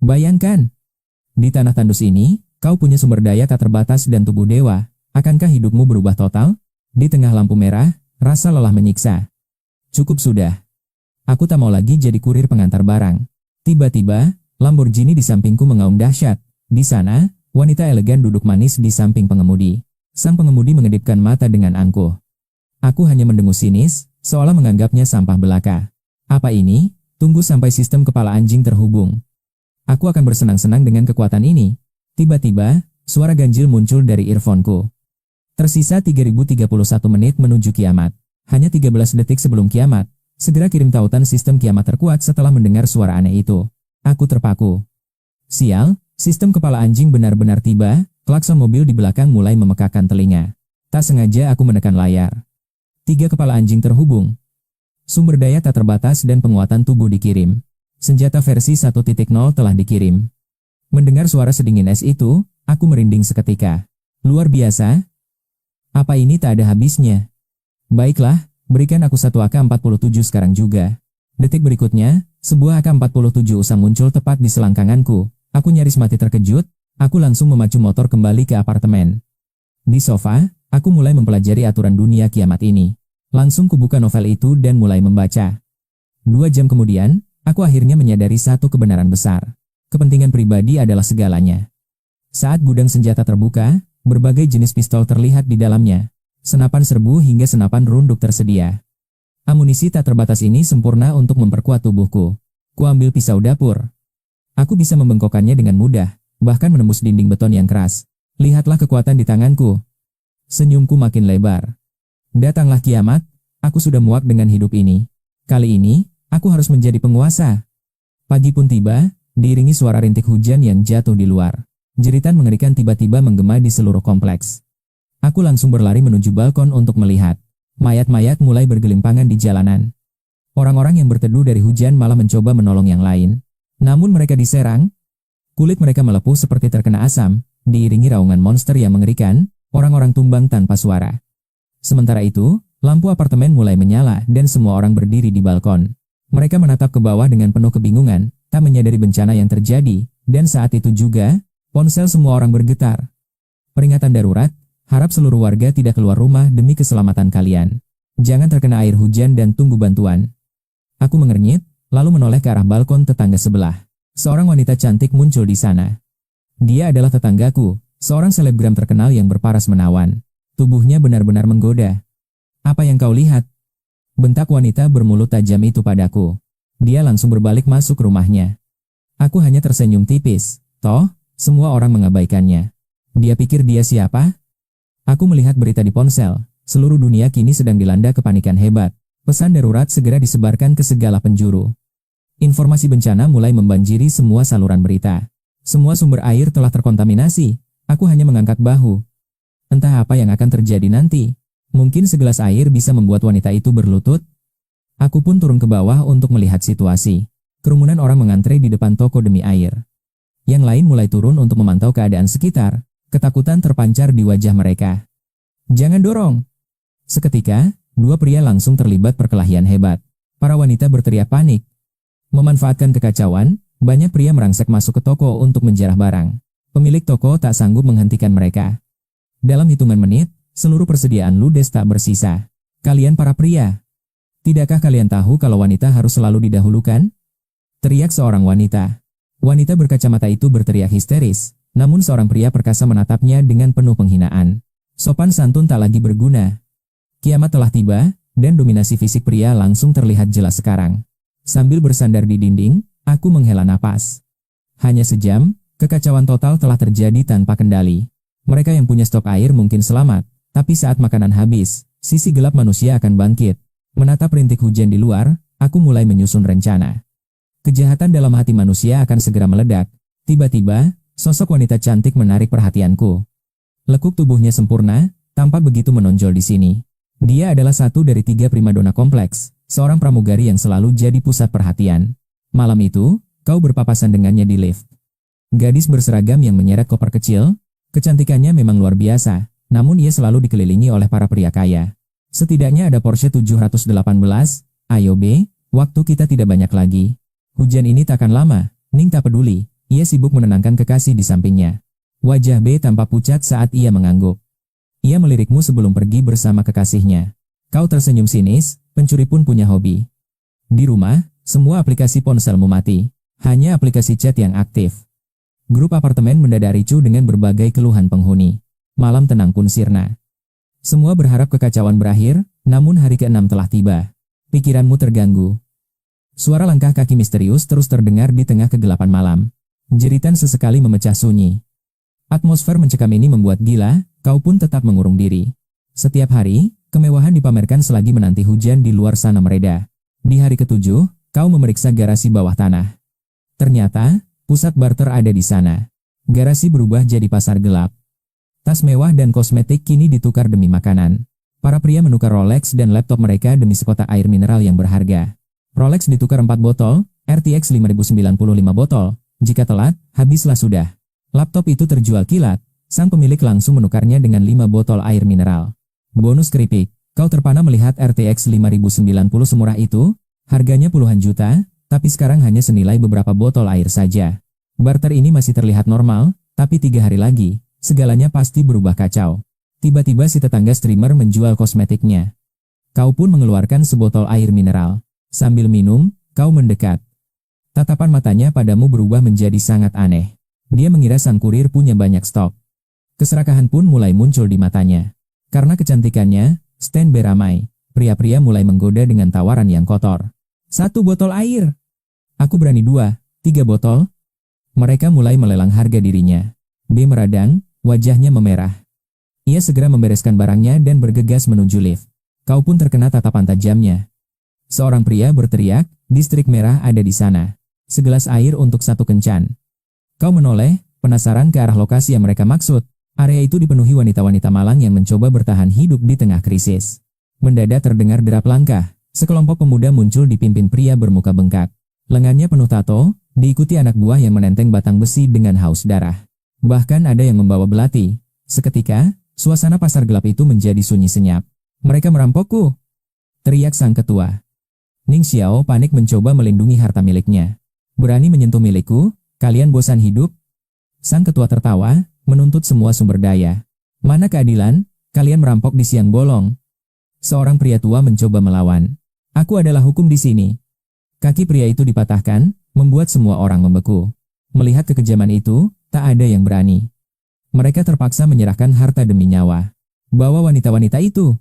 Bayangkan, di tanah tandus ini, kau punya sumber daya tak terbatas dan tubuh dewa. Akankah hidupmu berubah total? Di tengah lampu merah, rasa lelah menyiksa. Cukup sudah. Aku tak mau lagi jadi kurir pengantar barang. Tiba-tiba, Lamborghini di sampingku mengaum dahsyat. Di sana, wanita elegan duduk manis di samping pengemudi. Sang pengemudi mengedipkan mata dengan angkuh. Aku hanya mendengus sinis, seolah menganggapnya sampah belaka. Apa ini? Tunggu sampai sistem kepala anjing terhubung. Aku akan bersenang-senang dengan kekuatan ini. Tiba-tiba, suara ganjil muncul dari earphone-ku. Tersisa 3031 menit menuju kiamat. Hanya 13 detik sebelum kiamat. Segera kirim tautan sistem kiamat terkuat setelah mendengar suara aneh itu. Aku terpaku. Sial, sistem kepala anjing benar-benar tiba. Klakson mobil di belakang mulai memekakkan telinga. Tak sengaja aku menekan layar. 3 kepala anjing terhubung. Sumber daya tak terbatas dan penguatan tubuh dikirim. Senjata versi 1.0 telah dikirim. Mendengar suara sedingin es itu, aku merinding seketika. Luar biasa. Apa ini tak ada habisnya? Baiklah, berikan aku satu AK-47 sekarang juga. Detik berikutnya, sebuah AK-47 usang muncul tepat di selangkanganku. Aku nyaris mati terkejut, aku langsung memacu motor kembali ke apartemen. Di sofa, aku mulai mempelajari aturan dunia kiamat ini. Langsung kubuka novel itu dan mulai membaca. 2 jam kemudian, aku akhirnya menyadari satu kebenaran besar. Kepentingan pribadi adalah segalanya. Saat gudang senjata terbuka, berbagai jenis pistol terlihat di dalamnya. Senapan serbu hingga senapan runduk tersedia. Amunisi tak terbatas ini sempurna untuk memperkuat tubuhku. Kuambil pisau dapur. Aku bisa membengkokkannya dengan mudah, bahkan menembus dinding beton yang keras. Lihatlah kekuatan di tanganku. Senyumku makin lebar. Datanglah kiamat, aku sudah muak dengan hidup ini. Kali ini, aku harus menjadi penguasa. Pagi pun tiba, diiringi suara rintik hujan yang jatuh di luar. Jeritan mengerikan tiba-tiba menggema di seluruh kompleks. Aku langsung berlari menuju balkon untuk melihat. Mayat-mayat mulai bergelimpangan di jalanan. Orang-orang yang berteduh dari hujan malah mencoba menolong yang lain. Namun mereka diserang. Kulit mereka melepuh seperti terkena asam, diiringi raungan monster yang mengerikan, orang-orang tumbang tanpa suara. Sementara itu, lampu apartemen mulai menyala dan semua orang berdiri di balkon. Mereka menatap ke bawah dengan penuh kebingungan, tak menyadari bencana yang terjadi, dan saat itu juga, ponsel semua orang bergetar. Peringatan darurat, harap seluruh warga tidak keluar rumah demi keselamatan kalian. Jangan terkena air hujan dan tunggu bantuan. Aku mengernyit, lalu menoleh ke arah balkon tetangga sebelah. Seorang wanita cantik muncul di sana. Dia adalah tetanggaku, seorang selebgram terkenal yang berparas menawan. Tubuhnya benar-benar menggoda. Apa yang kau lihat? Bentak wanita bermulut tajam itu padaku. Dia langsung berbalik masuk rumahnya. Aku hanya tersenyum tipis. Toh, semua orang mengabaikannya. Dia pikir dia siapa? Aku melihat berita di ponsel. Seluruh dunia kini sedang dilanda kepanikan hebat. Pesan darurat segera disebarkan ke segala penjuru. Informasi bencana mulai membanjiri semua saluran berita. Semua sumber air telah terkontaminasi. Aku hanya mengangkat bahu. Entah apa yang akan terjadi nanti. Mungkin segelas air bisa membuat wanita itu berlutut. Aku pun turun ke bawah untuk melihat situasi. Kerumunan orang mengantre di depan toko demi air. Yang lain mulai turun untuk memantau keadaan sekitar. Ketakutan terpancar di wajah mereka. Jangan dorong. Seketika, 2 pria langsung terlibat perkelahian hebat. Para wanita berteriak panik. Memanfaatkan kekacauan, banyak pria merangsek masuk ke toko untuk menjarah barang. Pemilik toko tak sanggup menghentikan mereka. Dalam hitungan menit, seluruh persediaan ludes tak bersisa. Kalian para pria, tidakkah kalian tahu kalau wanita harus selalu didahulukan? Teriak seorang wanita. Wanita berkacamata itu berteriak histeris, namun seorang pria perkasa menatapnya dengan penuh penghinaan. Sopan santun tak lagi berguna. Kiamat telah tiba, dan dominasi fisik pria langsung terlihat jelas sekarang. Sambil bersandar di dinding, aku menghela napas. Hanya sejam, kekacauan total telah terjadi tanpa kendali. Mereka yang punya stok air mungkin selamat, tapi saat makanan habis, sisi gelap manusia akan bangkit. Menatap rintik hujan di luar, aku mulai menyusun rencana. Kejahatan dalam hati manusia akan segera meledak. Tiba-tiba, sosok wanita cantik menarik perhatianku. Lekuk tubuhnya sempurna, tampak begitu menonjol di sini. Dia adalah satu dari 3 primadona kompleks, seorang pramugari yang selalu jadi pusat perhatian. Malam itu, kau berpapasan dengannya di lift. Gadis berseragam yang menyeret koper kecil. Kecantikannya memang luar biasa, namun ia selalu dikelilingi oleh para pria kaya. Setidaknya ada Porsche 718, ayo B, waktu kita tidak banyak lagi. Hujan ini takkan lama, Ning tak peduli, Ia sibuk menenangkan kekasih di sampingnya. Wajah B tampak pucat saat ia mengangguk. Ia melirikmu sebelum pergi bersama kekasihnya. Kau tersenyum sinis, pencuri pun punya hobi. Di rumah, semua aplikasi ponselmu mati. Hanya aplikasi chat yang aktif. Grup apartemen mendadak ricuh dengan berbagai keluhan penghuni. Malam tenang pun sirna. Semua berharap kekacauan berakhir, namun hari ke-6 telah tiba. Pikiranmu terganggu. Suara langkah kaki misterius terus terdengar di tengah kegelapan malam. Jeritan sesekali memecah sunyi. Atmosfer mencekam ini membuat gila, kau pun tetap mengurung diri. Setiap hari, kemewahan dipamerkan selagi menanti hujan di luar sana mereda. Di hari ke-7, kau memeriksa garasi bawah tanah. Ternyata, pusat barter ada di sana. Garasi berubah jadi pasar gelap. Tas mewah dan kosmetik kini ditukar demi makanan. Para pria menukar Rolex dan laptop mereka demi sekotak air mineral yang berharga. Rolex ditukar 4 botol, RTX 5095 botol. Jika telat, habislah sudah. Laptop itu terjual kilat. Sang pemilik langsung menukarnya dengan 5 botol air mineral. Bonus keripik, kau terpana melihat RTX 5090 semurah itu. Harganya puluhan juta, tapi sekarang hanya senilai beberapa botol air saja. Barter ini masih terlihat normal, tapi 3 hari lagi, segalanya pasti berubah kacau. Tiba-tiba si tetangga streamer menjual kosmetiknya. Kau pun mengeluarkan sebotol air mineral. Sambil minum, kau mendekat. Tatapan matanya padamu berubah menjadi sangat aneh. Dia mengira sang kurir punya banyak stok. Keserakahan pun mulai muncul di matanya. Karena kecantikannya, stand beramai. Pria-pria mulai menggoda dengan tawaran yang kotor. 1 botol air. Aku berani 2, 3 botol. Mereka mulai melelang harga dirinya. B meradang, wajahnya memerah. Ia segera membereskan barangnya dan bergegas menuju lift. Kau pun terkena tatapan tajamnya. Seorang pria berteriak, distrik merah ada di sana. Segelas air untuk 1 kencan. Kau menoleh, penasaran ke arah lokasi yang mereka maksud. Area itu dipenuhi wanita-wanita malang yang mencoba bertahan hidup di tengah krisis. Mendadak terdengar derap langkah. Sekelompok pemuda muncul dipimpin pria bermuka bengkak. Lengannya penuh tato, diikuti anak buah yang menenteng batang besi dengan haus darah. Bahkan ada yang membawa belati. Seketika, suasana pasar gelap itu menjadi sunyi senyap. Mereka merampokku! Teriak sang ketua. Ning Xiao panik mencoba melindungi harta miliknya. Berani menyentuh milikku, kalian bosan hidup? Sang ketua tertawa, menuntut semua sumber daya. Mana keadilan? Kalian merampok di siang bolong. Seorang pria tua mencoba melawan. Aku adalah hukum di sini. Kaki pria itu dipatahkan, membuat semua orang membeku. Melihat kekejaman itu, tak ada yang berani. Mereka terpaksa menyerahkan harta demi nyawa. Bawa wanita-wanita itu.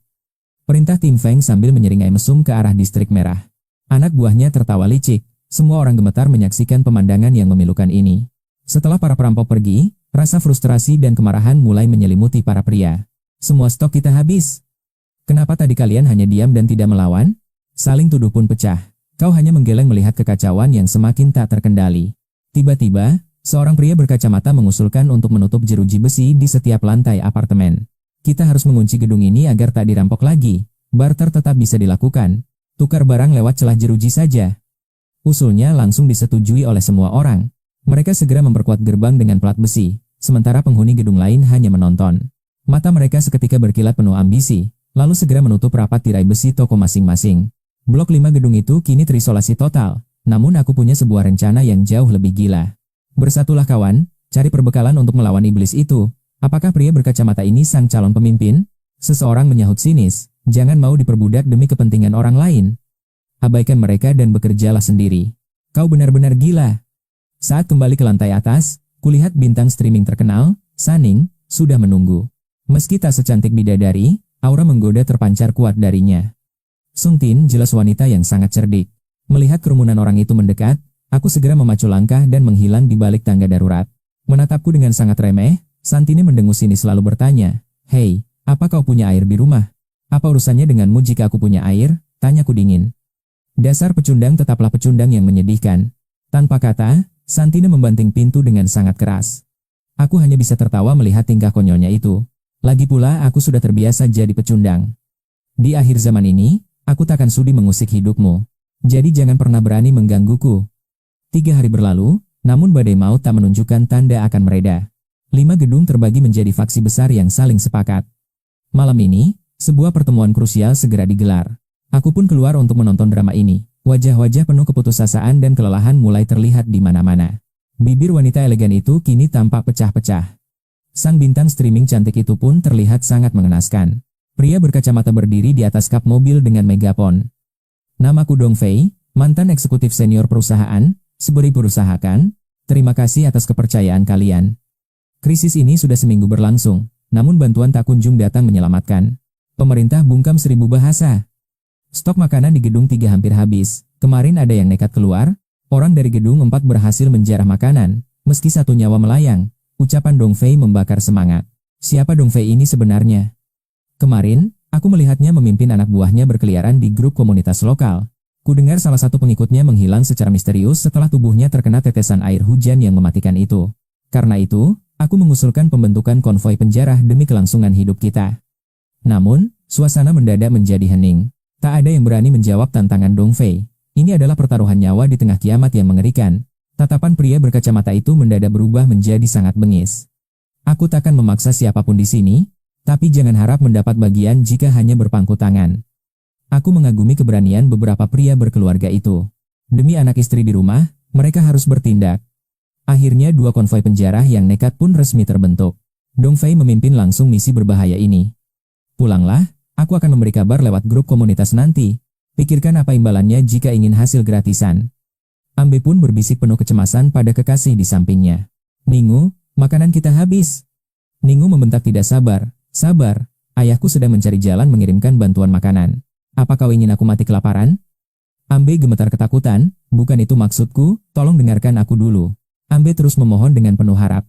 Perintah Tim Feng sambil menyeringai mesum ke arah distrik merah. Anak buahnya tertawa licik. Semua orang gemetar menyaksikan pemandangan yang memilukan ini. Setelah para perampok pergi, rasa frustrasi dan kemarahan mulai menyelimuti para pria. Semua stok kita habis. Kenapa tadi kalian hanya diam dan tidak melawan? Saling tuduh pun pecah. Kau hanya menggeleng melihat kekacauan yang semakin tak terkendali. Tiba-tiba, seorang pria berkacamata mengusulkan untuk menutup jeruji besi di setiap lantai apartemen. Kita harus mengunci gedung ini agar tak dirampok lagi. Barter tetap bisa dilakukan. Tukar barang lewat celah jeruji saja. Usulnya langsung disetujui oleh semua orang. Mereka segera memperkuat gerbang dengan plat besi, sementara penghuni gedung lain hanya menonton. Mata mereka seketika berkilat penuh ambisi, lalu segera menutup rapat tirai besi toko masing-masing. Blok 5 gedung itu kini terisolasi total, namun aku punya sebuah rencana yang jauh lebih gila. Bersatulah kawan, cari perbekalan untuk melawan iblis itu. Apakah pria berkacamata ini sang calon pemimpin? Seseorang menyahut sinis, jangan mau diperbudak demi kepentingan orang lain. Abaikan mereka dan bekerjalah sendiri. Kau benar-benar gila. Saat kembali ke lantai atas, kulihat bintang streaming terkenal, Saning, sudah menunggu. Meski tak secantik bidadari, aura menggoda terpancar kuat darinya. Sung Tin jelas wanita yang sangat cerdik. Melihat kerumunan orang itu mendekat, aku segera memacu langkah dan menghilang di balik tangga darurat. Menatapku dengan sangat remeh, Santini mendengus sinis lalu bertanya, "Hei, apa kau punya air di rumah? Apa urusannya denganmu jika aku punya air?" Tanyaku dingin. Dasar pecundang tetaplah pecundang yang menyedihkan. Tanpa kata, Santini membanting pintu dengan sangat keras. Aku hanya bisa tertawa melihat tingkah konyolnya itu. Lagi pula aku sudah terbiasa jadi pecundang. Di akhir zaman ini, aku takkan sudi mengusik hidupmu. Jadi jangan pernah berani menggangguku. 3 hari berlalu, namun badai maut tak menunjukkan tanda akan mereda. 5 gedung terbagi menjadi faksi besar yang saling sepakat. Malam ini, sebuah pertemuan krusial segera digelar. Aku pun keluar untuk menonton drama ini. Wajah-wajah penuh keputusasaan dan kelelahan mulai terlihat di mana-mana. Bibir wanita elegan itu kini tampak pecah-pecah. Sang bintang streaming cantik itu pun terlihat sangat mengenaskan. Pria berkacamata berdiri di atas kap mobil dengan megapon. Namaku Dong Fei, mantan eksekutif senior perusahaan, seberi perusahaan. Terima kasih atas kepercayaan kalian. Krisis ini sudah seminggu berlangsung, namun bantuan tak kunjung datang menyelamatkan. Pemerintah bungkam 1000 bahasa. Stok makanan di gedung 3 hampir habis. Kemarin ada yang nekat keluar. Orang dari gedung 4 berhasil menjarah makanan, meski satu nyawa melayang. Ucapan Dong Fei membakar semangat. Siapa Dong Fei ini sebenarnya? Kemarin, aku melihatnya memimpin anak buahnya berkeliaran di grup komunitas lokal. Kudengar salah satu pengikutnya menghilang secara misterius setelah tubuhnya terkena tetesan air hujan yang mematikan itu. Karena itu, aku mengusulkan pembentukan konvoi penjara demi kelangsungan hidup kita. Namun, suasana mendadak menjadi hening. Tak ada yang berani menjawab tantangan Dong Fei. Ini adalah pertaruhan nyawa di tengah kiamat yang mengerikan. Tatapan pria berkacamata itu mendadak berubah menjadi sangat bengis. Aku takkan memaksa siapapun di sini, tapi jangan harap mendapat bagian jika hanya berpangku tangan. Aku mengagumi keberanian beberapa pria berkeluarga itu. Demi anak istri di rumah, mereka harus bertindak. Akhirnya 2 konvoi penjara yang nekat pun resmi terbentuk. Dong Fei memimpin langsung misi berbahaya ini. Pulanglah, aku akan memberi kabar lewat grup komunitas nanti. Pikirkan apa imbalannya jika ingin hasil gratisan. Ambe pun berbisik penuh kecemasan pada kekasih di sampingnya. Ningu, makanan kita habis. Ningu membentak tidak sabar. Sabar, ayahku sedang mencari jalan mengirimkan bantuan makanan. Apa kau ingin aku mati kelaparan? Ambe gemetar ketakutan, bukan itu maksudku, tolong dengarkan aku dulu. Ambe terus memohon dengan penuh harap.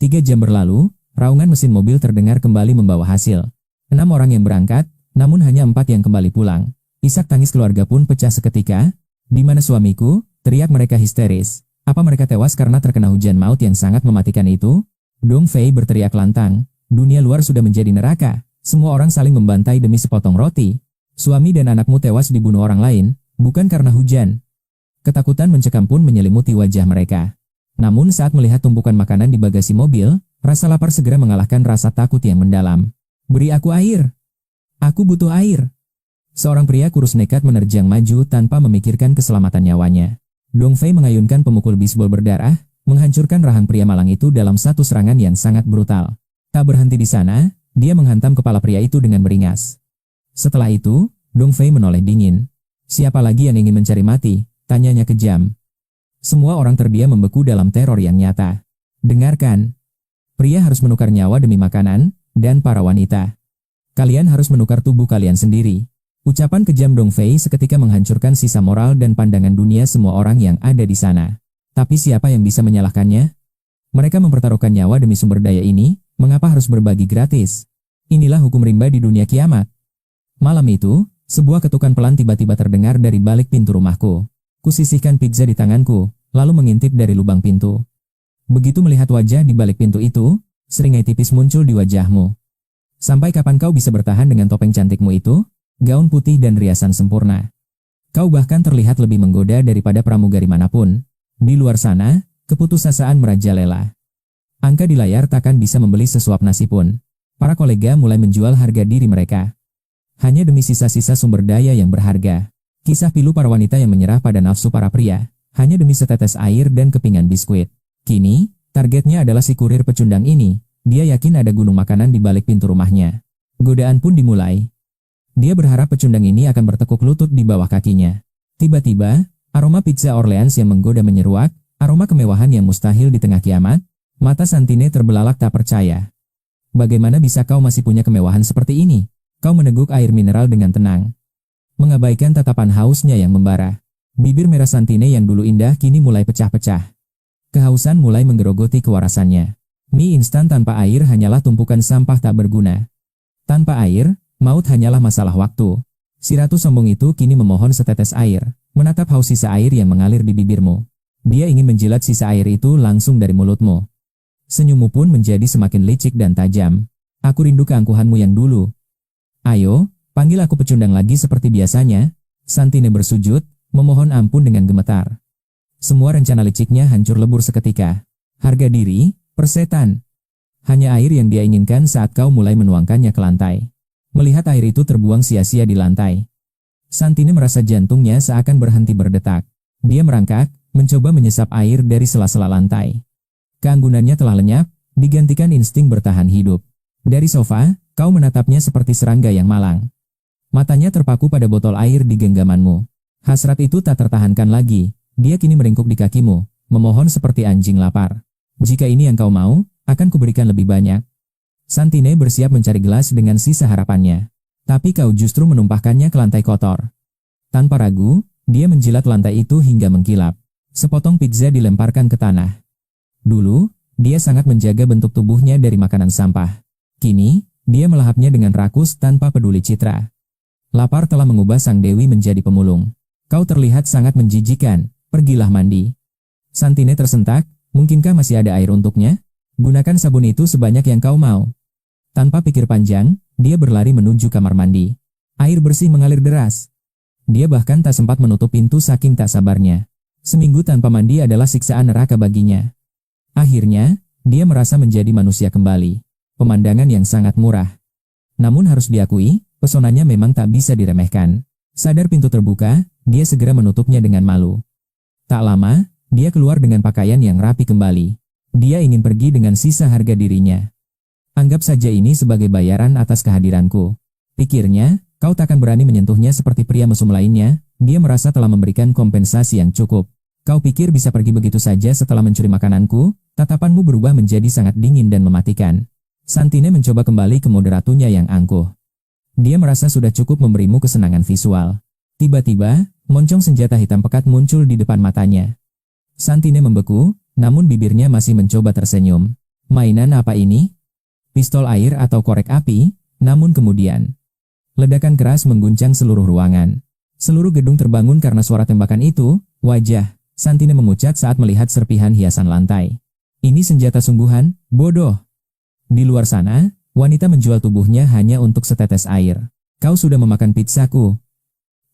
3 jam berlalu, raungan mesin mobil terdengar kembali membawa hasil. 6 orang yang berangkat, namun hanya 4 yang kembali pulang. Isak tangis keluarga pun pecah seketika. Di mana suamiku? Teriak mereka histeris. Apa mereka tewas karena terkena hujan maut yang sangat mematikan itu? Dong Fei berteriak lantang. Dunia luar sudah menjadi neraka. Semua orang saling membantai demi sepotong roti. Suami dan anakmu tewas dibunuh orang lain, bukan karena hujan. Ketakutan mencekam pun menyelimuti wajah mereka. Namun saat melihat tumpukan makanan di bagasi mobil, rasa lapar segera mengalahkan rasa takut yang mendalam. Beri aku air. Aku butuh air. Seorang pria kurus nekat menerjang maju tanpa memikirkan keselamatan nyawanya. Dong Fei mengayunkan pemukul bisbol berdarah, menghancurkan rahang pria malang itu dalam satu serangan yang sangat brutal. Tak berhenti di sana, dia menghantam kepala pria itu dengan beringas. Setelah itu, Dong Fei menoleh dingin. Siapa lagi yang ingin mencari mati? Tanyanya kejam. Semua orang terdiam membeku dalam teror yang nyata. Dengarkan. Pria harus menukar nyawa demi makanan, dan para wanita. Kalian harus menukar tubuh kalian sendiri. Ucapan kejam Dong Fei seketika menghancurkan sisa moral dan pandangan dunia semua orang yang ada di sana. Tapi siapa yang bisa menyalahkannya? Mereka mempertaruhkan nyawa demi sumber daya ini, mengapa harus berbagi gratis? Inilah hukum rimba di dunia kiamat. Malam itu, sebuah ketukan pelan tiba-tiba terdengar dari balik pintu rumahku. Kusisihkan pizza di tanganku, lalu mengintip dari lubang pintu. Begitu melihat wajah di balik pintu itu, seringai tipis muncul di wajahmu. Sampai kapan kau bisa bertahan dengan topeng cantikmu itu? Gaun putih dan riasan sempurna. Kau bahkan terlihat lebih menggoda daripada pramugari manapun. Di luar sana, keputusasaan merajalela. Angka di layar takkan bisa membeli sesuap nasi pun. Para kolega mulai menjual harga diri mereka. Hanya demi sisa-sisa sumber daya yang berharga. Kisah pilu para wanita yang menyerah pada nafsu para pria. Hanya demi setetes air dan kepingan biskuit. Kini, targetnya adalah si kurir pecundang ini. Dia yakin ada gunung makanan di balik pintu rumahnya. Godaan pun dimulai. Dia berharap pecundang ini akan bertekuk lutut di bawah kakinya. Tiba-tiba, aroma pizza Orleans yang menggoda menyeruak, aroma kemewahan yang mustahil di tengah kiamat. Mata Santine terbelalak tak percaya. Bagaimana bisa kau masih punya kemewahan seperti ini? Kau meneguk air mineral dengan tenang. Mengabaikan tatapan hausnya yang membara. Bibir merah Santine yang dulu indah kini mulai pecah-pecah. Kehausan mulai menggerogoti kewarasannya. Mie instan tanpa air hanyalah tumpukan sampah tak berguna. Tanpa air, maut hanyalah masalah waktu. Si ratu sombong itu kini memohon setetes air, menatap haus sisa air yang mengalir di bibirmu. Dia ingin menjilat sisa air itu langsung dari mulutmu. Senyummu pun menjadi semakin licik dan tajam. Aku rindu keangkuhanmu yang dulu. Ayo, panggil aku pecundang lagi seperti biasanya. Santine bersujud, memohon ampun dengan gemetar. Semua rencana liciknya hancur lebur seketika. Harga diri, persetan. Hanya air yang dia inginkan saat kau mulai menuangkannya ke lantai. Melihat air itu terbuang sia-sia di lantai. Santine merasa jantungnya seakan berhenti berdetak. Dia merangkak, mencoba menyesap air dari sela-sela lantai. Keanggunannya telah lenyap, digantikan insting bertahan hidup. Dari sofa, kau menatapnya seperti serangga yang malang. Matanya terpaku pada botol air di genggamanmu. Hasrat itu tak tertahankan lagi, dia kini meringkuk di kakimu, memohon seperti anjing lapar. Jika ini yang kau mau, akan kuberikan lebih banyak. Santine bersiap mencari gelas dengan sisa harapannya. Tapi kau justru menumpahkannya ke lantai kotor. Tanpa ragu, dia menjilat lantai itu hingga mengkilap. Sepotong pizza dilemparkan ke tanah. Dulu, dia sangat menjaga bentuk tubuhnya dari makanan sampah. Kini, dia melahapnya dengan rakus tanpa peduli citra. Lapar telah mengubah sang dewi menjadi pemulung. Kau terlihat sangat menjijikan, pergilah mandi. Santine tersentak, mungkinkah masih ada air untuknya? Gunakan sabun itu sebanyak yang kau mau. Tanpa pikir panjang, dia berlari menuju kamar mandi. Air bersih mengalir deras. Dia bahkan tak sempat menutup pintu saking tak sabarnya. Seminggu tanpa mandi adalah siksaan neraka baginya. Akhirnya, dia merasa menjadi manusia kembali. Pemandangan yang sangat murah. Namun harus diakui, pesonanya memang tak bisa diremehkan. Sadar pintu terbuka, dia segera menutupnya dengan malu. Tak lama, dia keluar dengan pakaian yang rapi kembali. Dia ingin pergi dengan sisa harga dirinya. Anggap saja ini sebagai bayaran atas kehadiranku. Pikirnya, kau takkan berani menyentuhnya seperti pria mesum lainnya, dia merasa telah memberikan kompensasi yang cukup. Kau pikir bisa pergi begitu saja setelah mencuri makananku? Tatapanmu berubah menjadi sangat dingin dan mematikan. Santine mencoba kembali ke mode ratunya yang angkuh. Dia merasa sudah cukup memberimu kesenangan visual. Tiba-tiba, moncong senjata hitam pekat muncul di depan matanya. Santine membeku, namun bibirnya masih mencoba tersenyum. Mainan apa ini? Pistol air atau korek api? Namun kemudian, ledakan keras mengguncang seluruh ruangan. Seluruh gedung terbangun karena suara tembakan itu. Wajah Santine memucat saat melihat serpihan hiasan lantai. Ini senjata sungguhan, bodoh. Di luar sana, wanita menjual tubuhnya hanya untuk setetes air. Kau sudah memakan pizzaku.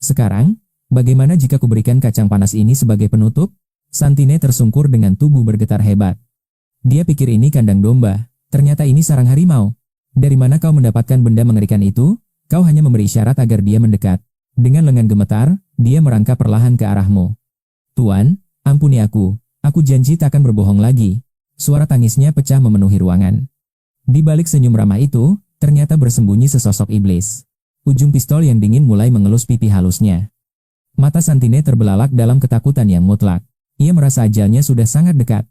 Sekarang, bagaimana jika kuberikan kacang panas ini sebagai penutup? Santine tersungkur dengan tubuh bergetar hebat. Dia pikir ini kandang domba, ternyata ini sarang harimau. Dari mana kau mendapatkan benda mengerikan itu? Kau hanya memberi isyarat agar dia mendekat. Dengan lengan gemetar, dia merangkap perlahan ke arahmu. Tuan, ampuni aku janji takkan berbohong lagi. Suara tangisnya pecah memenuhi ruangan. Di balik senyum ramah itu, ternyata bersembunyi sesosok iblis. Ujung pistol yang dingin mulai mengelus pipi halusnya. Mata Santine terbelalak dalam ketakutan yang mutlak. Ia merasa ajalnya sudah sangat dekat.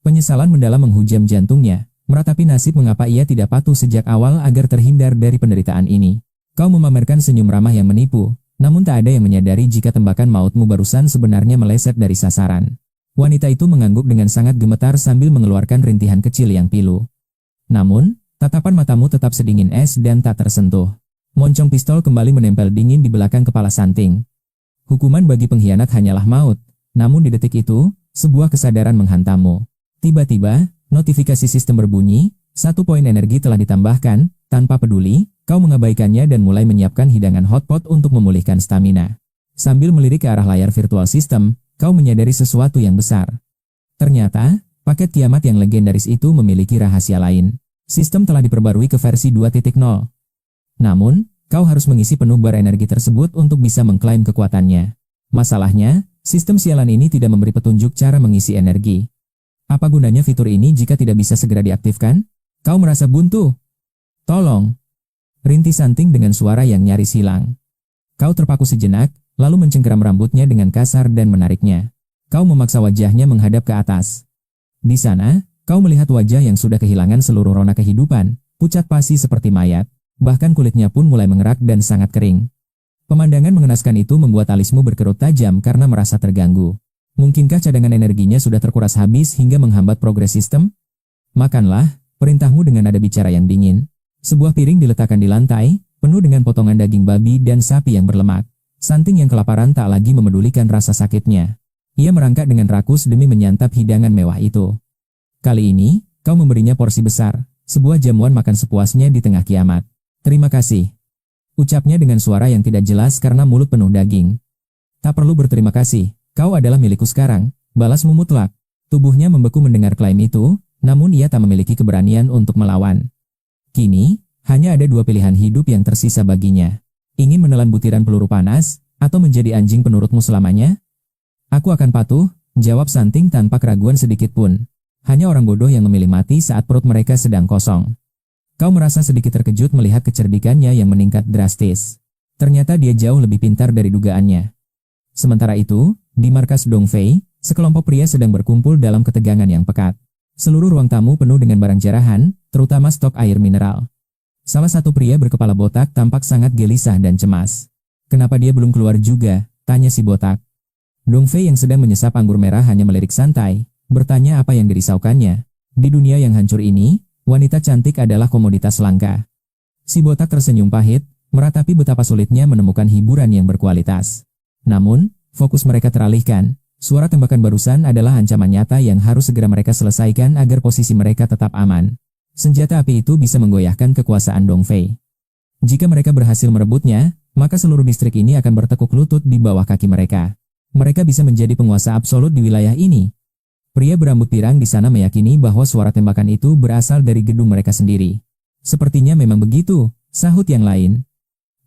Penyesalan mendalam menghujam jantungnya, meratapi nasib mengapa ia tidak patuh sejak awal agar terhindar dari penderitaan ini. Kau memamerkan senyum ramah yang menipu, namun tak ada yang menyadari jika tembakan mautmu barusan sebenarnya meleset dari sasaran. Wanita itu mengangguk dengan sangat gemetar sambil mengeluarkan rintihan kecil yang pilu. Namun, tatapan matamu tetap sedingin es dan tak tersentuh. Moncong pistol kembali menempel dingin di belakang kepala Santing. Hukuman bagi pengkhianat hanyalah maut, namun di detik itu, sebuah kesadaran menghantammu. Tiba-tiba, notifikasi sistem berbunyi, 1 poin energi telah ditambahkan, tanpa peduli, kau mengabaikannya dan mulai menyiapkan hidangan hotpot untuk memulihkan stamina. Sambil melirik ke arah layar virtual system, kau menyadari sesuatu yang besar. Ternyata, paket kiamat yang legendaris itu memiliki rahasia lain. Sistem telah diperbarui ke versi 2.0. Namun, kau harus mengisi penuh bar energi tersebut untuk bisa mengklaim kekuatannya. Masalahnya, sistem sialan ini tidak memberi petunjuk cara mengisi energi. Apa gunanya fitur ini jika tidak bisa segera diaktifkan? Kau merasa buntu? Tolong! Rintih Santing dengan suara yang nyaris hilang. Kau terpaku sejenak, lalu mencengkeram rambutnya dengan kasar dan menariknya. Kau memaksa wajahnya menghadap ke atas. Di sana, kau melihat wajah yang sudah kehilangan seluruh rona kehidupan, pucat pasi seperti mayat, bahkan kulitnya pun mulai mengerak dan sangat kering. Pemandangan mengenaskan itu membuat alismu berkerut tajam karena merasa terganggu. Mungkinkah cadangan energinya sudah terkuras habis hingga menghambat progres sistem? Makanlah, perintahmu dengan nada bicara yang dingin. Sebuah piring diletakkan di lantai, penuh dengan potongan daging babi dan sapi yang berlemak. Santing yang kelaparan tak lagi memedulikan rasa sakitnya. Ia merangkak dengan rakus demi menyantap hidangan mewah itu. Kali ini, kau memberinya porsi besar, sebuah jamuan makan sepuasnya di tengah kiamat. Terima kasih. Ucapnya dengan suara yang tidak jelas karena mulut penuh daging. Tak perlu berterima kasih, kau adalah milikku sekarang, balasmu mutlak. Tubuhnya membeku mendengar klaim itu, namun ia tak memiliki keberanian untuk melawan. Kini, hanya ada 2 pilihan hidup yang tersisa baginya. Ingin menelan butiran peluru panas, atau menjadi anjing penurutmu selamanya? Aku akan patuh, Jawab Santing tanpa keraguan sedikit pun. Hanya orang bodoh yang memilih mati saat perut mereka sedang kosong. Kau merasa sedikit terkejut melihat kecerdikannya yang meningkat drastis. Ternyata dia jauh lebih pintar dari dugaannya. Sementara itu, di markas Dong Fei, sekelompok pria sedang berkumpul dalam ketegangan yang pekat. Seluruh ruang tamu penuh dengan barang jarahan, terutama stok air mineral. Salah satu pria berkepala botak tampak sangat gelisah dan cemas. Kenapa dia belum keluar juga? Tanya si botak. Dong Fei yang sedang menyesap anggur merah hanya melirik santai, bertanya apa yang dirisaukannya. Di dunia yang hancur ini, wanita cantik adalah komoditas langka. Si botak tersenyum pahit, meratapi betapa sulitnya menemukan hiburan yang berkualitas. Namun, fokus mereka teralihkan. Suara tembakan barusan adalah ancaman nyata yang harus segera mereka selesaikan agar posisi mereka tetap aman. Senjata api itu bisa menggoyahkan kekuasaan Dong Fei. Jika mereka berhasil merebutnya, maka seluruh distrik ini akan bertekuk lutut di bawah kaki mereka. Mereka bisa menjadi penguasa absolut di wilayah ini. Pria berambut pirang di sana meyakini bahwa suara tembakan itu berasal dari gedung mereka sendiri. Sepertinya memang begitu, sahut yang lain.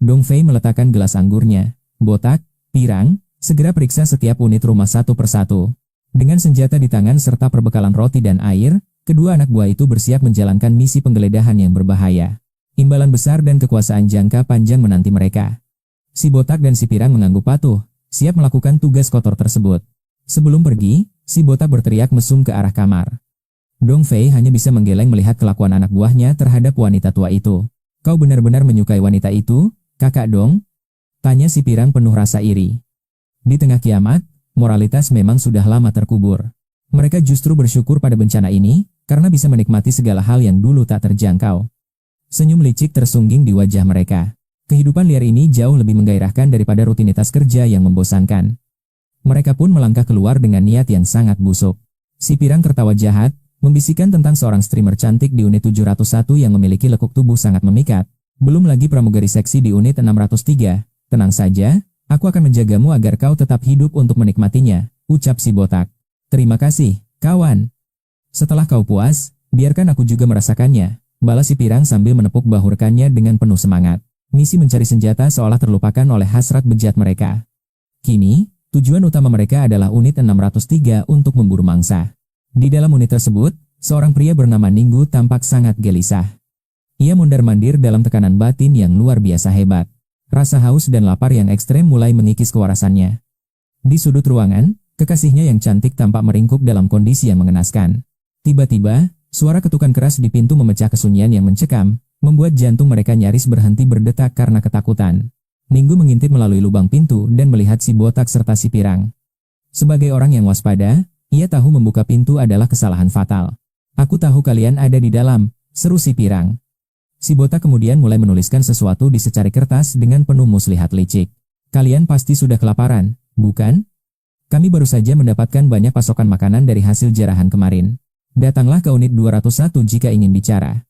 Dong Fei meletakkan gelas anggurnya. Botak, pirang, segera periksa setiap unit rumah satu persatu. Dengan senjata di tangan serta perbekalan roti dan air, kedua anak buah itu bersiap menjalankan misi penggeledahan yang berbahaya. Imbalan besar dan kekuasaan jangka panjang menanti mereka. Si botak dan si pirang mengangguk patuh, siap melakukan tugas kotor tersebut. Sebelum pergi, si botak berteriak mesum ke arah kamar. Dong Fei hanya bisa menggeleng melihat kelakuan anak buahnya terhadap wanita tua itu. Kau benar-benar menyukai wanita itu, kakak Dong? Tanya si pirang penuh rasa iri. Di tengah kiamat, moralitas memang sudah lama terkubur. Mereka justru bersyukur pada bencana ini, karena bisa menikmati segala hal yang dulu tak terjangkau. Senyum licik tersungging di wajah mereka. Kehidupan liar ini jauh lebih menggairahkan daripada rutinitas kerja yang membosankan. Mereka pun melangkah keluar dengan niat yang sangat busuk. Si pirang tertawa jahat, membisikkan tentang seorang streamer cantik di unit 701 yang memiliki lekuk tubuh sangat memikat. Belum lagi pramugari seksi di unit 603. Tenang saja, aku akan menjagamu agar kau tetap hidup untuk menikmatinya, ucap si botak. Terima kasih, kawan. Setelah kau puas, biarkan aku juga merasakannya, balas si pirang sambil menepuk bahu rekannya dengan penuh semangat. Misi mencari senjata seolah terlupakan oleh hasrat bejat mereka. Kini, tujuan utama mereka adalah unit 603 untuk memburu mangsa. Di dalam unit tersebut, seorang pria bernama Ninggu tampak sangat gelisah. Ia mondar-mandir dalam tekanan batin yang luar biasa hebat. Rasa haus dan lapar yang ekstrem mulai mengikis kewarasannya. Di sudut ruangan, kekasihnya yang cantik tampak meringkuk dalam kondisi yang mengenaskan. Tiba-tiba, suara ketukan keras di pintu memecah kesunyian yang mencekam, membuat jantung mereka nyaris berhenti berdetak karena ketakutan. Ninggu mengintip melalui lubang pintu dan melihat si botak serta si pirang. Sebagai orang yang waspada, ia tahu membuka pintu adalah kesalahan fatal. Aku tahu kalian ada di dalam, seru si pirang. Si botak kemudian mulai menuliskan sesuatu di secari kertas dengan penuh muslihat licik. Kalian pasti sudah kelaparan, bukan? Kami baru saja mendapatkan banyak pasokan makanan dari hasil jarahan kemarin. Datanglah ke unit 201 jika ingin bicara.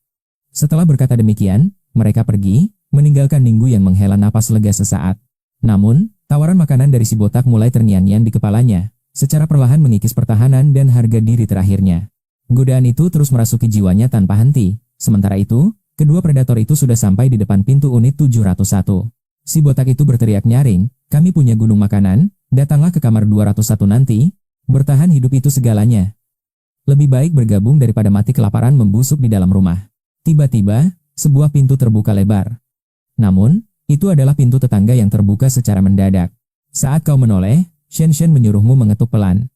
Setelah berkata demikian, mereka pergi, meninggalkan Ninggu yang menghela napas lega sesaat. Namun, tawaran makanan dari si botak mulai terngiang-ngiang di kepalanya, secara perlahan mengikis pertahanan dan harga diri terakhirnya. Godaan itu terus merasuki jiwanya tanpa henti. Sementara itu, kedua predator itu sudah sampai di depan pintu unit 701. Si botak itu berteriak nyaring, kami punya gunung makanan, datanglah ke kamar 201 nanti, bertahan hidup itu segalanya. Lebih baik bergabung daripada mati kelaparan membusuk di dalam rumah. Tiba-tiba, sebuah pintu terbuka lebar. Namun, itu adalah pintu tetangga yang terbuka secara mendadak. Saat kau menoleh, Shen menyuruhmu mengetuk pelan.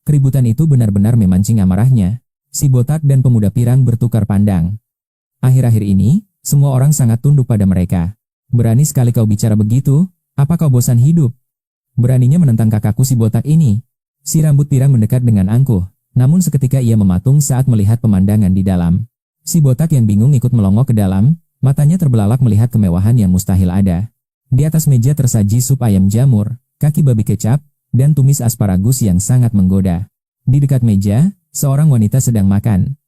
Keributan itu benar-benar memancing amarahnya. Si botak dan pemuda pirang bertukar pandang. Akhir-akhir ini, semua orang sangat tunduk pada mereka. Berani sekali kau bicara begitu, apa kau bosan hidup? Beraninya menentang kakakku si botak ini. Si rambut pirang mendekat dengan angkuh, namun seketika ia mematung saat melihat pemandangan di dalam. Si botak yang bingung ikut melongok ke dalam, matanya terbelalak melihat kemewahan yang mustahil ada. Di atas meja tersaji sup ayam jamur, kaki babi kecap, dan tumis asparagus yang sangat menggoda. Di dekat meja, seorang wanita sedang makan.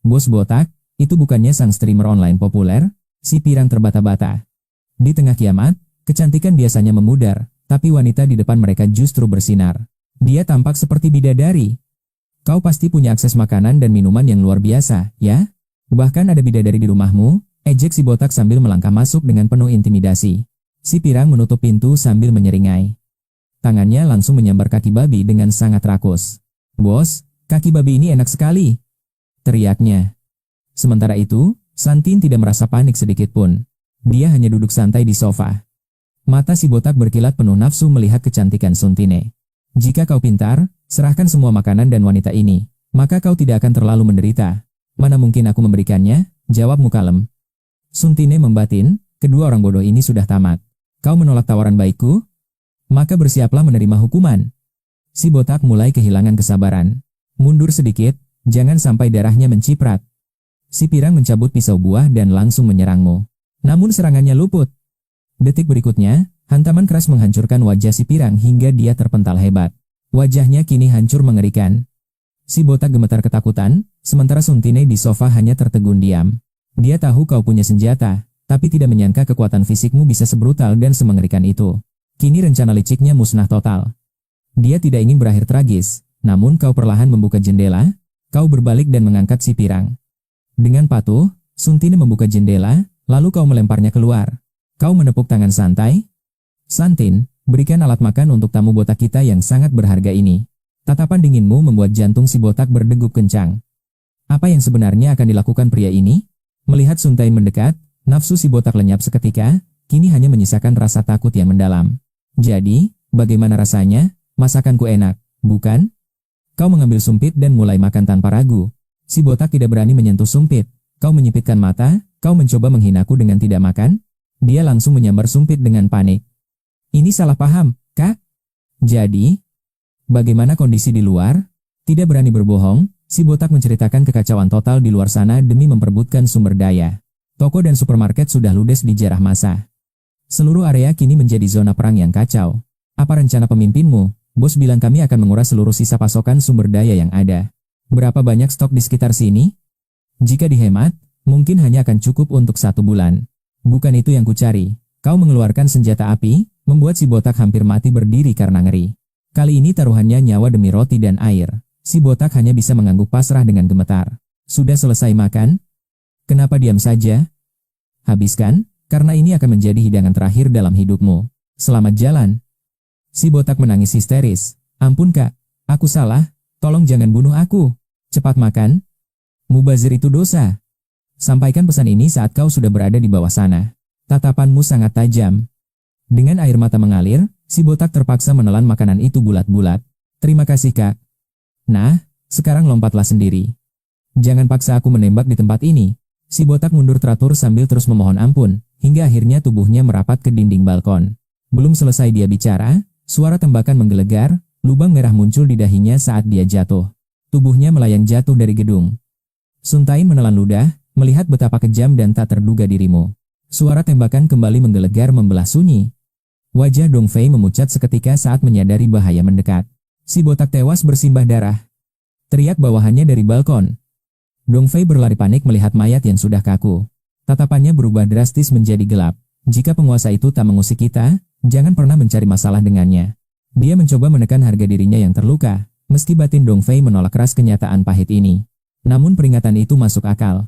Bos botak, itu bukannya sang streamer online populer? Si pirang terbata-bata. Di tengah kiamat, kecantikan biasanya memudar, tapi wanita di depan mereka justru bersinar. Dia tampak seperti bidadari. Kau pasti punya akses makanan dan minuman yang luar biasa, ya? Bahkan ada bidadari di rumahmu, ejek si botak sambil melangkah masuk dengan penuh intimidasi. Si pirang menutup pintu sambil menyeringai. Tangannya langsung menyambar kaki babi dengan sangat rakus. "Bos, kaki babi ini enak sekali!" teriaknya. Sementara itu, Santin tidak merasa panik sedikit pun. Dia hanya duduk santai di sofa. Mata si botak berkilat penuh nafsu melihat kecantikan Suntine. "Jika kau pintar, serahkan semua makanan dan wanita ini, maka kau tidak akan terlalu menderita." "Mana mungkin aku memberikannya?" jawabmu kalem. Suntine membatin, kedua orang bodoh ini sudah tamat. "Kau menolak tawaran baikku? Maka bersiaplah menerima hukuman." Si botak mulai kehilangan kesabaran. "Mundur sedikit, jangan sampai darahnya menciprat." Si pirang mencabut pisau buah dan langsung menyerangmu. Namun serangannya luput. Detik berikutnya, hantaman keras menghancurkan wajah si pirang hingga dia terpental hebat. Wajahnya kini hancur mengerikan. Si botak gemetar ketakutan, sementara Suntine di sofa hanya tertegun diam. Dia tahu kau punya senjata, tapi tidak menyangka kekuatan fisikmu bisa sebrutal dan semengerikan itu. Kini rencana liciknya musnah total. Dia tidak ingin berakhir tragis, namun kau perlahan membuka jendela, kau berbalik dan mengangkat si pirang. Dengan patuh, Suntine membuka jendela, lalu kau melemparnya keluar. Kau menepuk tangan santai. "Santin, berikan alat makan untuk tamu botak kita yang sangat berharga ini." Tatapan dinginmu membuat jantung si botak berdegup kencang. Apa yang sebenarnya akan dilakukan pria ini? Melihat Suntain mendekat, nafsu si botak lenyap seketika, kini hanya menyisakan rasa takut yang mendalam. "Jadi, bagaimana rasanya? Masakanku enak, bukan?" Kau mengambil sumpit dan mulai makan tanpa ragu. Si botak tidak berani menyentuh sumpit. Kau menyipitkan mata, kau mencoba menghinaku dengan tidak makan? Dia langsung menyambar sumpit dengan panik. "Ini salah paham, Kak." "Jadi, bagaimana kondisi di luar?" Tidak berani berbohong, si botak menceritakan kekacauan total di luar sana demi memperebutkan sumber daya. Toko dan supermarket sudah ludes di jarah massa. Seluruh area kini menjadi zona perang yang kacau. "Apa rencana pemimpinmu? Bos bilang kami akan menguras seluruh sisa pasokan sumber daya yang ada. Berapa banyak stok di sekitar sini?" "Jika dihemat, mungkin hanya akan cukup untuk 1 bulan." "Bukan itu yang kucari." Kau mengeluarkan senjata api, membuat si botak hampir mati berdiri karena ngeri. Kali ini taruhannya nyawa demi roti dan air. Si botak hanya bisa mengangguk pasrah dengan gemetar. "Sudah selesai makan? Kenapa diam saja? Habiskan, karena ini akan menjadi hidangan terakhir dalam hidupmu. Selamat jalan." Si botak menangis histeris. "Ampun Kak, aku salah. Tolong jangan bunuh aku. Cepat makan. Mubazir itu dosa. Sampaikan pesan ini saat kau sudah berada di bawah sana." Tatapanmu sangat tajam. Dengan air mata mengalir, si botak terpaksa menelan makanan itu bulat-bulat. "Terima kasih Kak. Nah, sekarang lompatlah sendiri. Jangan paksa aku menembak di tempat ini." Si botak mundur teratur sambil terus memohon ampun, hingga akhirnya tubuhnya merapat ke dinding balkon. Belum selesai dia bicara, suara tembakan menggelegar, lubang merah muncul di dahinya saat dia jatuh. Tubuhnya melayang jatuh dari gedung. Suntain menelan ludah, melihat betapa kejam dan tak terduga dirimu. Suara tembakan kembali menggelegar membelah sunyi. Wajah Dong Fei memucat seketika saat menyadari bahaya mendekat. Si botak tewas bersimbah darah. Teriak bawahannya dari balkon. Dong Fei berlari panik melihat mayat yang sudah kaku. Tatapannya berubah drastis menjadi gelap. Jika penguasa itu tak mengusik kita, jangan pernah mencari masalah dengannya. Dia mencoba menekan harga dirinya yang terluka, meski batin Dong Fei menolak keras kenyataan pahit ini. Namun peringatan itu masuk akal.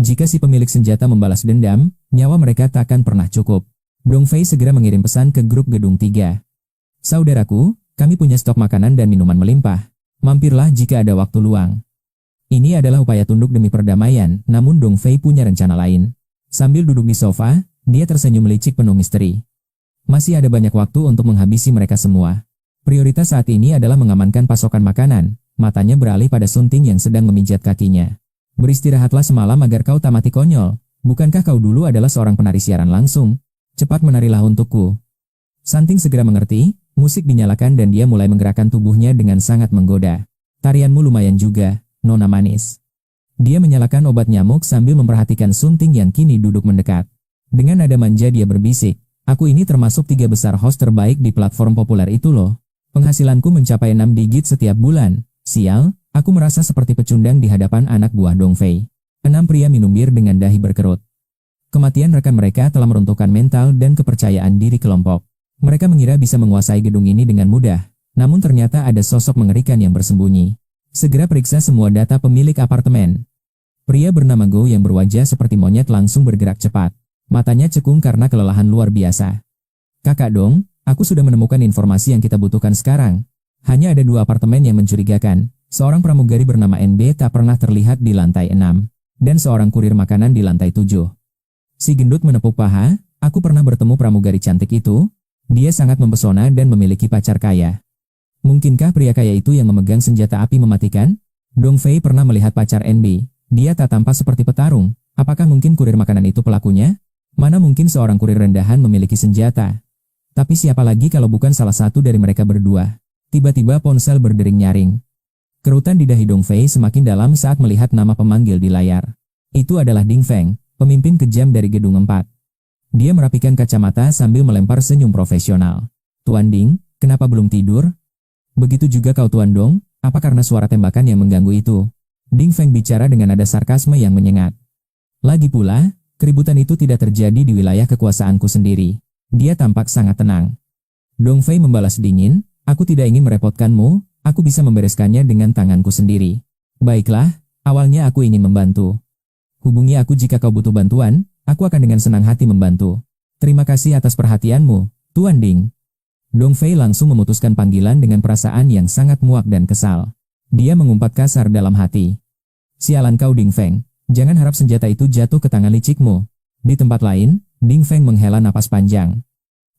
Jika si pemilik senjata membalas dendam, nyawa mereka takkan pernah cukup. Dong Fei segera mengirim pesan ke grup gedung 3. "Saudaraku, kami punya stok makanan dan minuman melimpah. Mampirlah jika ada waktu luang." Ini adalah upaya tunduk demi perdamaian, namun Dong Fei punya rencana lain. Sambil duduk di sofa, dia tersenyum licik penuh misteri. Masih ada banyak waktu untuk menghabisi mereka semua. Prioritas saat ini adalah mengamankan pasokan makanan. Matanya beralih pada Sunting yang sedang memijat kakinya. "Beristirahatlah semalam agar kau tak mati konyol. Bukankah kau dulu adalah seorang penari siaran langsung? Cepat menarilah untukku." Sunting segera mengerti, musik dinyalakan dan dia mulai menggerakkan tubuhnya dengan sangat menggoda. "Tarianmu lumayan juga, Nona manis." Dia menyalakan obat nyamuk sambil memperhatikan Sunting yang kini duduk mendekat. Dengan nada manja dia berbisik, "Aku ini termasuk 3 besar host terbaik di platform populer itu loh. Penghasilanku mencapai 6 digit setiap bulan. Sial, aku merasa seperti pecundang di hadapan anak buah Dong Fei." 6 pria minum bir dengan dahi berkerut. Kematian rekan mereka telah meruntuhkan mental dan kepercayaan diri kelompok. Mereka mengira bisa menguasai gedung ini dengan mudah, namun ternyata ada sosok mengerikan yang bersembunyi. Segera periksa semua data pemilik apartemen. Pria bernama Go yang berwajah seperti monyet langsung bergerak cepat. Matanya cekung karena kelelahan luar biasa. "Kakak Dong, Aku sudah menemukan informasi yang kita butuhkan sekarang. Hanya ada 2 apartemen yang mencurigakan. Seorang pramugari bernama NB tak pernah terlihat di lantai 6, dan seorang kurir makanan di lantai 7. Si gendut menepuk paha. Aku pernah bertemu pramugari cantik itu. Dia sangat mempesona dan memiliki pacar kaya. Mungkinkah pria kaya itu yang memegang senjata api mematikan? Dong Fei pernah melihat pacar NB. Dia tak tampak seperti petarung. Apakah mungkin kurir makanan itu pelakunya? Mana mungkin seorang kurir rendahan memiliki senjata? Tapi siapa lagi kalau bukan salah satu dari mereka berdua? Tiba-tiba ponsel berdering nyaring. Kerutan di dahi Dong Fei semakin dalam saat melihat nama pemanggil di layar. Itu adalah Ding Feng, pemimpin kejam dari gedung 4. Dia merapikan kacamata sambil melempar senyum profesional. Tuan Ding, kenapa belum tidur? Begitu juga kau Tuan Dong, apa karena suara tembakan yang mengganggu itu? Ding Feng bicara dengan nada sarkasme yang menyengat. Lagi pula, keributan itu tidak terjadi di wilayah kekuasaanku sendiri. Dia tampak sangat tenang. Dong Fei membalas dingin, aku tidak ingin merepotkanmu, aku bisa membereskannya dengan tanganku sendiri. Baiklah, awalnya aku ingin membantu. Hubungi aku jika kau butuh bantuan, aku akan dengan senang hati membantu. Terima kasih atas perhatianmu, Tuan Ding. Dong Fei langsung memutuskan panggilan dengan perasaan yang sangat muak dan kesal. Dia mengumpat kasar dalam hati. Sialan kau Ding Feng, jangan harap senjata itu jatuh ke tangan licikmu. Di tempat lain, Ding Feng menghela napas panjang.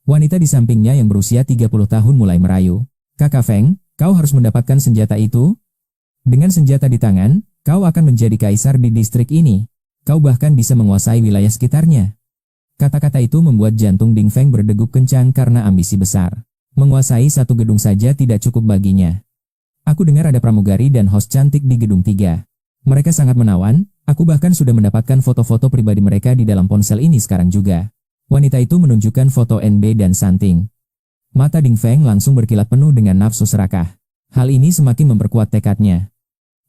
Wanita di sampingnya yang berusia 30 tahun mulai merayu. Kakak Feng, kau harus mendapatkan senjata itu. Dengan senjata di tangan, kau akan menjadi kaisar di distrik ini. Kau bahkan bisa menguasai wilayah sekitarnya. Kata-kata itu membuat jantung Ding Feng berdegup kencang karena ambisi besar. Menguasai satu gedung saja tidak cukup baginya. Aku dengar ada pramugari dan host cantik di gedung 3. Mereka sangat menawan. Aku bahkan sudah mendapatkan foto-foto pribadi mereka di dalam ponsel ini sekarang juga. Wanita itu menunjukkan foto NB dan Santing. Mata Ding Feng langsung berkilat penuh dengan nafsu serakah. Hal ini semakin memperkuat tekadnya.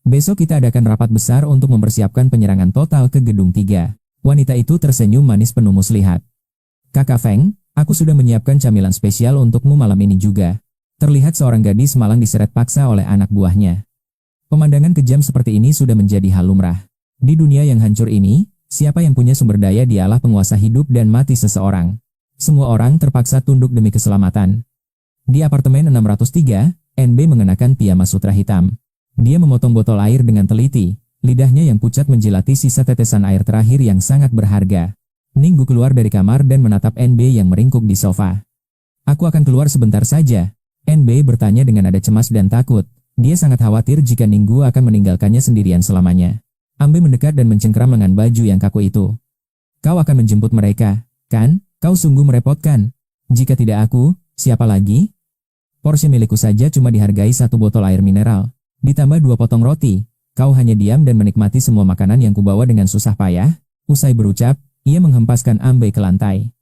Besok kita adakan rapat besar untuk mempersiapkan penyerangan total ke gedung 3. Wanita itu tersenyum manis penuh muslihat. Kakak Feng, aku sudah menyiapkan camilan spesial untukmu malam ini juga. Terlihat seorang gadis malang diseret paksa oleh anak buahnya. Pemandangan kejam seperti ini sudah menjadi hal lumrah. Di dunia yang hancur ini, siapa yang punya sumber daya dialah penguasa hidup dan mati seseorang. Semua orang terpaksa tunduk demi keselamatan. Di apartemen 603, NB mengenakan piyama sutra hitam. Dia memotong botol air dengan teliti, lidahnya yang pucat menjilati sisa tetesan air terakhir yang sangat berharga. Ninggu keluar dari kamar dan menatap NB yang meringkuk di sofa. Aku akan keluar sebentar saja. NB bertanya dengan nada cemas dan takut. Dia sangat khawatir jika Ninggu akan meninggalkannya sendirian selamanya. Ambe mendekat dan mencengkram lengan baju yang kaku itu. Kau akan menjemput mereka, kan? Kau sungguh merepotkan. Jika tidak aku, siapa lagi? Porsi milikku saja cuma dihargai 1 botol air mineral. Ditambah 2 potong roti. Kau hanya diam dan menikmati semua makanan yang kubawa dengan susah payah. Usai berucap, ia menghempaskan Ambe ke lantai.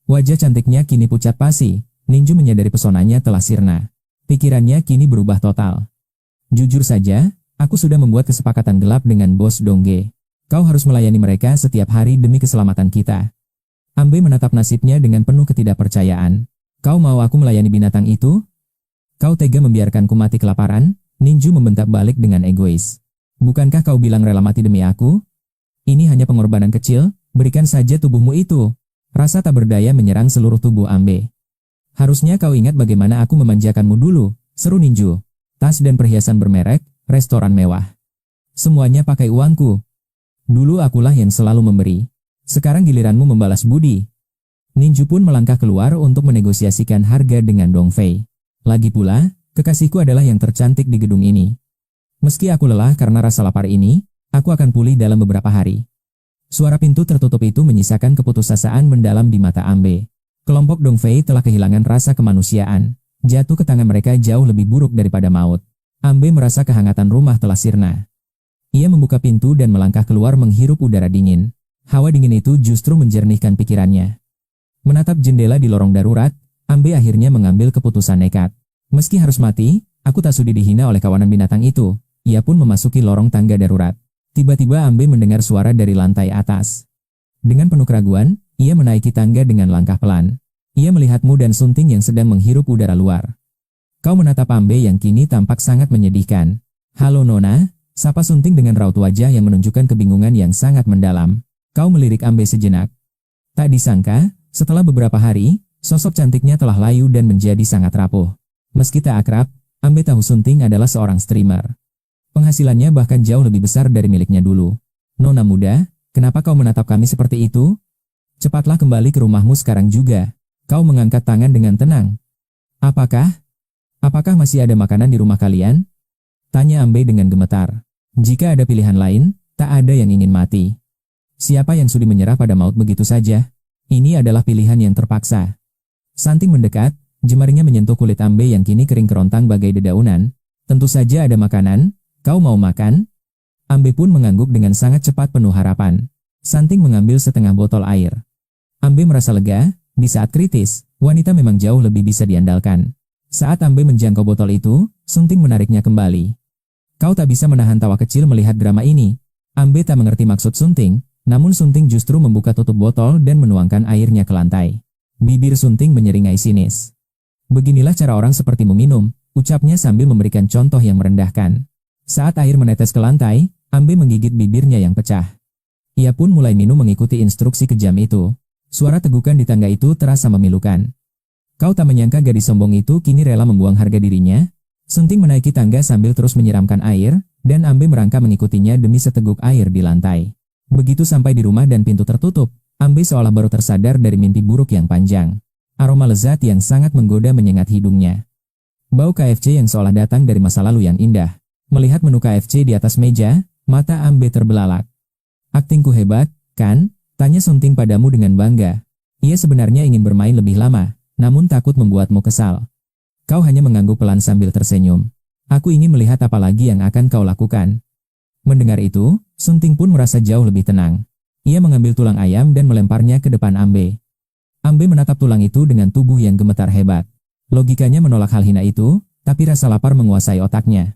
Wajah cantiknya kini pucat pasi. Ninggu menyadari pesonanya telah sirna. Pikirannya kini berubah total. Jujur saja, aku sudah membuat kesepakatan gelap dengan bos Dongge. Kau harus melayani mereka setiap hari demi keselamatan kita. Ambe menatap nasibnya dengan penuh ketidakpercayaan. Kau mau aku melayani binatang itu? Kau tega membiarkanku mati kelaparan? Ninggu membentak balik dengan egois. Bukankah kau bilang rela mati demi aku? Ini hanya pengorbanan kecil, berikan saja tubuhmu itu. Rasa tak berdaya menyerang seluruh tubuh Ambe. Harusnya kau ingat bagaimana aku memanjakanmu dulu, seru Ninggu. Tas dan perhiasan bermerek, restoran mewah. Semuanya pakai uangku. Dulu akulah yang selalu memberi. Sekarang giliranmu membalas budi. Ninggu pun melangkah keluar untuk menegosiasikan harga dengan Dong Fei. Lagi pula, kekasihku adalah yang tercantik di gedung ini. Meski aku lelah karena rasa lapar ini, aku akan pulih dalam beberapa hari. Suara pintu tertutup itu menyisakan keputusasaan mendalam di mata Ambe. Kelompok Dong Fei telah kehilangan rasa kemanusiaan. Jatuh ke tangan mereka jauh lebih buruk daripada maut. Ambe merasa kehangatan rumah telah sirna. Ia membuka pintu dan melangkah keluar menghirup udara dingin. Hawa dingin itu justru menjernihkan pikirannya. Menatap jendela di lorong darurat, Ambe akhirnya mengambil keputusan nekat. Meski harus mati, aku tak sudi dihina oleh kawanan binatang itu. Ia pun memasuki lorong tangga darurat. Tiba-tiba Ambe mendengar suara dari lantai atas. Dengan penuh keraguan, ia menaiki tangga dengan langkah pelan. Ia melihatmu dan Sunting yang sedang menghirup udara luar. Kau menatap Ambe yang kini tampak sangat menyedihkan. Halo Nona, sapa Sunting dengan raut wajah yang menunjukkan kebingungan yang sangat mendalam. Kau melirik Ambe sejenak. Tak disangka, setelah beberapa hari, Sosok cantiknya telah layu dan menjadi sangat rapuh. Meski tak akrab, Ambe tahu Sunting adalah seorang streamer. Penghasilannya bahkan jauh lebih besar dari miliknya dulu. Nona muda, kenapa kau menatap kami seperti itu? Cepatlah kembali ke rumahmu sekarang juga. Kau mengangkat tangan dengan tenang. Apakah masih ada makanan di rumah kalian? Tanya Ambe dengan gemetar. Jika ada pilihan lain, tak ada yang ingin mati. Siapa yang sudi menyerah pada maut begitu saja? Ini adalah pilihan yang terpaksa. Sunting mendekat, jemarinya menyentuh kulit Ambe yang kini kering kerontang bagai dedaunan. Tentu saja ada makanan, kau mau makan? Ambe pun mengangguk dengan sangat cepat penuh harapan. Sunting mengambil setengah botol air. Ambe merasa lega, di saat kritis, wanita memang jauh lebih bisa diandalkan. Saat Ambe menjangkau botol itu, Sunting menariknya kembali. Kau tak bisa menahan tawa kecil melihat drama ini. Ambe tak mengerti maksud Sunting, namun Sunting justru membuka tutup botol dan menuangkan airnya ke lantai. Bibir Sunting menyeringai sinis. Beginilah cara orang sepertimu minum, ucapnya sambil memberikan contoh yang merendahkan. Saat air menetes ke lantai, Ambe menggigit bibirnya yang pecah. Ia pun mulai minum mengikuti instruksi kejam itu. Suara tegukan di tangga itu terasa memilukan. Kau tak menyangka gadis sombong itu kini rela membuang harga dirinya? Sunting menaiki tangga sambil terus menyiramkan air, dan Ambe merangkak mengikutinya demi seteguk air di lantai. Begitu sampai di rumah dan pintu tertutup, Ambe seolah baru tersadar dari mimpi buruk yang panjang. Aroma lezat yang sangat menggoda menyengat hidungnya. Bau KFC yang seolah datang dari masa lalu yang indah. Melihat menu KFC di atas meja, mata Ambe terbelalak. Aktingku hebat, kan? Tanya Sunting padamu dengan bangga. Ia sebenarnya ingin bermain lebih lama, namun takut membuatmu kesal. Kau hanya mengangguk pelan sambil tersenyum. Aku ingin melihat apa lagi yang akan kau lakukan. Mendengar itu, Sunting pun merasa jauh lebih tenang. Ia mengambil tulang ayam dan melemparnya ke depan Ambe. Ambe menatap tulang itu dengan tubuh yang gemetar hebat. Logikanya menolak hal hina itu, tapi rasa lapar menguasai otaknya.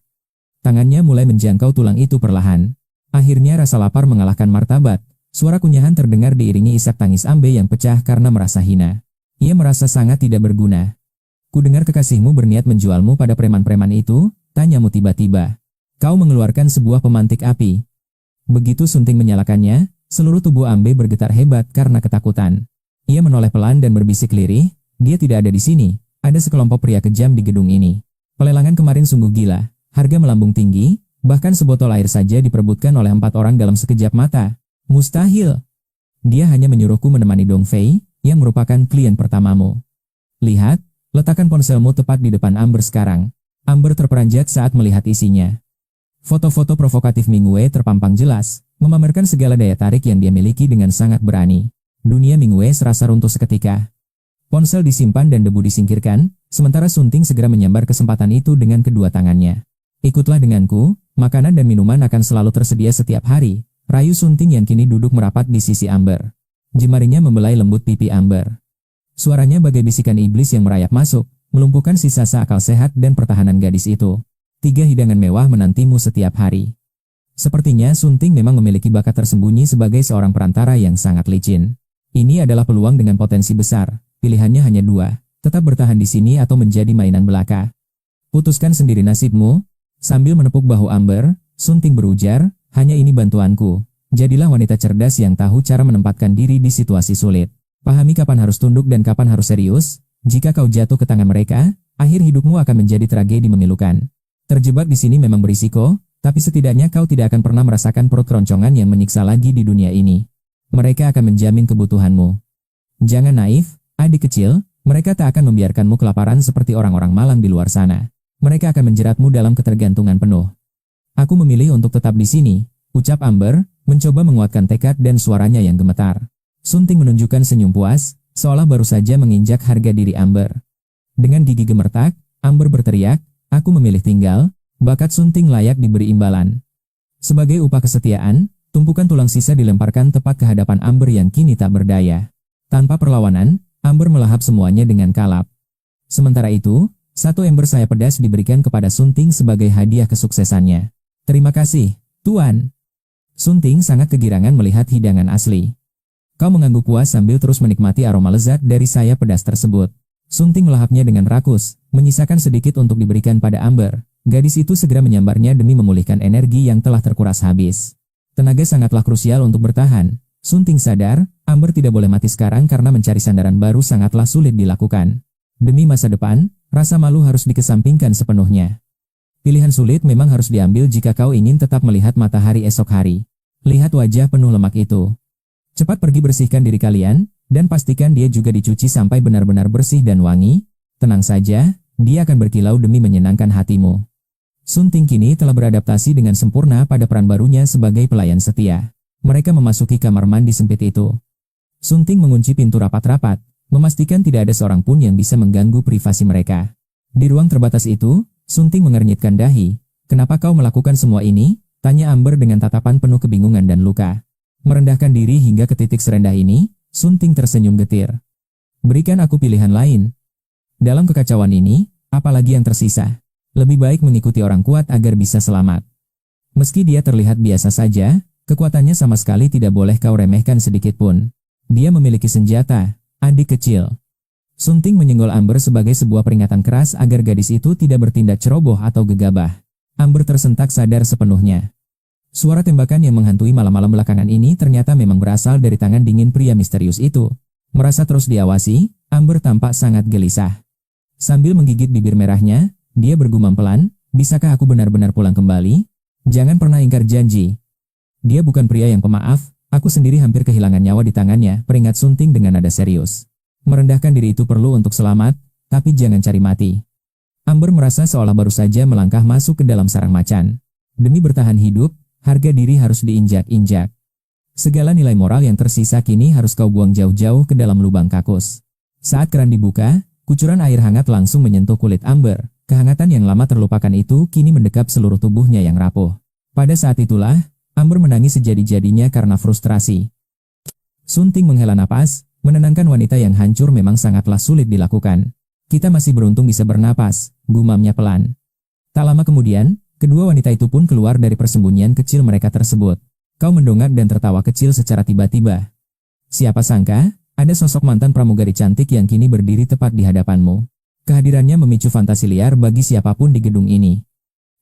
Tangannya mulai menjangkau tulang itu perlahan. Akhirnya rasa lapar mengalahkan martabat. Suara kunyahan terdengar diiringi isak tangis Ambe yang pecah karena merasa hina. Ia merasa sangat tidak berguna. Kudengar kekasihmu berniat menjualmu pada preman-preman itu, tanyamu tiba-tiba. Kau mengeluarkan sebuah pemantik api. Begitu Sunting menyalakannya, seluruh tubuh Ambe bergetar hebat karena ketakutan. Ia menoleh pelan dan berbisik lirih, dia tidak ada di sini, ada sekelompok pria kejam di gedung ini. Pelelangan kemarin sungguh gila, harga melambung tinggi, bahkan sebotol air saja diperebutkan oleh 4 orang dalam sekejap mata. Mustahil. Dia hanya menyuruhku menemani Dong Fei, yang merupakan klien pertamamu. Lihat, letakkan ponselmu tepat di depan Amber sekarang. Amber terperanjat saat melihat isinya. Foto-foto provokatif Mingwei terpampang jelas, memamerkan segala daya tarik yang dia miliki dengan sangat berani. Dunia Mingwei serasa runtuh seketika. Ponsel disimpan dan debu disingkirkan, sementara Sunting segera menyambar kesempatan itu dengan kedua tangannya. Ikutlah denganku, makanan dan minuman akan selalu tersedia setiap hari, rayu Sunting yang kini duduk merapat di sisi Amber. Jemarinya membelai lembut pipi Amber. Suaranya bagai bisikan iblis yang merayap masuk, melumpuhkan sisa akal sehat dan pertahanan gadis itu. 3 hidangan mewah menantimu setiap hari. Sepertinya Sunting memang memiliki bakat tersembunyi sebagai seorang perantara yang sangat licin. Ini adalah peluang dengan potensi besar, pilihannya hanya 2, tetap bertahan di sini atau menjadi mainan belaka. Putuskan sendiri nasibmu. Sambil menepuk bahu Amber, Sunting berujar, hanya ini bantuanku. Jadilah wanita cerdas yang tahu cara menempatkan diri di situasi sulit. Pahami kapan harus tunduk dan kapan harus serius. Jika kau jatuh ke tangan mereka, akhir hidupmu akan menjadi tragedi memilukan. Terjebak di sini memang berisiko, tapi setidaknya kau tidak akan pernah merasakan perut keroncongan yang menyiksa lagi di dunia ini. Mereka akan menjamin kebutuhanmu. Jangan naif, adik kecil, mereka tak akan membiarkanmu kelaparan seperti orang-orang malang di luar sana. Mereka akan menjeratmu dalam ketergantungan penuh. Aku memilih untuk tetap di sini, ucap Amber, mencoba menguatkan tekad dan suaranya yang gemetar. Sunting menunjukkan senyum puas, seolah baru saja menginjak harga diri Amber. Dengan gigi gemertak, Amber berteriak, aku memilih tinggal, bakat Sunting layak diberi imbalan. Sebagai upah kesetiaan, tumpukan tulang sisa dilemparkan tepat ke hadapan Amber yang kini tak berdaya. Tanpa perlawanan, Amber melahap semuanya dengan kalap. Sementara itu, 1 ember sayap pedas diberikan kepada Sunting sebagai hadiah kesuksesannya. Terima kasih, Tuan. Sunting sangat kegirangan melihat hidangan asli. Kau mengangguk puas sambil terus menikmati aroma lezat dari sayap pedas tersebut. Sunting melahapnya dengan rakus, menyisakan sedikit untuk diberikan pada Amber. Gadis itu segera menyambarnya demi memulihkan energi yang telah terkuras habis. Tenaga sangatlah krusial untuk bertahan. Sunting sadar, Amber tidak boleh mati sekarang karena mencari sandaran baru sangatlah sulit dilakukan. Demi masa depan, rasa malu harus dikesampingkan sepenuhnya. Pilihan sulit memang harus diambil jika kau ingin tetap melihat matahari esok hari. Lihat wajah penuh lemak itu. Cepat pergi bersihkan diri kalian, dan pastikan dia juga dicuci sampai benar-benar bersih dan wangi. Tenang saja, dia akan berkilau demi menyenangkan hatimu. Sunting kini telah beradaptasi dengan sempurna pada peran barunya sebagai pelayan setia. Mereka memasuki kamar mandi sempit itu. Sunting mengunci pintu rapat-rapat, memastikan tidak ada seorang pun yang bisa mengganggu privasi mereka. Di ruang terbatas itu, Sunting mengernyitkan dahi. "Kenapa kau melakukan semua ini?" tanya Amber dengan tatapan penuh kebingungan dan luka. Merendahkan diri hingga ke titik serendah ini, Sunting tersenyum getir. "Berikan aku pilihan lain. Dalam kekacauan ini, apalagi yang tersisa? Lebih baik mengikuti orang kuat agar bisa selamat." Meski dia terlihat biasa saja, kekuatannya sama sekali tidak boleh kau remehkan sedikit pun. Dia memiliki senjata, adik kecil. Sunting menyenggol Amber sebagai sebuah peringatan keras agar gadis itu tidak bertindak ceroboh atau gegabah. Amber tersentak sadar sepenuhnya. Suara tembakan yang menghantui malam-malam belakangan ini ternyata memang berasal dari tangan dingin pria misterius itu. Merasa terus diawasi, Amber tampak sangat gelisah. Sambil menggigit bibir merahnya, dia bergumam pelan, "Bisakah aku benar-benar pulang kembali? Jangan pernah ingkar janji." Dia bukan pria yang pemaaf, aku sendiri hampir kehilangan nyawa di tangannya, peringat Sunting dengan nada serius. Merendahkan diri itu perlu untuk selamat, tapi jangan cari mati. Amber merasa seolah baru saja melangkah masuk ke dalam sarang macan. Demi bertahan hidup, harga diri harus diinjak-injak. Segala nilai moral yang tersisa kini harus kau buang jauh-jauh ke dalam lubang kakus. Saat keran dibuka, kucuran air hangat langsung menyentuh kulit Amber. Kehangatan yang lama terlupakan itu kini mendekap seluruh tubuhnya yang rapuh. Pada saat itulah, Amber menangis sejadi-jadinya karena frustrasi. Sunting menghela napas, menenangkan wanita yang hancur memang sangatlah sulit dilakukan. "Kita masih beruntung bisa bernapas," gumamnya pelan. Tak lama kemudian, kedua wanita itu pun keluar dari persembunyian kecil mereka tersebut. Kau mendongak dan tertawa kecil secara tiba-tiba. Siapa sangka, ada sosok mantan pramugari cantik yang kini berdiri tepat di hadapanmu. Kehadirannya memicu fantasi liar bagi siapapun di gedung ini.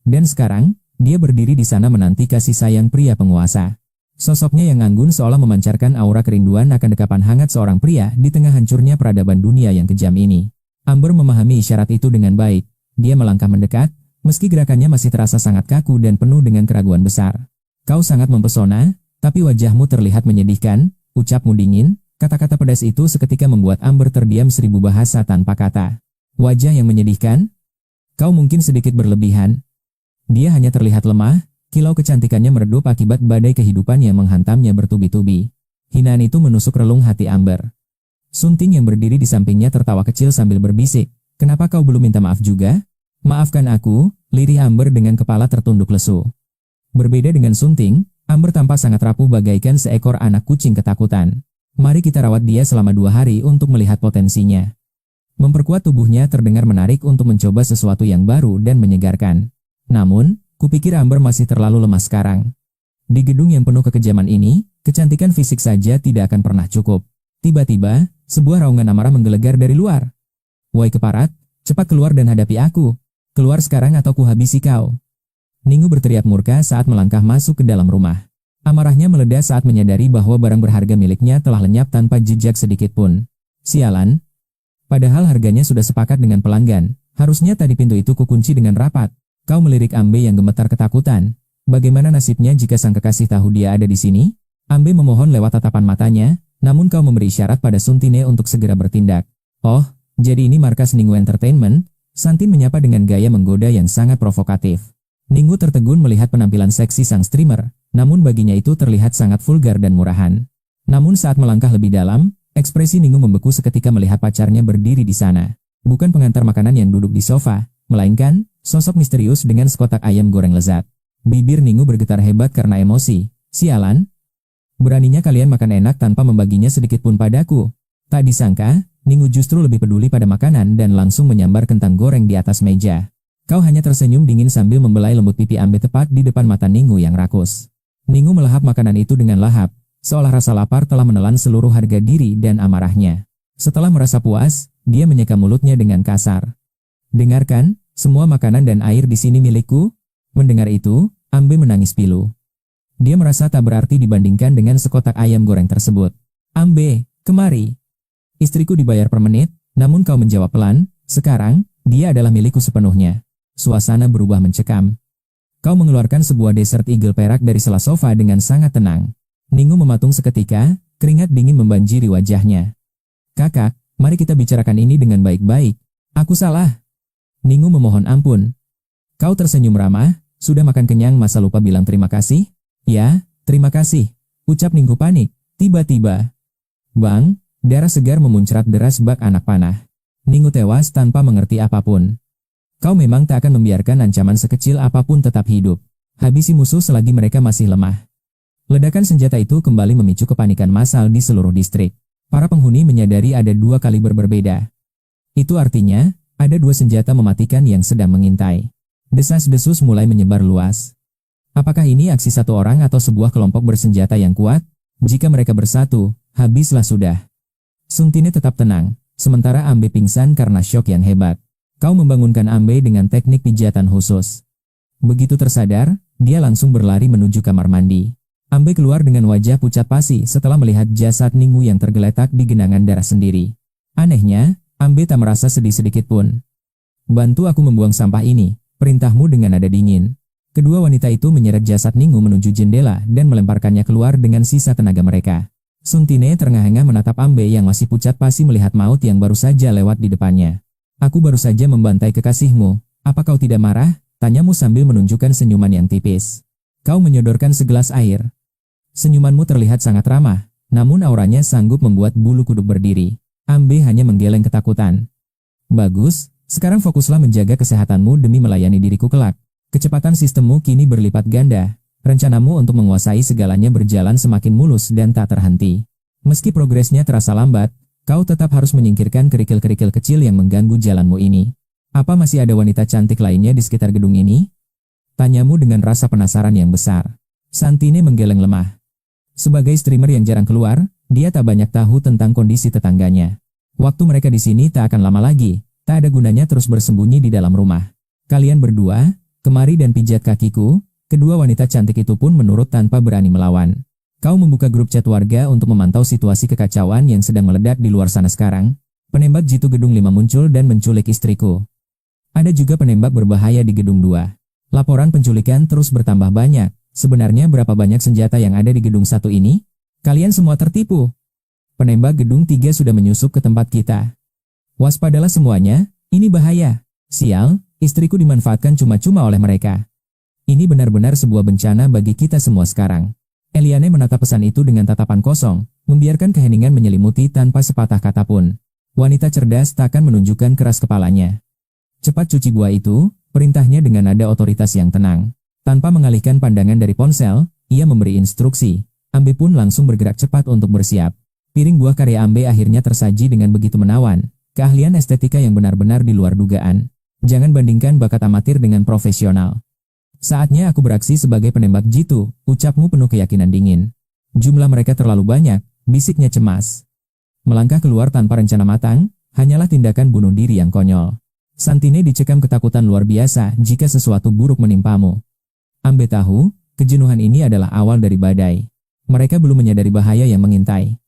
Dan sekarang, dia berdiri di sana menanti kasih sayang pria penguasa. Sosoknya yang anggun seolah memancarkan aura kerinduan akan dekapan hangat seorang pria di tengah hancurnya peradaban dunia yang kejam ini. Amber memahami isyarat itu dengan baik. Dia melangkah mendekat, meski gerakannya masih terasa sangat kaku dan penuh dengan keraguan besar. "Kau sangat mempesona, tapi wajahmu terlihat menyedihkan," ucapmu dingin. Kata-kata pedas itu seketika membuat Amber terdiam 1000 bahasa tanpa kata. "Wajah yang menyedihkan? Kau mungkin sedikit berlebihan." Dia hanya terlihat lemah, kilau kecantikannya meredup akibat badai kehidupan yang menghantamnya bertubi-tubi. Hinaan itu menusuk relung hati Amber. Sunting yang berdiri di sampingnya tertawa kecil sambil berbisik, "Kenapa kau belum minta maaf juga?" "Maafkan aku," lirih Amber dengan kepala tertunduk lesu. Berbeda dengan Sunting, Amber tampak sangat rapuh bagaikan seekor anak kucing ketakutan. "Mari kita rawat dia selama 2 hari untuk melihat potensinya." Memperkuat tubuhnya terdengar menarik untuk mencoba sesuatu yang baru dan menyegarkan. Namun, kupikir Amber masih terlalu lemah sekarang. Di gedung yang penuh kekejaman ini, kecantikan fisik saja tidak akan pernah cukup. Tiba-tiba, sebuah raungan amarah menggelegar dari luar. "Woi keparat, cepat keluar dan hadapi aku. Keluar sekarang atau kuhabisi kau." Ningu berteriak murka saat melangkah masuk ke dalam rumah. Amarahnya meledak saat menyadari bahwa barang berharga miliknya telah lenyap tanpa jejak sedikit pun. Sialan. Padahal harganya sudah sepakat dengan pelanggan, harusnya tadi pintu itu kukunci dengan rapat. Kau melirik Ambe yang gemetar ketakutan. Bagaimana nasibnya jika sang kekasih tahu dia ada di sini? Ambe memohon lewat tatapan matanya, namun kau memberi isyarat pada Suntine untuk segera bertindak. "Oh, jadi ini markas Ningu Entertainment?" Santin menyapa dengan gaya menggoda yang sangat provokatif. Ningu tertegun melihat penampilan seksi sang streamer, namun baginya itu terlihat sangat vulgar dan murahan. Namun saat melangkah lebih dalam, ekspresi Ningu membeku seketika melihat pacarnya berdiri di sana. Bukan pengantar makanan yang duduk di sofa, melainkan sosok misterius dengan sekotak ayam goreng lezat. Bibir Ningu bergetar hebat karena emosi. "Sialan. Beraninya kalian makan enak tanpa membaginya sedikit pun padaku." Tak disangka, Ningu justru lebih peduli pada makanan dan langsung menyambar kentang goreng di atas meja. Kau hanya tersenyum dingin sambil membelai lembut pipi Ambe tepat di depan mata Ningu yang rakus. Ningu melahap makanan itu dengan lahap, seolah rasa lapar telah menelan seluruh harga diri dan amarahnya. Setelah merasa puas, dia menyeka mulutnya dengan kasar. "Dengarkan, semua makanan dan air di sini milikku." Mendengar itu, Ambe menangis pilu. Dia merasa tak berarti dibandingkan dengan sekotak ayam goreng tersebut. Ambe, kemari. Istriku dibayar per menit, namun kau menjawab pelan, sekarang, dia adalah milikku sepenuhnya. Suasana berubah mencekam. Kau mengeluarkan sebuah dessert eagle perak dari sela sofa dengan sangat tenang. Ningu mematung seketika, keringat dingin membanjiri wajahnya. Kakak, mari kita bicarakan ini dengan baik-baik. Aku salah. Ningu memohon ampun. Kau tersenyum ramah, sudah makan kenyang masa lupa bilang terima kasih? Ya, terima kasih. Ucap Ninggu panik. Tiba-tiba. Bang, darah segar memuncrat deras bak anak panah. Ningu tewas tanpa mengerti apapun. Kau memang tak akan membiarkan ancaman sekecil apapun tetap hidup. Habisi musuh selagi mereka masih lemah. Ledakan senjata itu kembali memicu kepanikan massal di seluruh distrik. Para penghuni menyadari ada dua kaliber berbeda. Itu artinya, ada dua senjata mematikan yang sedang mengintai. Desas-desus mulai menyebar luas. Apakah ini aksi satu orang atau sebuah kelompok bersenjata yang kuat? Jika mereka bersatu, habislah sudah. Suntine tetap tenang, sementara Ambe pingsan karena syok yang hebat. Kau membangunkan Ambe dengan teknik pijatan khusus. Begitu tersadar, dia langsung berlari menuju kamar mandi. Ambe keluar dengan wajah pucat pasi setelah melihat jasad Ninggu yang tergeletak di genangan darah sendiri. Anehnya, Ambe tak merasa sedih sedikit pun. Bantu aku membuang sampah ini, perintahmu dengan nada dingin. Kedua wanita itu menyeret jasad Ninggu menuju jendela dan melemparkannya keluar dengan sisa tenaga mereka. Suntine terengah-engah menatap Ambe yang masih pucat pasi melihat maut yang baru saja lewat di depannya. Aku baru saja membantai kekasihmu, apa kau tidak marah? Tanyamu sambil menunjukkan senyuman yang tipis. Kau menyodorkan segelas air. Senyumanmu terlihat sangat ramah, namun auranya sanggup membuat bulu kuduk berdiri. Ambe hanya menggeleng ketakutan. Bagus, sekarang fokuslah menjaga kesehatanmu demi melayani diriku kelak. Kecepatan sistemmu kini berlipat ganda. Rencanamu untuk menguasai segalanya berjalan semakin mulus dan tak terhenti. Meski progresnya terasa lambat, kau tetap harus menyingkirkan kerikil-kerikil kecil yang mengganggu jalanmu ini. Apa masih ada wanita cantik lainnya di sekitar gedung ini? Tanyamu dengan rasa penasaran yang besar. Santine menggeleng lemah. Sebagai streamer yang jarang keluar, dia tak banyak tahu tentang kondisi tetangganya. Waktu mereka di sini tak akan lama lagi, tak ada gunanya terus bersembunyi di dalam rumah. Kalian berdua, kemari dan pijat kakiku. Kedua wanita cantik itu pun menurut tanpa berani melawan. Kau membuka grup chat warga untuk memantau situasi kekacauan yang sedang meledak di luar sana sekarang. Penembak jitu gedung 5 muncul dan menculik istriku. Ada juga penembak berbahaya di gedung 2. Laporan penculikan terus bertambah banyak. Sebenarnya berapa banyak senjata yang ada di gedung 1 ini? Kalian semua tertipu. Penembak gedung 3 sudah menyusup ke tempat kita. Waspadalah semuanya, ini bahaya. Sial, istriku dimanfaatkan cuma-cuma oleh mereka. Ini benar-benar sebuah bencana bagi kita semua sekarang. Eliane menatap pesan itu dengan tatapan kosong, membiarkan keheningan menyelimuti tanpa sepatah kata pun. Wanita cerdas takkan menunjukkan keras kepalanya. Cepat cuci buah itu, perintahnya dengan nada otoritas yang tenang. Tanpa mengalihkan pandangan dari ponsel, ia memberi instruksi. Ambe pun langsung bergerak cepat untuk bersiap. Piring buah karya Ambe akhirnya tersaji dengan begitu menawan. Keahlian estetika yang benar-benar di luar dugaan. Jangan bandingkan bakat amatir dengan profesional. Saatnya aku beraksi sebagai penembak jitu, ucapmu penuh keyakinan dingin. Jumlah mereka terlalu banyak, bisiknya cemas. Melangkah keluar tanpa rencana matang, hanyalah tindakan bunuh diri yang konyol. Santine dicekam ketakutan luar biasa jika sesuatu buruk menimpamu. Ambe tahu, kejenuhan ini adalah awal dari badai. Mereka belum menyadari bahaya yang mengintai.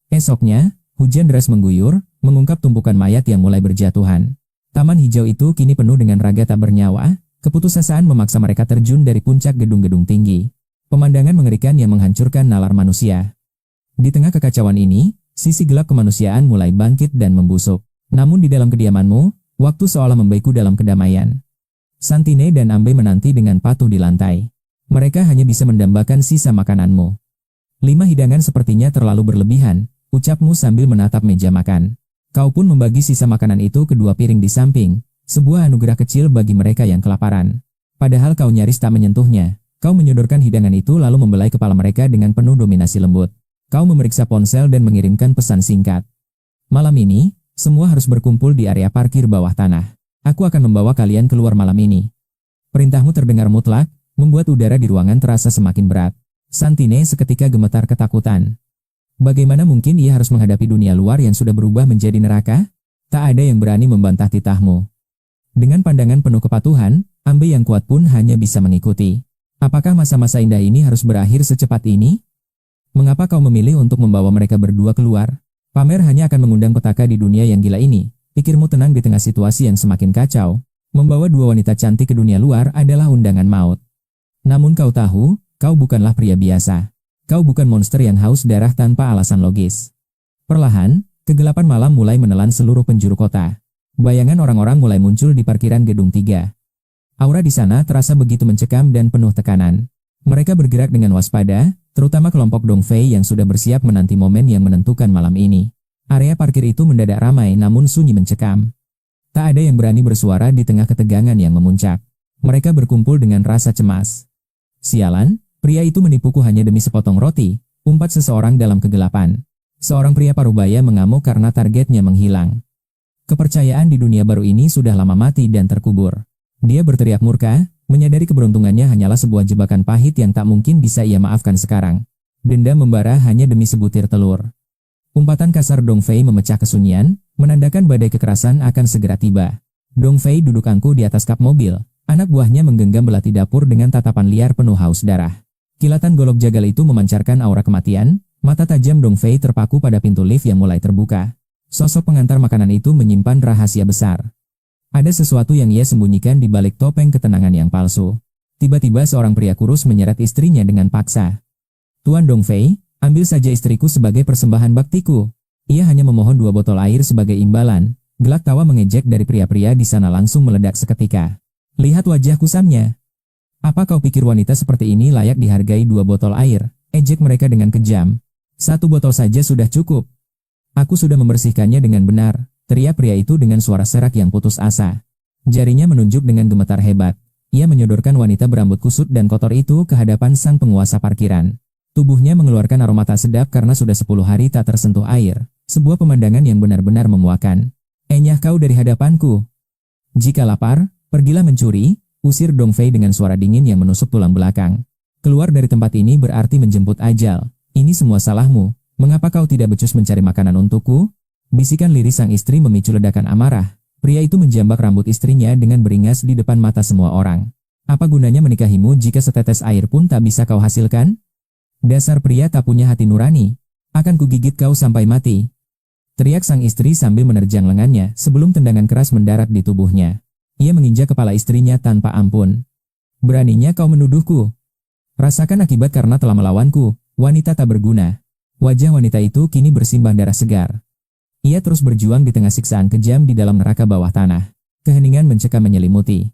Esoknya, hujan deras mengguyur, mengungkap tumpukan mayat yang mulai berjatuhan. Taman hijau itu kini penuh dengan raga tak bernyawa. Keputusasaan memaksa mereka terjun dari puncak gedung-gedung tinggi. Pemandangan mengerikan yang menghancurkan nalar manusia. Di tengah kekacauan ini, sisi gelap kemanusiaan mulai bangkit dan membusuk. Namun di dalam kediamanmu, waktu seolah membaiku dalam kedamaian. Santine dan Ambe menanti dengan patuh di lantai. Mereka hanya bisa mendambakan sisa makananmu. 5 hidangan sepertinya terlalu berlebihan, ucapmu sambil menatap meja makan. Kau pun membagi sisa makanan itu ke 2 piring di samping. Sebuah anugerah kecil bagi mereka yang kelaparan. Padahal kau nyaris tak menyentuhnya. Kau menyodorkan hidangan itu lalu membelai kepala mereka dengan penuh dominasi lembut. Kau memeriksa ponsel dan mengirimkan pesan singkat. Malam ini, semua harus berkumpul di area parkir bawah tanah. Aku akan membawa kalian keluar malam ini. Perintahmu terdengar mutlak, membuat udara di ruangan terasa semakin berat. Santine seketika gemetar ketakutan. Bagaimana mungkin ia harus menghadapi dunia luar yang sudah berubah menjadi neraka? Tak ada yang berani membantah titahmu. Dengan pandangan penuh kepatuhan, Ambe yang kuat pun hanya bisa mengikuti. Apakah masa-masa indah ini harus berakhir secepat ini? Mengapa kau memilih untuk membawa mereka berdua keluar? Pamer hanya akan mengundang petaka di dunia yang gila ini. Pikirmu tenang di tengah situasi yang semakin kacau. Membawa dua wanita cantik ke dunia luar adalah undangan maut. Namun kau tahu, kau bukanlah pria biasa. Kau bukan monster yang haus darah tanpa alasan logis. Perlahan, kegelapan malam mulai menelan seluruh penjuru kota. Bayangan orang-orang mulai muncul di parkiran gedung 3. Aura di sana terasa begitu mencekam dan penuh tekanan. Mereka bergerak dengan waspada, terutama kelompok Dong Fei yang sudah bersiap menanti momen yang menentukan malam ini. Area parkir itu mendadak ramai namun sunyi mencekam. Tak ada yang berani bersuara di tengah ketegangan yang memuncak. Mereka berkumpul dengan rasa cemas. Sialan, pria itu menipuku hanya demi sepotong roti, umpat seseorang dalam kegelapan. Seorang pria parubaya mengamuk karena targetnya menghilang. Kepercayaan di dunia baru ini sudah lama mati dan terkubur. Dia berteriak murka, menyadari keberuntungannya hanyalah sebuah jebakan pahit yang tak mungkin bisa ia maafkan sekarang. Dendam membara hanya demi sebutir telur. Umpatan kasar Dong Fei memecah kesunyian, menandakan badai kekerasan akan segera tiba. Dong Fei duduk angkuh di atas kap mobil, anak buahnya menggenggam belati dapur dengan tatapan liar penuh haus darah. Kilatan golok jagal itu memancarkan aura kematian, mata tajam Dong Fei terpaku pada pintu lift yang mulai terbuka. Sosok pengantar makanan itu menyimpan rahasia besar. Ada sesuatu yang ia sembunyikan di balik topeng ketenangan yang palsu. Tiba-tiba seorang pria kurus menyeret istrinya dengan paksa. Tuan Dong Fei, ambil saja istriku sebagai persembahan baktiku. Ia hanya memohon 2 botol air sebagai imbalan. Gelak tawa mengejek dari pria-pria di sana langsung meledak seketika. Lihat wajah kusamnya. Apa kau pikir wanita seperti ini layak dihargai 2 botol air? Ejek mereka dengan kejam. 1 botol saja sudah cukup. Aku sudah membersihkannya dengan benar, teriak pria itu dengan suara serak yang putus asa. Jarinya menunjuk dengan gemetar hebat. Ia menyodorkan wanita berambut kusut dan kotor itu ke hadapan sang penguasa parkiran. Tubuhnya mengeluarkan aroma tak sedap karena sudah 10 hari tak tersentuh air. Sebuah pemandangan yang benar-benar memuakan. Enyah kau dari hadapanku. Jika lapar, pergilah mencuri, usir Dong Fei dengan suara dingin yang menusuk tulang belakang. Keluar dari tempat ini berarti menjemput ajal. Ini semua salahmu. Mengapa kau tidak becus mencari makanan untukku? Bisikan lirih sang istri memicu ledakan amarah. Pria itu menjambak rambut istrinya dengan beringas di depan mata semua orang. Apa gunanya menikahimu jika setetes air pun tak bisa kau hasilkan? Dasar pria tak punya hati nurani. Akan kugigit kau sampai mati. Teriak sang istri sambil menerjang lengannya sebelum tendangan keras mendarat di tubuhnya. Ia menginjak kepala istrinya tanpa ampun. Beraninya kau menuduhku. Rasakan akibat karena telah melawanku, wanita tak berguna. Wajah wanita itu kini bersimbah darah segar. Ia terus berjuang di tengah siksaan kejam di dalam neraka bawah tanah. Keheningan mencekam menyelimuti.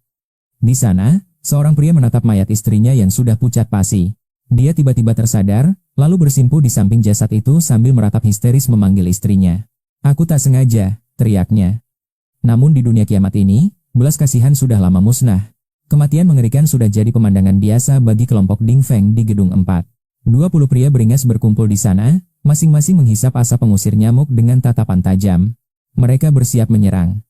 Di sana, seorang pria menatap mayat istrinya yang sudah pucat pasi. Dia tiba-tiba tersadar, lalu bersimpuh di samping jasad itu sambil meratap histeris memanggil istrinya. Aku tak sengaja, teriaknya. Namun di dunia kiamat ini, belas kasihan sudah lama musnah. Kematian mengerikan sudah jadi pemandangan biasa bagi kelompok Ding Feng di gedung 4. 20 pria beringas berkumpul di sana, masing-masing menghisap asap pengusir nyamuk dengan tatapan tajam. Mereka bersiap menyerang.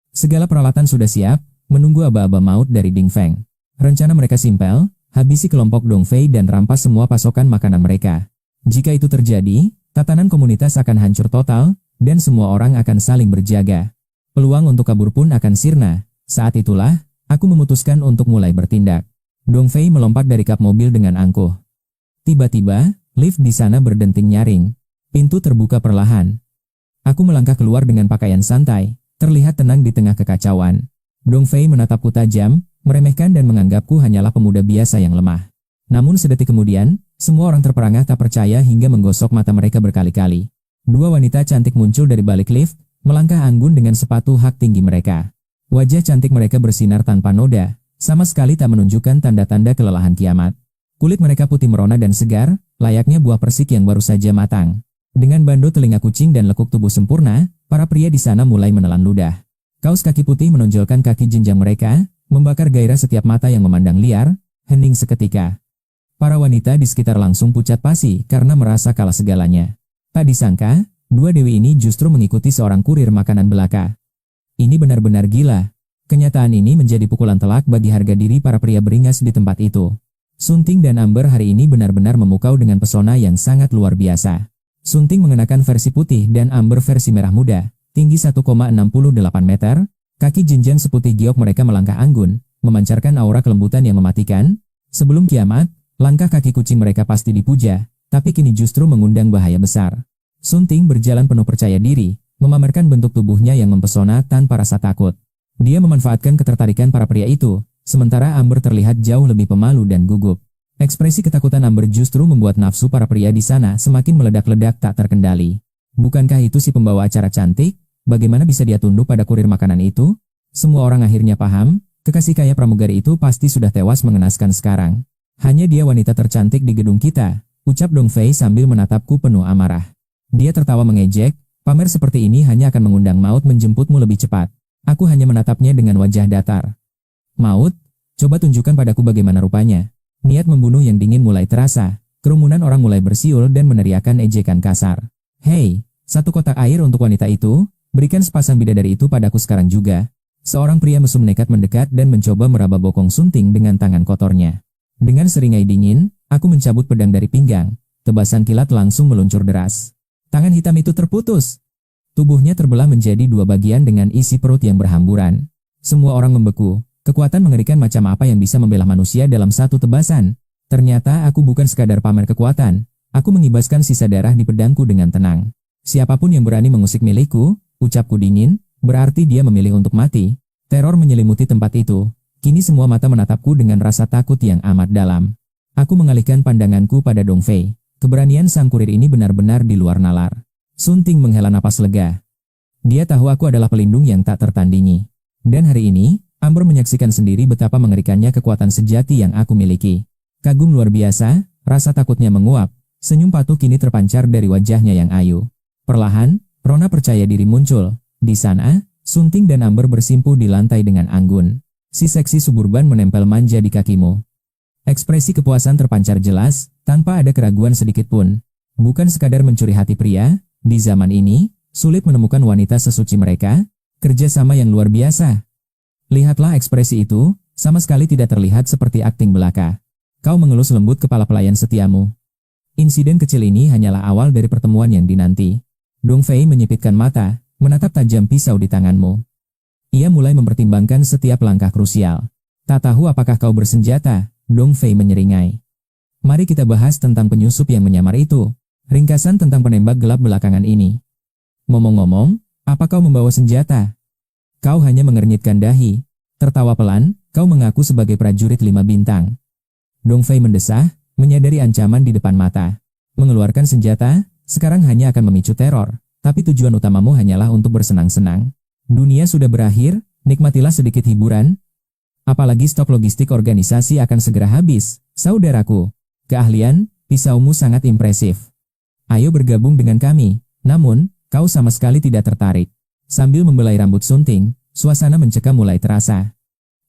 Segala peralatan sudah siap, menunggu aba-aba maut dari Ding Feng. Rencana mereka simpel, habisi kelompok Dong Fei dan rampas semua pasokan makanan mereka. Jika itu terjadi, tatanan komunitas akan hancur total, dan semua orang akan saling berjaga. Peluang untuk kabur pun akan sirna. Saat itulah, aku memutuskan untuk mulai bertindak. Dong Fei melompat dari kap mobil dengan angkuh. Tiba-tiba, lift di sana berdenting nyaring. Pintu terbuka perlahan. Aku melangkah keluar dengan pakaian santai, terlihat tenang di tengah kekacauan. Dong Fei menatapku tajam, meremehkan dan menganggapku hanyalah pemuda biasa yang lemah. Namun sedetik kemudian, semua orang terperangah tak percaya hingga menggosok mata mereka berkali-kali. 2 wanita cantik muncul dari balik lift, melangkah anggun dengan sepatu hak tinggi mereka. Wajah cantik mereka bersinar tanpa noda, sama sekali tak menunjukkan tanda-tanda kelelahan kiamat. Kulit mereka putih merona dan segar, layaknya buah persik yang baru saja matang. Dengan bando telinga kucing dan lekuk tubuh sempurna, para pria di sana mulai menelan ludah. Kaos kaki putih menonjolkan kaki jenjang mereka, membakar gairah setiap mata yang memandang liar, hening seketika. Para wanita di sekitar langsung pucat pasi karena merasa kalah segalanya. Tak disangka, 2 dewi ini justru mengikuti seorang kurir makanan belaka. Ini benar-benar gila. Kenyataan ini menjadi pukulan telak bagi harga diri para pria beringas di tempat itu. Sunting dan Amber hari ini benar-benar memukau dengan pesona yang sangat luar biasa. Sunting mengenakan versi putih dan Amber versi merah muda, tinggi 1,68 meter, kaki jenjang seputih giok mereka melangkah anggun, memancarkan aura kelembutan yang mematikan. Sebelum kiamat, langkah kaki kucing mereka pasti dipuja, tapi kini justru mengundang bahaya besar. Sunting berjalan penuh percaya diri, memamerkan bentuk tubuhnya yang mempesona tanpa rasa takut. Dia memanfaatkan ketertarikan para pria itu, sementara Amber terlihat jauh lebih pemalu dan gugup. Ekspresi ketakutan Amber justru membuat nafsu para pria di sana semakin meledak-ledak tak terkendali. Bukankah itu si pembawa acara cantik? Bagaimana bisa dia tunduk pada kurir makanan itu? Semua orang akhirnya paham, kekasih kaya pramugari itu pasti sudah tewas mengenaskan sekarang. Hanya dia wanita tercantik di gedung kita, ucap Dong Fei sambil menatapku penuh amarah. Dia tertawa mengejek, pamer seperti ini hanya akan mengundang maut menjemputmu lebih cepat. Aku hanya menatapnya dengan wajah datar. Maut? Coba tunjukkan padaku bagaimana rupanya. Niat membunuh yang dingin mulai terasa, kerumunan orang mulai bersiul dan meneriakan ejekan kasar. Hei, satu kotak air untuk wanita itu, berikan sepasang bidadari itu padaku sekarang juga. Seorang pria mesum nekat mendekat dan mencoba meraba bokong Sunting dengan tangan kotornya. Dengan seringai dingin, aku mencabut pedang dari pinggang. Tebasan kilat langsung meluncur deras. Tangan hitam itu terputus. Tubuhnya terbelah menjadi dua bagian dengan isi perut yang berhamburan. Semua orang membeku. Kekuatan mengerikan macam apa yang bisa membelah manusia dalam satu tebasan? Ternyata aku bukan sekadar pamer kekuatan. Aku mengibaskan sisa darah di pedangku dengan tenang. Siapapun yang berani mengusik milikku, ucapku dingin, berarti dia memilih untuk mati. Teror menyelimuti tempat itu. Kini semua mata menatapku dengan rasa takut yang amat dalam. Aku mengalihkan pandanganku pada Dong Fei. Keberanian sang kurir ini benar-benar di luar nalar. Sunting menghela napas lega. Dia tahu aku adalah pelindung yang tak tertandingi. Dan hari ini, Amber menyaksikan sendiri betapa mengerikannya kekuatan sejati yang aku miliki. Kagum luar biasa, rasa takutnya menguap. Senyum patuh kini terpancar dari wajahnya yang ayu. Perlahan, rona percaya diri muncul. Di sana, Sunting dan Amber bersimpuh di lantai dengan anggun. Si seksi suburban menempel manja di kakimu. Ekspresi kepuasan terpancar jelas, tanpa ada keraguan sedikit pun. Bukan sekadar mencuri hati pria, di zaman ini, sulit menemukan wanita sesuci mereka, kerjasama yang luar biasa. Lihatlah ekspresi itu, sama sekali tidak terlihat seperti akting belaka. Kau mengelus lembut kepala pelayan setiamu. Insiden kecil ini hanyalah awal dari pertemuan yang dinanti. Dong Fei menyipitkan mata, menatap tajam pisau di tanganmu. Ia mulai mempertimbangkan setiap langkah krusial. Tak tahu apakah kau bersenjata, Dong Fei menyeringai. Mari kita bahas tentang penyusup yang menyamar itu. Ringkasan tentang penembak gelap belakangan ini. Ngomong-ngomong, apa kau membawa senjata? Kau hanya mengernyitkan dahi. Tertawa pelan, kau mengaku sebagai prajurit 5 bintang. Dong Fei mendesah, menyadari ancaman di depan mata. Mengeluarkan senjata, sekarang hanya akan memicu teror. Tapi tujuan utamamu hanyalah untuk bersenang-senang. Dunia sudah berakhir, nikmatilah sedikit hiburan. Apalagi stok logistik organisasi akan segera habis, saudaraku. Keahlian, pisaumu sangat impresif. Ayo bergabung dengan kami, namun, kau sama sekali tidak tertarik. Sambil membelai rambut Sunting, suasana mencekam mulai terasa.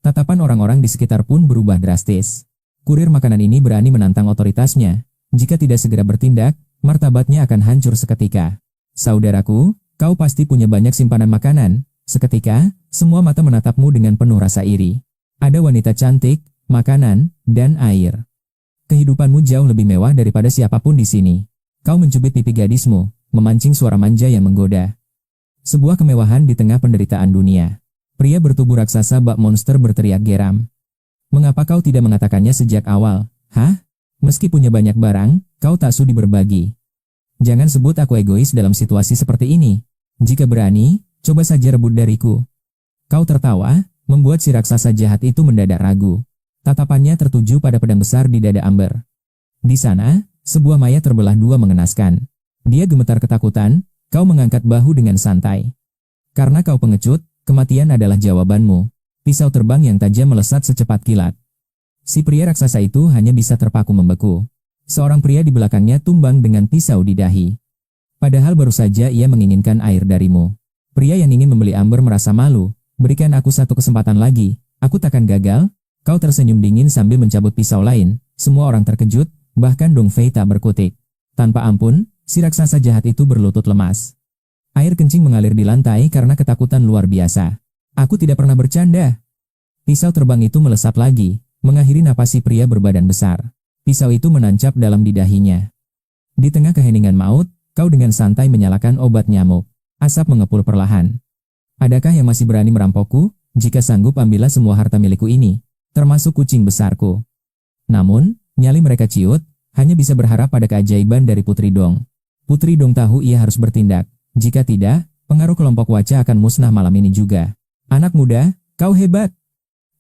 Tatapan orang-orang di sekitar pun berubah drastis. Kurir makanan ini berani menantang otoritasnya. Jika tidak segera bertindak, martabatnya akan hancur seketika. Saudaraku, kau pasti punya banyak simpanan makanan. Seketika, semua mata menatapmu dengan penuh rasa iri. Ada wanita cantik, makanan, dan air. Kehidupanmu jauh lebih mewah daripada siapapun di sini. Kau mencubit pipi gadismu, memancing suara manja yang menggoda. Sebuah kemewahan di tengah penderitaan dunia. Pria bertubuh raksasa bak monster berteriak geram. Mengapa kau tidak mengatakannya sejak awal? Hah? Meski punya banyak barang, kau tak sudi berbagi. Jangan sebut aku egois dalam situasi seperti ini. Jika berani, coba saja rebut dariku. Kau tertawa, membuat si raksasa jahat itu mendadak ragu. Tatapannya tertuju pada pedang besar di dada Amber. Di sana, sebuah mayat terbelah dua mengenaskan. Dia gemetar ketakutan, kau mengangkat bahu dengan santai. Karena kau pengecut, kematian adalah jawabanmu. Pisau terbang yang tajam melesat secepat kilat. Si pria raksasa itu hanya bisa terpaku membeku. Seorang pria di belakangnya tumbang dengan pisau di dahi. Padahal baru saja ia menginginkan air darimu. Pria yang ingin membeli Amber merasa malu. Berikan aku satu kesempatan lagi, aku takkan gagal. Kau tersenyum dingin sambil mencabut pisau lain. Semua orang terkejut, bahkan Dong Fei tak berkutik. Tanpa ampun, si raksasa jahat itu berlutut lemas. Air kencing mengalir di lantai karena ketakutan luar biasa. Aku tidak pernah bercanda. Pisau terbang itu melesat lagi, mengakhiri napas si pria berbadan besar. Pisau itu menancap dalam didahinya. Di tengah keheningan maut, kau dengan santai menyalakan obat nyamuk. Asap mengepul perlahan. Adakah yang masih berani merampokku? Jika sanggup ambillah semua harta milikku ini, termasuk kucing besarku. Namun, nyali mereka ciut, hanya bisa berharap pada keajaiban dari Putri Dong. Putri Dong tahu ia harus bertindak. Jika tidak, pengaruh kelompok Wacha akan musnah malam ini juga. Anak muda, kau hebat.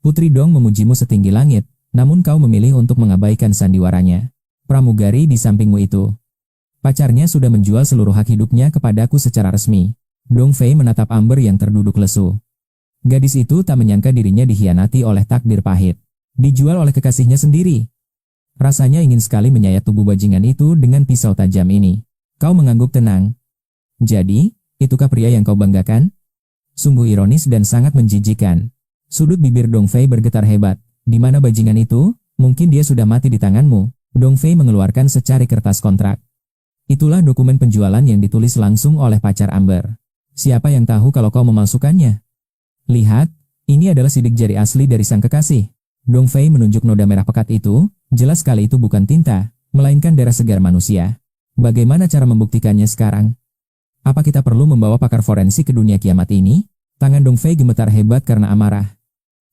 Putri Dong memujimu setinggi langit, namun kau memilih untuk mengabaikan sandiwaranya. Pramugari di sampingmu itu. Pacarnya sudah menjual seluruh hak hidupnya kepadaku secara resmi. Dong Fei menatap Amber yang terduduk lesu. Gadis itu tak menyangka dirinya dikhianati oleh takdir pahit. Dijual oleh kekasihnya sendiri. Rasanya ingin sekali menyayat tubuh bajingan itu dengan pisau tajam ini. Kau mengangguk tenang. Jadi, itukah pria yang kau banggakan? Sungguh ironis dan sangat menjijikan. Sudut bibir Dong Fei bergetar hebat. Di mana bajingan itu? Mungkin dia sudah mati di tanganmu. Dong Fei mengeluarkan secari kertas kontrak. Itulah dokumen penjualan yang ditulis langsung oleh pacar Amber. Siapa yang tahu kalau kau memalsukannya? Lihat, ini adalah sidik jari asli dari sang kekasih. Dong Fei menunjuk noda merah pekat itu, jelas sekali itu bukan tinta, melainkan darah segar manusia. Bagaimana cara membuktikannya sekarang? Apa kita perlu membawa pakar forensik ke dunia kiamat ini? Tangan Dong Fei gemetar hebat karena amarah.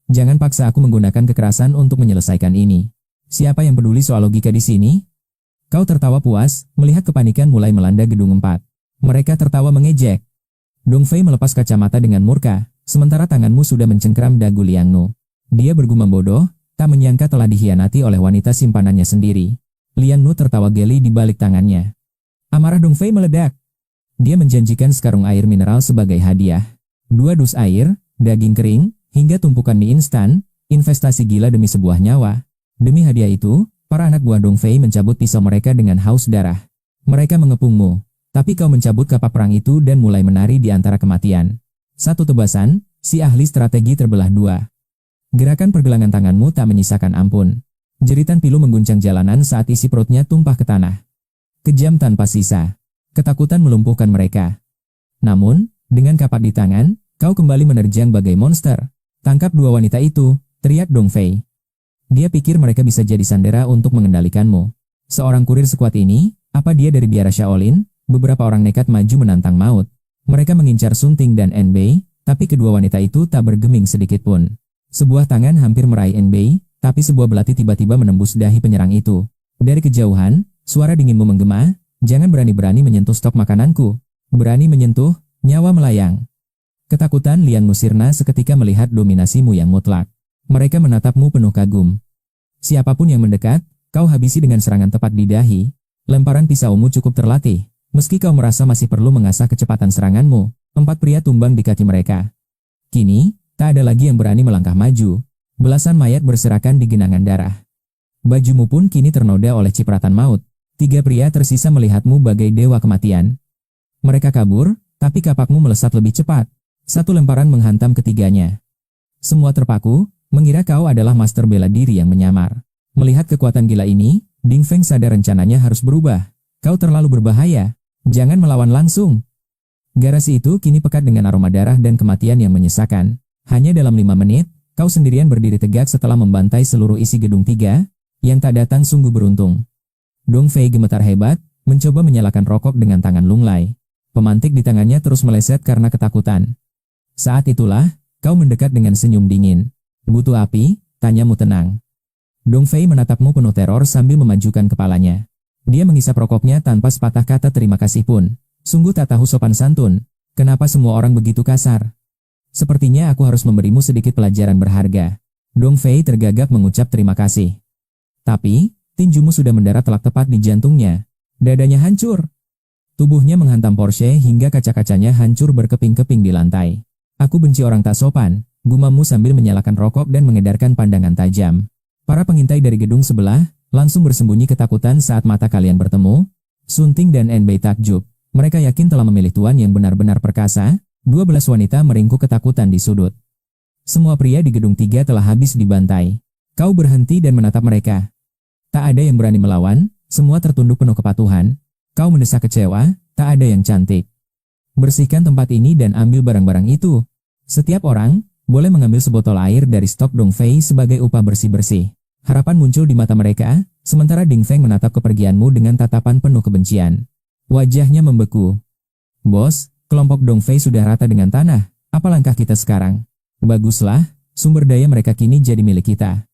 Jangan paksa aku menggunakan kekerasan untuk menyelesaikan ini. Siapa yang peduli soal logika di sini? Kau tertawa puas, melihat kepanikan mulai melanda gedung 4. Mereka tertawa mengejek. Dong Fei melepas kacamata dengan murka, sementara tanganmu sudah mencengkeram dagu Liang Nu. Dia bergumam bodoh, tak menyangka telah dikhianati oleh wanita simpanannya sendiri. Liang Nu tertawa geli di balik tangannya. Amarah Dong Fei meledak. Dia menjanjikan sekarung air mineral sebagai hadiah. 2 dus air, daging kering, hingga tumpukan mie instan, investasi gila demi sebuah nyawa. Demi hadiah itu, para anak buah Dong Fei mencabut pisau mereka dengan haus darah. Mereka mengepungmu. Tapi kau mencabut kapak perang itu dan mulai menari di antara kematian. Satu tebasan, si ahli strategi terbelah 2. Gerakan pergelangan tanganmu tak menyisakan ampun. Jeritan pilu mengguncang jalanan saat isi perutnya tumpah ke tanah. Kejam tanpa sisa. Ketakutan melumpuhkan mereka. Namun, dengan kapak di tangan, kau kembali menerjang bagai monster. Tangkap 2 wanita itu, teriak Dong Fei. Dia pikir mereka bisa jadi sandera untuk mengendalikanmu. Seorang kurir sekuat ini, apa dia dari biara Shaolin? Beberapa orang nekat maju menantang maut. Mereka mengincar Sun Ting dan Enbei, tapi kedua wanita itu tak bergeming sedikitpun. Sebuah tangan hampir meraih Enbei, tapi sebuah belati tiba-tiba menembus dahi penyerang itu. Dari kejauhan, suara dinginmu menggema, jangan berani-berani menyentuh stok makananku. Berani menyentuh, nyawa melayang. Ketakutan Liang Nu sirna seketika melihat dominasimu yang mutlak. Mereka menatapmu penuh kagum. Siapapun yang mendekat, kau habisi dengan serangan tepat di dahi. Lemparan pisaumu cukup terlatih. Meski kau merasa masih perlu mengasah kecepatan seranganmu, 4 pria tumbang di kaki mereka. Kini, tak ada lagi yang berani melangkah maju. Belasan mayat berserakan di genangan darah. Bajumu pun kini ternoda oleh cipratan maut. 3 pria tersisa melihatmu bagai dewa kematian. Mereka kabur, tapi kapakmu melesat lebih cepat. 1 lemparan menghantam ketiganya. Semua terpaku, mengira kau adalah master bela diri yang menyamar. Melihat kekuatan gila ini, Ding Feng sadar rencananya harus berubah. Kau terlalu berbahaya. Jangan melawan langsung. Garasi itu kini pekat dengan aroma darah dan kematian yang menyesakan. Hanya dalam 5 menit, kau sendirian berdiri tegak setelah membantai seluruh isi gedung 3, yang tak datang sungguh beruntung. Dong Fei gemetar hebat, mencoba menyalakan rokok dengan tangan lunglai. Pemantik di tangannya terus meleset karena ketakutan. Saat itulah, kau mendekat dengan senyum dingin. Butuh api? Tanyamu tenang. Dong Fei menatapmu penuh teror sambil memajukan kepalanya. Dia mengisap rokoknya tanpa sepatah kata terima kasih pun. Sungguh tak tahu sopan santun. Kenapa semua orang begitu kasar? Sepertinya aku harus memberimu sedikit pelajaran berharga. Dong Fei tergagap mengucap terima kasih. Tapi, tinjumu sudah mendarat telak tepat di jantungnya. Dadanya hancur. Tubuhnya menghantam Porsche hingga kaca-kacanya hancur berkeping-keping di lantai. Aku benci orang tak sopan, gumammu sambil menyalakan rokok dan mengedarkan pandangan tajam. Para pengintai dari gedung sebelah langsung bersembunyi ketakutan saat mata kalian bertemu. Sun Ting dan Enbei takjub. Mereka yakin telah memilih tuan yang benar-benar perkasa. 12 wanita meringkuk ketakutan di sudut. Semua pria di gedung 3 telah habis dibantai. Kau berhenti dan menatap mereka. Tak ada yang berani melawan, semua tertunduk penuh kepatuhan. Kau mendesak kecewa, tak ada yang cantik. Bersihkan tempat ini dan ambil barang-barang itu. Setiap orang boleh mengambil sebotol air dari stok Dong Fei sebagai upah bersih-bersih. Harapan muncul di mata mereka, sementara Ding Feng menatap kepergianmu dengan tatapan penuh kebencian. Wajahnya membeku. Bos, kelompok Dong Fei sudah rata dengan tanah. Apa langkah kita sekarang? Baguslah, sumber daya mereka kini jadi milik kita.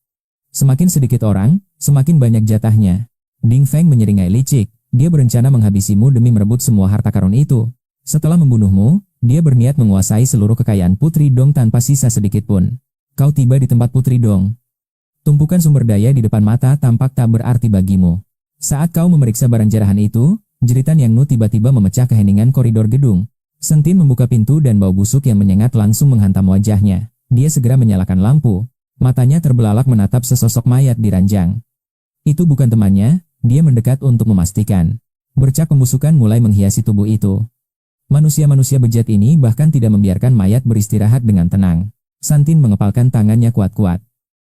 Semakin sedikit orang, Semakin banyak jatahnya. Ding Feng menyeringai licik. Dia berencana menghabisimu demi merebut semua harta karun itu. Setelah membunuhmu, dia berniat menguasai seluruh kekayaan Putri Dong tanpa sisa sedikit pun. Kau tiba di tempat Putri Dong. Tumpukan sumber daya di depan mata tampak tak berarti bagimu. Saat kau memeriksa barang jarahan itu, jeritan Yang Nu tiba-tiba memecah keheningan koridor gedung. Sentin membuka pintu dan bau busuk yang menyengat langsung menghantam wajahnya. Dia segera menyalakan lampu. Matanya terbelalak menatap sesosok mayat di ranjang. Itu bukan temannya. Dia mendekat untuk memastikan. Bercak pembusukan mulai menghiasi tubuh itu. Manusia-manusia bejat ini bahkan tidak membiarkan mayat beristirahat dengan tenang. Santin mengepalkan tangannya kuat-kuat.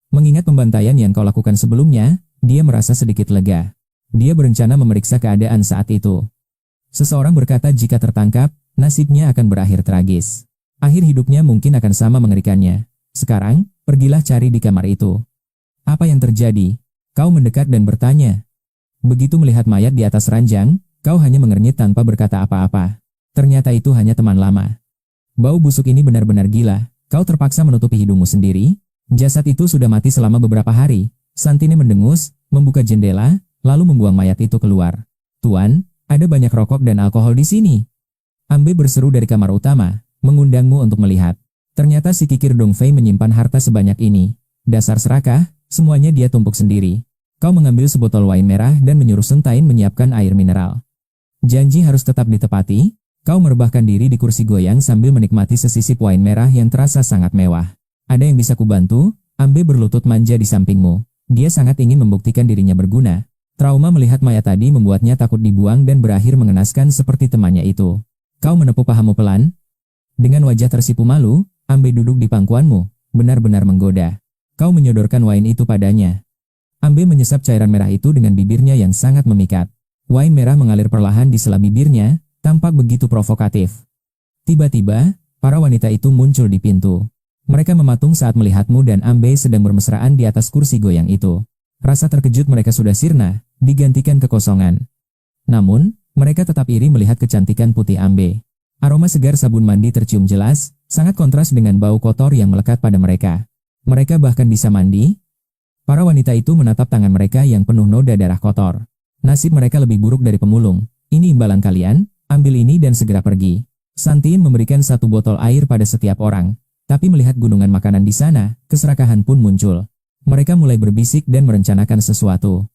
Mengingat pembantaian yang kau lakukan sebelumnya, dia merasa sedikit lega. Dia berencana memeriksa keadaan saat itu. Seseorang berkata jika tertangkap, nasibnya akan berakhir tragis. Akhir hidupnya mungkin akan sama mengerikannya. Sekarang, pergilah cari di kamar itu. Apa yang terjadi? Kau mendekat dan bertanya. Begitu melihat mayat di atas ranjang, kau hanya mengernyit tanpa berkata apa-apa. Ternyata itu hanya teman lama. Bau busuk ini benar-benar gila. Kau terpaksa menutupi hidungmu sendiri. Jasad itu sudah mati selama beberapa hari. Santini mendengus, membuka jendela, lalu membuang mayat itu keluar. Tuan, ada banyak rokok dan alkohol di sini. Ambe berseru dari kamar utama, mengundangmu untuk melihat. Ternyata si kikir Dong Fei menyimpan harta sebanyak ini. Dasar serakah, semuanya dia tumpuk sendiri. Kau mengambil sebotol wine merah dan menyuruh Sentain menyiapkan air mineral. Janji harus tetap ditepati. Kau merebahkan diri di kursi goyang sambil menikmati sesisip wine merah yang terasa sangat mewah. Ada yang bisa kubantu? Ambe berlutut manja di sampingmu. Dia sangat ingin membuktikan dirinya berguna. Trauma melihat mayat tadi membuatnya takut dibuang dan berakhir mengenaskan seperti temannya itu. Kau menepuk pahamu pelan. Dengan wajah tersipu malu, Ambe duduk di pangkuanmu, benar-benar menggoda. Kau menyodorkan wine itu padanya. Ambe menyesap cairan merah itu dengan bibirnya yang sangat memikat. Wine merah mengalir perlahan di sela bibirnya, tampak begitu provokatif. Tiba-tiba, para wanita itu muncul di pintu. Mereka mematung saat melihatmu dan Ambe sedang bermesraan di atas kursi goyang itu. Rasa terkejut mereka sudah sirna, digantikan kekosongan. Namun, mereka tetap iri melihat kecantikan putih Ambe. Aroma segar sabun mandi tercium jelas, sangat kontras dengan bau kotor yang melekat pada mereka. Mereka bahkan bisa mandi. Para wanita itu menatap tangan mereka yang penuh noda darah kotor. Nasib mereka lebih buruk dari pemulung. Ini imbalan kalian, ambil ini dan segera pergi. Santin memberikan satu botol air pada setiap orang. Tapi melihat gunungan makanan di sana, keserakahan pun muncul. Mereka mulai berbisik dan merencanakan sesuatu.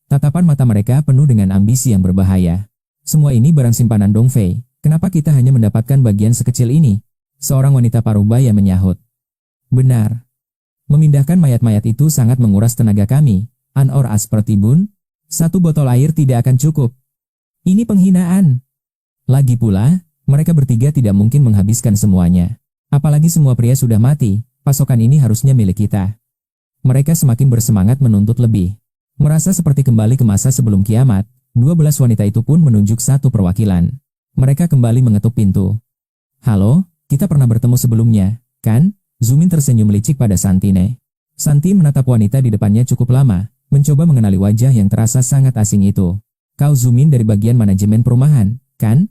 Tatapan mata mereka penuh dengan ambisi yang berbahaya. Semua ini barang simpanan Dong Fei. Kenapa kita hanya mendapatkan bagian sekecil ini? Seorang wanita parubaya menyahut. Benar. Memindahkan mayat-mayat itu sangat menguras tenaga kami. Anor Aspertibun. Satu botol air tidak akan cukup. Ini penghinaan. Lagi pula, mereka bertiga tidak mungkin menghabiskan semuanya. Apalagi semua pria sudah mati, pasokan ini harusnya milik kita. Mereka semakin bersemangat menuntut lebih. Merasa seperti kembali ke masa sebelum kiamat, 12 wanita itu pun menunjuk satu perwakilan. Mereka kembali mengetuk pintu. Halo, kita pernah bertemu sebelumnya, kan? Zumin tersenyum licik pada Santine. Santi menatap wanita di depannya cukup lama, mencoba mengenali wajah yang terasa sangat asing itu. Kau Zumin dari bagian manajemen perumahan, kan?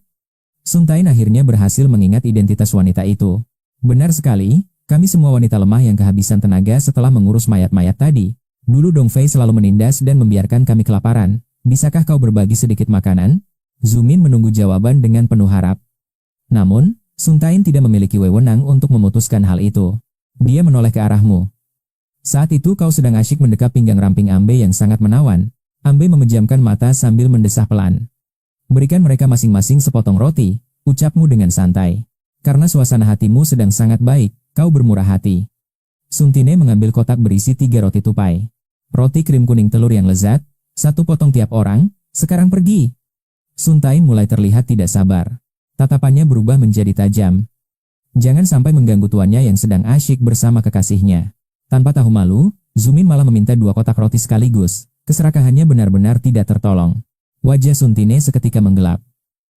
Suntain akhirnya berhasil mengingat identitas wanita itu. Benar sekali, kami semua wanita lemah yang kehabisan tenaga setelah mengurus mayat-mayat tadi. Dulu Dong Fei selalu menindas dan membiarkan kami kelaparan. Bisakah kau berbagi sedikit makanan? Zumin menunggu jawaban dengan penuh harap. Namun, Suntain tidak memiliki wewenang untuk memutuskan hal itu. Dia menoleh ke arahmu. Saat itu kau sedang asyik mendekap pinggang ramping Ambe yang sangat menawan. Ambe memejamkan mata sambil mendesah pelan. Berikan mereka masing-masing sepotong roti, ucapmu dengan santai. Karena suasana hatimu sedang sangat baik, kau bermurah hati. Suntine mengambil kotak berisi 3 roti tupai. Roti krim kuning telur yang lezat, 1 potong tiap orang, sekarang pergi. Suntain mulai terlihat tidak sabar. Tatapannya berubah menjadi tajam. Jangan sampai mengganggu tuannya yang sedang asyik bersama kekasihnya. Tanpa tahu malu, Zumin malah meminta 2 kotak roti sekaligus. Keserakahannya benar-benar tidak tertolong. Wajah Suntine seketika menggelap.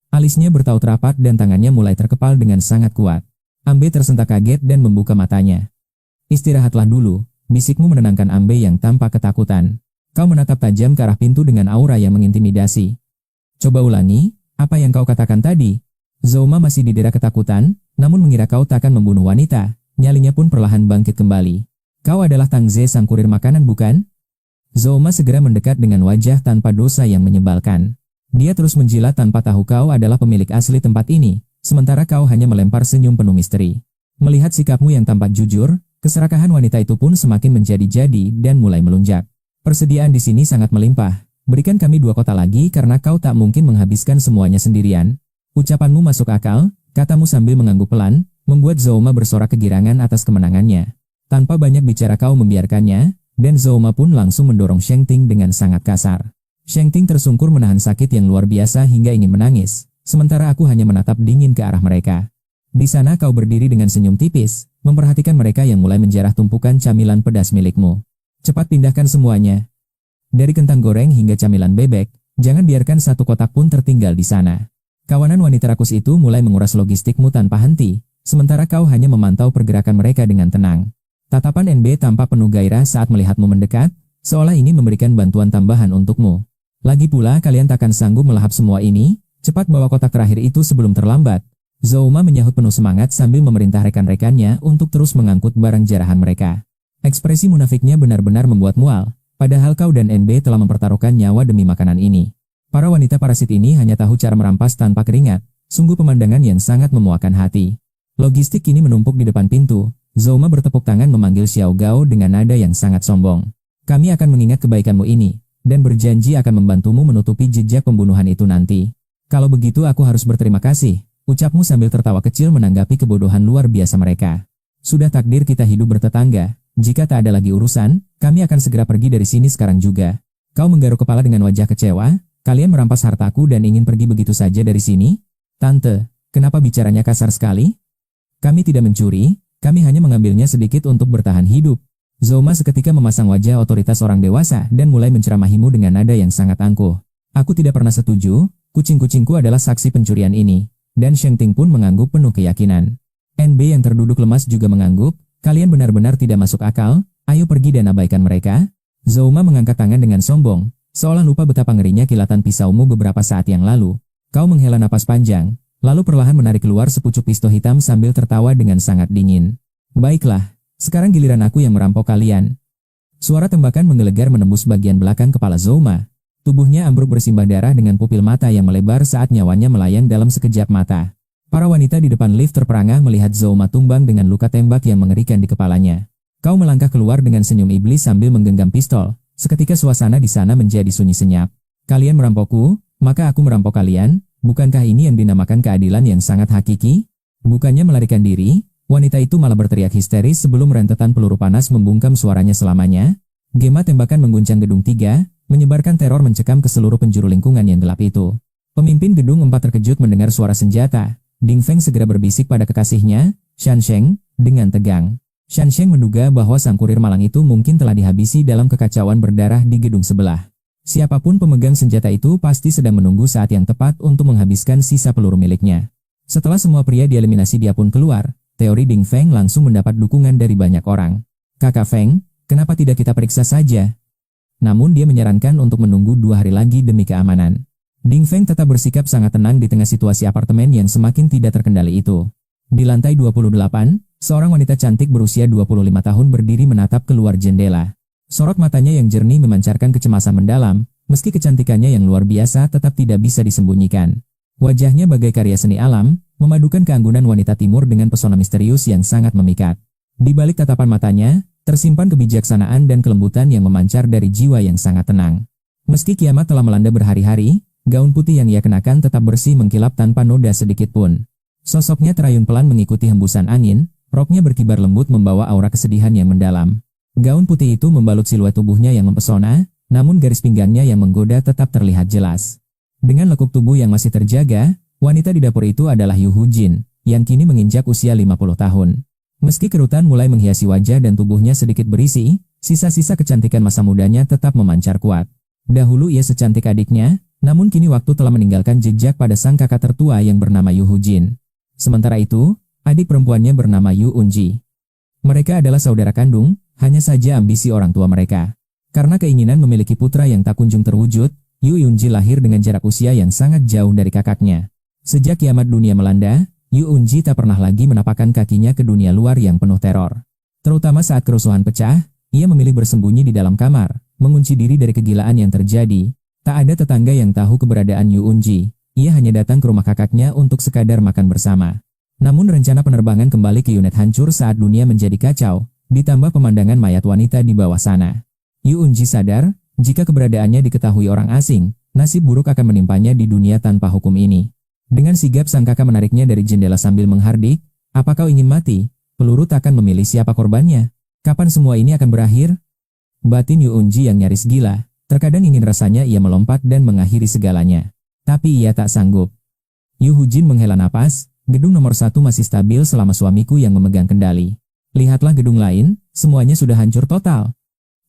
Alisnya bertaut rapat dan tangannya mulai terkepal dengan sangat kuat. Ambe tersentak kaget dan membuka matanya. Istirahatlah dulu, bisikmu menenangkan Ambe yang tampak ketakutan. Kau menatap tajam ke arah pintu dengan aura yang mengintimidasi. Coba ulangi, apa yang kau katakan tadi? Zouma masih didera ketakutan, namun mengira kau takkan membunuh wanita. Nyalinya pun perlahan bangkit kembali. Kau adalah Tang Ze sang kurir makanan bukan? Zhou Ma segera mendekat dengan wajah tanpa dosa yang menyebalkan. Dia terus menjilat tanpa tahu kau adalah pemilik asli tempat ini, sementara kau hanya melempar senyum penuh misteri. Melihat sikapmu yang tampak jujur, keserakahan wanita itu pun semakin menjadi-jadi dan mulai melunjak. Persediaan di sini sangat melimpah. Berikan kami 2 kota lagi karena kau tak mungkin menghabiskan semuanya sendirian. Ucapanmu masuk akal, katamu sambil mengangguk pelan, membuat Zhou Ma bersorak kegirangan atas kemenangannya. Tanpa banyak bicara kau membiarkannya, dan Zhou Ma pun langsung mendorong Sheng Ting dengan sangat kasar. Sheng Ting tersungkur menahan sakit yang luar biasa hingga ingin menangis, sementara aku hanya menatap dingin ke arah mereka. Di sana kau berdiri dengan senyum tipis, memperhatikan mereka yang mulai menjarah tumpukan camilan pedas milikmu. Cepat pindahkan semuanya. Dari kentang goreng hingga camilan bebek, jangan biarkan satu kotak pun tertinggal di sana. Kawanan wanita rakus itu mulai menguras logistikmu tanpa henti, sementara kau hanya memantau pergerakan mereka dengan tenang. Tatapan NB tampak penuh gairah saat melihatmu mendekat, seolah ingin memberikan bantuan tambahan untukmu. Lagi pula kalian takkan sanggup melahap semua ini, cepat bawa kotak terakhir itu sebelum terlambat. Zhou Ma menyahut penuh semangat sambil memerintah rekan-rekannya untuk terus mengangkut barang jarahan mereka. Ekspresi munafiknya benar-benar membuat mual, padahal kau dan NB telah mempertaruhkan nyawa demi makanan ini. Para wanita parasit ini hanya tahu cara merampas tanpa keringat, sungguh pemandangan yang sangat memuakan hati. Logistik kini menumpuk di depan pintu, Zhou Ma bertepuk tangan memanggil Xiao Gao dengan nada yang sangat sombong. Kami akan mengingat kebaikanmu ini, dan berjanji akan membantumu menutupi jejak pembunuhan itu nanti. Kalau begitu aku harus berterima kasih, ucapmu sambil tertawa kecil menanggapi kebodohan luar biasa mereka. Sudah takdir kita hidup bertetangga, jika tak ada lagi urusan, kami akan segera pergi dari sini sekarang juga. Kau menggaruk kepala dengan wajah kecewa, kalian merampas hartaku dan ingin pergi begitu saja dari sini? Tante, kenapa bicaranya kasar sekali? Kami tidak mencuri, kami hanya mengambilnya sedikit untuk bertahan hidup. Zhou Ma seketika memasang wajah otoritas orang dewasa dan mulai menceramahimu dengan nada yang sangat angkuh. Aku tidak pernah setuju, kucing-kucingku adalah saksi pencurian ini. Dan Sheng Ting pun mengangguk penuh keyakinan. NB yang terduduk lemas juga mengangguk, kalian benar-benar tidak masuk akal, ayo pergi dan abaikan mereka. Zhou Ma mengangkat tangan dengan sombong, seolah lupa betapa ngerinya kilatan pisaumu beberapa saat yang lalu. Kau menghela napas panjang, lalu perlahan menarik keluar sepucuk pistol hitam sambil tertawa dengan sangat dingin. Baiklah. Sekarang giliran aku yang merampok kalian. Suara tembakan menggelegar menembus bagian belakang kepala Zhou Ma. Tubuhnya ambruk bersimbah darah dengan pupil mata yang melebar saat nyawanya melayang dalam sekejap mata. Para wanita di depan lift terperangah melihat Zhou Ma tumbang dengan luka tembak yang mengerikan di kepalanya. Kau melangkah keluar dengan senyum iblis sambil menggenggam pistol. Seketika suasana di sana menjadi sunyi senyap. Kalian merampokku, maka aku merampok kalian. Bukankah ini yang dinamakan keadilan yang sangat hakiki? Bukannya melarikan diri, wanita itu malah berteriak histeris sebelum rentetan peluru panas membungkam suaranya selamanya. Gema tembakan mengguncang gedung 3, menyebarkan teror mencekam ke seluruh penjuru lingkungan yang gelap itu. Pemimpin gedung 4 terkejut mendengar suara senjata. Ding Feng segera berbisik pada kekasihnya, Shan Sheng, dengan tegang. Shan Sheng menduga bahwa sang kurir malang itu mungkin telah dihabisi dalam kekacauan berdarah di gedung sebelah. Siapapun pemegang senjata itu pasti sedang menunggu saat yang tepat untuk menghabiskan sisa peluru miliknya. Setelah semua pria dieliminasi dia pun keluar. Teori Ding Feng langsung mendapat dukungan dari banyak orang. Kakak Feng, kenapa tidak kita periksa saja? Namun dia menyarankan untuk menunggu 2 hari lagi demi keamanan. Ding Feng tetap bersikap sangat tenang di tengah situasi apartemen yang semakin tidak terkendali itu. Di lantai 28, seorang wanita cantik berusia 25 tahun berdiri menatap keluar jendela. Sorot matanya yang jernih memancarkan kecemasan mendalam, meski kecantikannya yang luar biasa tetap tidak bisa disembunyikan. Wajahnya bagai karya seni alam, memadukan keanggunan wanita timur dengan pesona misterius yang sangat memikat. Di balik tatapan matanya, tersimpan kebijaksanaan dan kelembutan yang memancar dari jiwa yang sangat tenang. Meski kiamat telah melanda berhari-hari, gaun putih yang ia kenakan tetap bersih mengkilap tanpa noda sedikit pun. Sosoknya terayun pelan mengikuti hembusan angin, roknya berkibar lembut membawa aura kesedihan yang mendalam. Gaun putih itu membalut siluet tubuhnya yang mempesona, namun garis pinggangnya yang menggoda tetap terlihat jelas. Dengan lekuk tubuh yang masih terjaga, wanita di dapur itu adalah Yu Hujin, yang kini menginjak usia 50 tahun. Meski kerutan mulai menghiasi wajah dan tubuhnya sedikit berisi, sisa-sisa kecantikan masa mudanya tetap memancar kuat. Dahulu ia secantik adiknya, namun kini waktu telah meninggalkan jejak pada sang kakak tertua yang bernama Yu Hujin. Sementara itu, adik perempuannya bernama Yu Unji. Mereka adalah saudara kandung, hanya saja ambisi orang tua mereka. Karena keinginan memiliki putra yang tak kunjung terwujud, Yu Unji lahir dengan jarak usia yang sangat jauh dari kakaknya. Sejak kiamat dunia melanda, Yu Unji tak pernah lagi menapakkan kakinya ke dunia luar yang penuh teror. Terutama saat kerusuhan pecah, ia memilih bersembunyi di dalam kamar, mengunci diri dari kegilaan yang terjadi. Tak ada tetangga yang tahu keberadaan Yu Unji. Ia hanya datang ke rumah kakaknya untuk sekadar makan bersama. Namun rencana penerbangan kembali ke Yunet hancur saat dunia menjadi kacau, ditambah pemandangan mayat wanita di bawah sana. Yu Unji sadar, jika keberadaannya diketahui orang asing, nasib buruk akan menimpanya di dunia tanpa hukum ini. Dengan sigap sang kakak menariknya dari jendela sambil menghardik, "Apa kau ingin mati? Peluru takkan memilih siapa korbannya. Kapan semua ini akan berakhir?" Batin Yu Unji yang nyaris gila, terkadang ingin rasanya ia melompat dan mengakhiri segalanya. Tapi ia tak sanggup. Yu Hujin menghela napas, gedung nomor 1 masih stabil selama suamiku yang memegang kendali. Lihatlah gedung lain, semuanya sudah hancur total.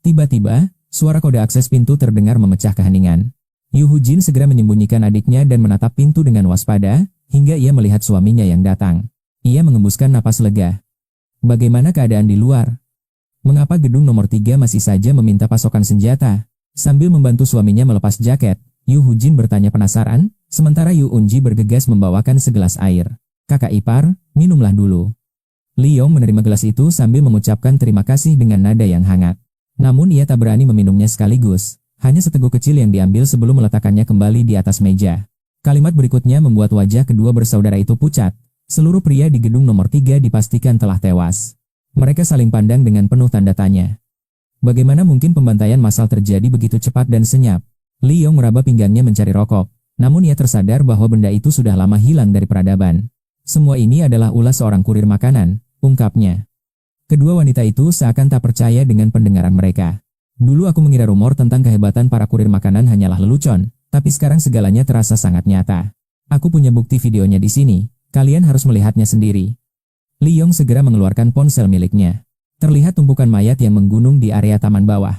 Tiba-tiba, suara kode akses pintu terdengar memecah keheningan. Yu Hujin segera menyembunyikan adiknya dan menatap pintu dengan waspada, hingga ia melihat suaminya yang datang. Ia mengembuskan napas lega. Bagaimana keadaan di luar? Mengapa gedung nomor 3 masih saja meminta pasokan senjata? Sambil membantu suaminya melepas jaket, Yu Hujin bertanya penasaran, sementara Yu Unji bergegas membawakan segelas air. "Kakak ipar, minumlah dulu." Li Yong menerima gelas itu sambil mengucapkan terima kasih dengan nada yang hangat. Namun ia tak berani meminumnya sekaligus, hanya seteguk kecil yang diambil sebelum meletakkannya kembali di atas meja. Kalimat berikutnya membuat wajah kedua bersaudara itu pucat. Seluruh pria di gedung nomor 3 dipastikan telah tewas. Mereka saling pandang dengan penuh tanda tanya. Bagaimana mungkin pembantaian massal terjadi begitu cepat dan senyap? Li Yong meraba pinggangnya mencari rokok, namun ia tersadar bahwa benda itu sudah lama hilang dari peradaban. Semua ini adalah ulah seorang kurir makanan, ungkapnya. Kedua wanita itu seakan tak percaya dengan pendengaran mereka. Dulu aku mengira rumor tentang kehebatan para kurir makanan hanyalah lelucon, tapi sekarang segalanya terasa sangat nyata. Aku punya bukti videonya di sini, kalian harus melihatnya sendiri. Li Yong segera mengeluarkan ponsel miliknya. Terlihat tumpukan mayat yang menggunung di area taman bawah.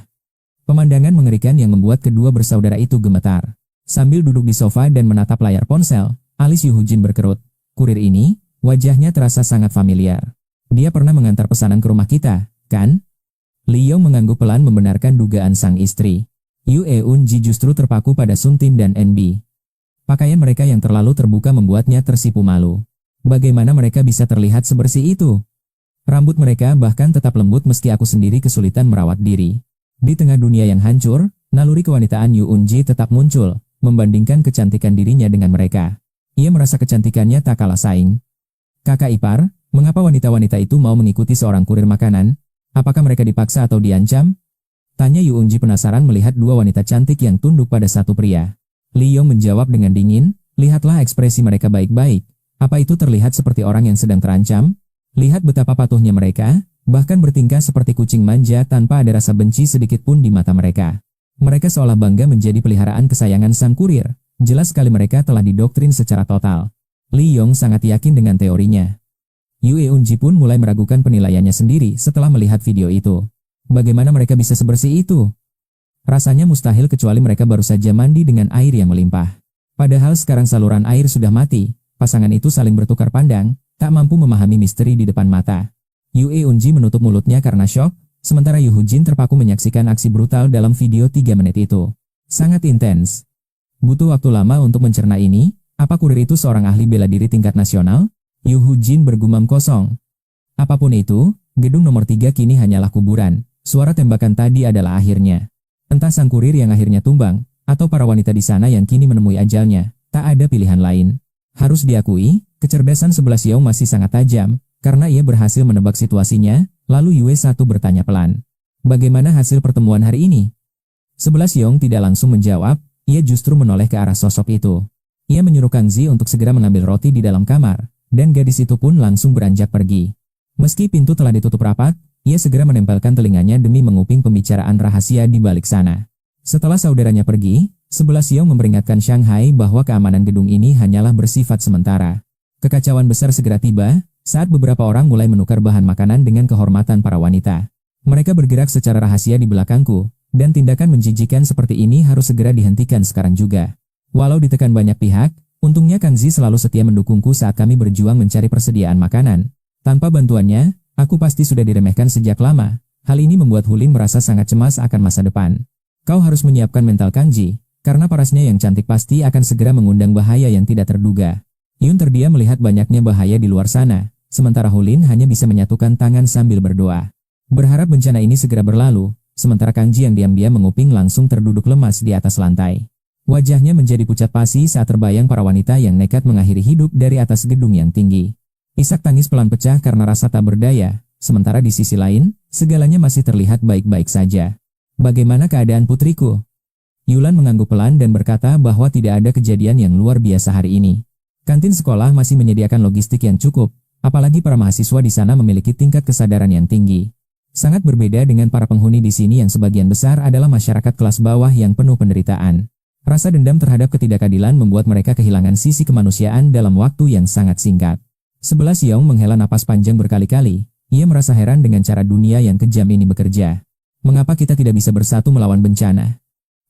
Pemandangan mengerikan yang membuat kedua bersaudara itu gemetar. Sambil duduk di sofa dan menatap layar ponsel, alis Yu Hujin berkerut. Kurir ini, wajahnya terasa sangat familiar. Dia pernah mengantar pesanan ke rumah kita, kan? Li Yong mengangguk pelan membenarkan dugaan sang istri. Yu Eun-ji justru terpaku pada Sun Tin dan NB. Pakaian mereka yang terlalu terbuka membuatnya tersipu malu. Bagaimana mereka bisa terlihat sebersih itu? Rambut mereka bahkan tetap lembut meski aku sendiri kesulitan merawat diri. Di tengah dunia yang hancur, naluri kewanitaan Yu Unji tetap muncul, membandingkan kecantikan dirinya dengan mereka. Ia merasa kecantikannya tak kalah saing. "Kakak ipar, mengapa wanita-wanita itu mau mengikuti seorang kurir makanan? Apakah mereka dipaksa atau diancam?" Tanya Yu Unji penasaran melihat dua wanita cantik yang tunduk pada satu pria. Li Yong menjawab dengan dingin, "Lihatlah ekspresi mereka baik-baik. Apa itu terlihat seperti orang yang sedang terancam? Lihat betapa patuhnya mereka, bahkan bertingkah seperti kucing manja tanpa ada rasa benci sedikit pun di mata mereka. Mereka seolah bangga menjadi peliharaan kesayangan sang kurir. Jelas sekali mereka telah didoktrin secara total." Li Yong sangat yakin dengan teorinya. Yu Eun-ji pun mulai meragukan penilaiannya sendiri setelah melihat video itu. Bagaimana mereka bisa sebersih itu? Rasanya mustahil kecuali mereka baru saja mandi dengan air yang melimpah. Padahal sekarang saluran air sudah mati. Pasangan itu saling bertukar pandang, tak mampu memahami misteri di depan mata. Yu Eun-ji menutup mulutnya karena syok, sementara Yu Hujin terpaku menyaksikan aksi brutal dalam video 3 menit itu. Sangat intens. Butuh waktu lama untuk mencerna ini. Apa kurir itu seorang ahli bela diri tingkat nasional? Yu Hujin bergumam kosong. Apapun itu, gedung nomor 3 kini hanyalah kuburan. Suara tembakan tadi adalah akhirnya. Entah sang kurir yang akhirnya tumbang, atau para wanita di sana yang kini menemui ajalnya, tak ada pilihan lain. Harus diakui, kecerdasan 11 Yong masih sangat tajam, karena ia berhasil menebak situasinya. Lalu Yue 1 bertanya pelan. "Bagaimana hasil pertemuan hari ini?" 11 Yong tidak langsung menjawab, ia justru menoleh ke arah sosok itu. Ia menyuruh Kang Zi untuk segera mengambil roti di dalam kamar, dan gadis itu pun langsung beranjak pergi. Meski pintu telah ditutup rapat, ia segera menempelkan telinganya demi menguping pembicaraan rahasia di balik sana. Setelah saudaranya pergi, 11 Yong memperingatkan Shanghai bahwa keamanan gedung ini hanyalah bersifat sementara. Kekacauan besar segera tiba, saat beberapa orang mulai menukar bahan makanan dengan kehormatan para wanita. Mereka bergerak secara rahasia di belakangku, dan tindakan menjijikan seperti ini harus segera dihentikan sekarang juga. Walau ditekan banyak pihak, untungnya Kang Zi selalu setia mendukungku saat kami berjuang mencari persediaan makanan. Tanpa bantuannya, aku pasti sudah diremehkan sejak lama. Hal ini membuat Hulin merasa sangat cemas akan masa depan. Kau harus menyiapkan mental Kang Zi, karena parasnya yang cantik pasti akan segera mengundang bahaya yang tidak terduga. Yun terdiam melihat banyaknya bahaya di luar sana, sementara Hulin hanya bisa menyatukan tangan sambil berdoa. Berharap bencana ini segera berlalu. sementara Kang Ji yang diam-diam menguping langsung terduduk lemas di atas lantai. Wajahnya menjadi pucat pasi saat terbayang para wanita yang nekat mengakhiri hidup dari atas gedung yang tinggi. Isak tangis pelan pecah karena rasa tak berdaya, sementara di sisi lain, segalanya masih terlihat baik-baik saja. Bagaimana keadaan putriku? Yulan mengangguk pelan dan berkata bahwa tidak ada kejadian yang luar biasa hari ini. Kantin sekolah masih menyediakan logistik yang cukup, apalagi para mahasiswa di sana memiliki tingkat kesadaran yang tinggi. Sangat berbeda dengan para penghuni di sini yang sebagian besar adalah masyarakat kelas bawah yang penuh penderitaan. Rasa dendam terhadap ketidakadilan membuat mereka kehilangan sisi kemanusiaan dalam waktu yang sangat singkat. 11 Yong menghela napas panjang berkali-kali. Ia merasa heran dengan cara dunia yang kejam ini bekerja. Mengapa kita tidak bisa bersatu melawan bencana?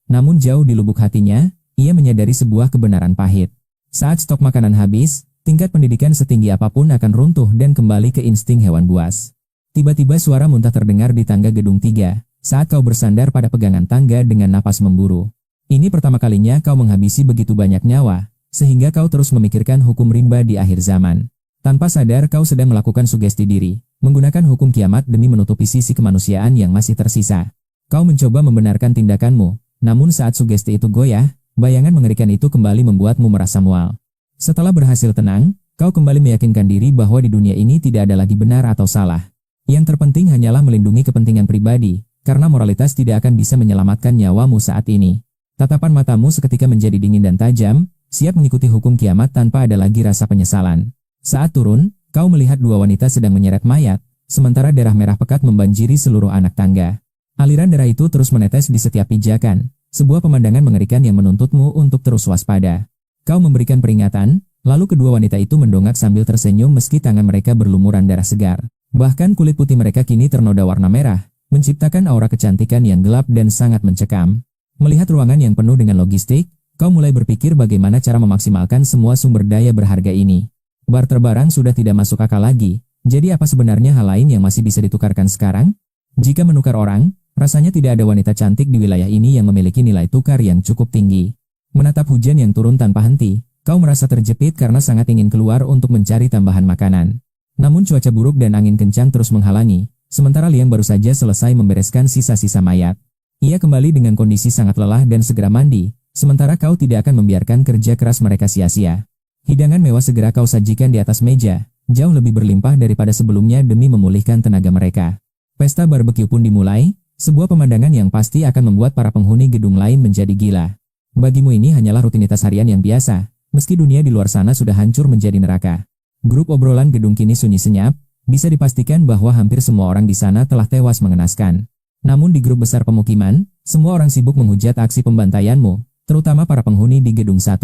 Namun jauh di lubuk hatinya, ia menyadari sebuah kebenaran pahit. Saat stok makanan habis, tingkat pendidikan setinggi apapun akan runtuh dan kembali ke insting hewan buas. Tiba-tiba suara muntah terdengar di tangga gedung 3, saat kau bersandar pada pegangan tangga dengan napas memburu. Ini pertama kalinya kau menghabisi begitu banyak nyawa, sehingga kau terus memikirkan hukum rimba di akhir zaman. Tanpa sadar kau sedang melakukan sugesti diri, menggunakan hukum kiamat demi menutupi sisi kemanusiaan yang masih tersisa. Kau mencoba membenarkan tindakanmu, namun saat sugesti itu goyah, bayangan mengerikan itu kembali membuatmu merasa mual. Setelah berhasil tenang, kau kembali meyakinkan diri bahwa di dunia ini tidak ada lagi benar atau salah. Yang terpenting hanyalah melindungi kepentingan pribadi, karena moralitas tidak akan bisa menyelamatkan nyawamu saat ini. Tatapan matamu seketika menjadi dingin dan tajam, siap mengikuti hukum kiamat tanpa ada lagi rasa penyesalan. Saat turun, kau melihat dua wanita sedang menyeret mayat, sementara darah merah pekat membanjiri seluruh anak tangga. Aliran darah itu terus menetes di setiap pijakan, sebuah pemandangan mengerikan yang menuntutmu untuk terus waspada. Kau memberikan peringatan, lalu kedua wanita itu mendongak sambil tersenyum meski tangan mereka berlumuran darah segar. Bahkan kulit putih mereka kini ternoda warna merah, menciptakan aura kecantikan yang gelap dan sangat mencekam. Melihat ruangan yang penuh dengan logistik, kau mulai berpikir bagaimana cara memaksimalkan semua sumber daya berharga ini. Barter barang sudah tidak masuk akal lagi, jadi apa sebenarnya hal lain yang masih bisa ditukarkan sekarang? Jika menukar orang, rasanya tidak ada wanita cantik di wilayah ini yang memiliki nilai tukar yang cukup tinggi. Menatap hujan yang turun tanpa henti, kau merasa terjepit karena sangat ingin keluar untuk mencari tambahan makanan. Namun cuaca buruk dan angin kencang terus menghalangi, sementara Liang baru saja selesai membereskan sisa-sisa mayat. Ia kembali dengan kondisi sangat lelah dan segera mandi, sementara kau tidak akan membiarkan kerja keras mereka sia-sia. Hidangan mewah segera kau sajikan di atas meja, jauh lebih berlimpah daripada sebelumnya demi memulihkan tenaga mereka. Pesta barbecue pun dimulai, sebuah pemandangan yang pasti akan membuat para penghuni gedung lain menjadi gila. Bagimu ini hanyalah rutinitas harian yang biasa, meski dunia di luar sana sudah hancur menjadi neraka. Grup obrolan gedung kini sunyi senyap, bisa dipastikan bahwa hampir semua orang di sana telah tewas mengenaskan. Namun di grup besar pemukiman, semua orang sibuk menghujat aksi pembantaianmu, terutama para penghuni di gedung 1.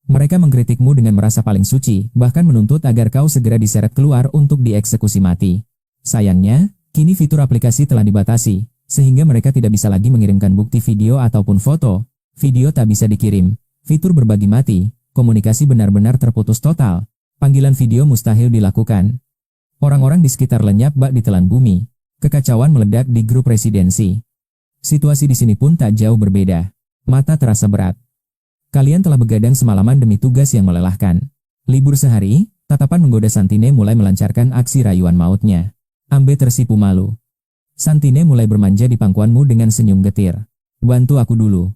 Mereka mengkritikmu dengan merasa paling suci, bahkan menuntut agar kau segera diseret keluar untuk dieksekusi mati. Sayangnya, kini fitur aplikasi telah dibatasi, sehingga mereka tidak bisa lagi mengirimkan bukti video ataupun foto. Video tak bisa dikirim, fitur berbagi mati, komunikasi benar-benar terputus total, panggilan video mustahil dilakukan. Orang-orang di sekitar lenyap bak ditelan bumi, kekacauan meledak di grup residensi. Situasi di sini pun tak jauh berbeda. Mata terasa berat. Kalian telah begadang semalaman demi tugas yang melelahkan. Libur sehari, tatapan menggoda Santine mulai melancarkan aksi rayuan mautnya. Ambe tersipu malu. Santine mulai bermanja di pangkuanmu dengan senyum getir. Bantu aku dulu.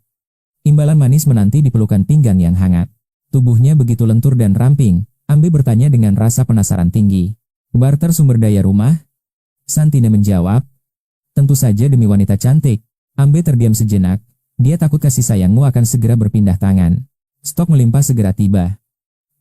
Imbalan manis menanti di pelukan pinggang yang hangat. Tubuhnya begitu lentur dan ramping, Ambe bertanya dengan rasa penasaran tinggi. Barter sumber daya rumah? Santine menjawab. Tentu saja demi wanita cantik. Ambe terdiam sejenak. Dia takut kasih sayangmu akan segera berpindah tangan. Stok melimpah segera tiba.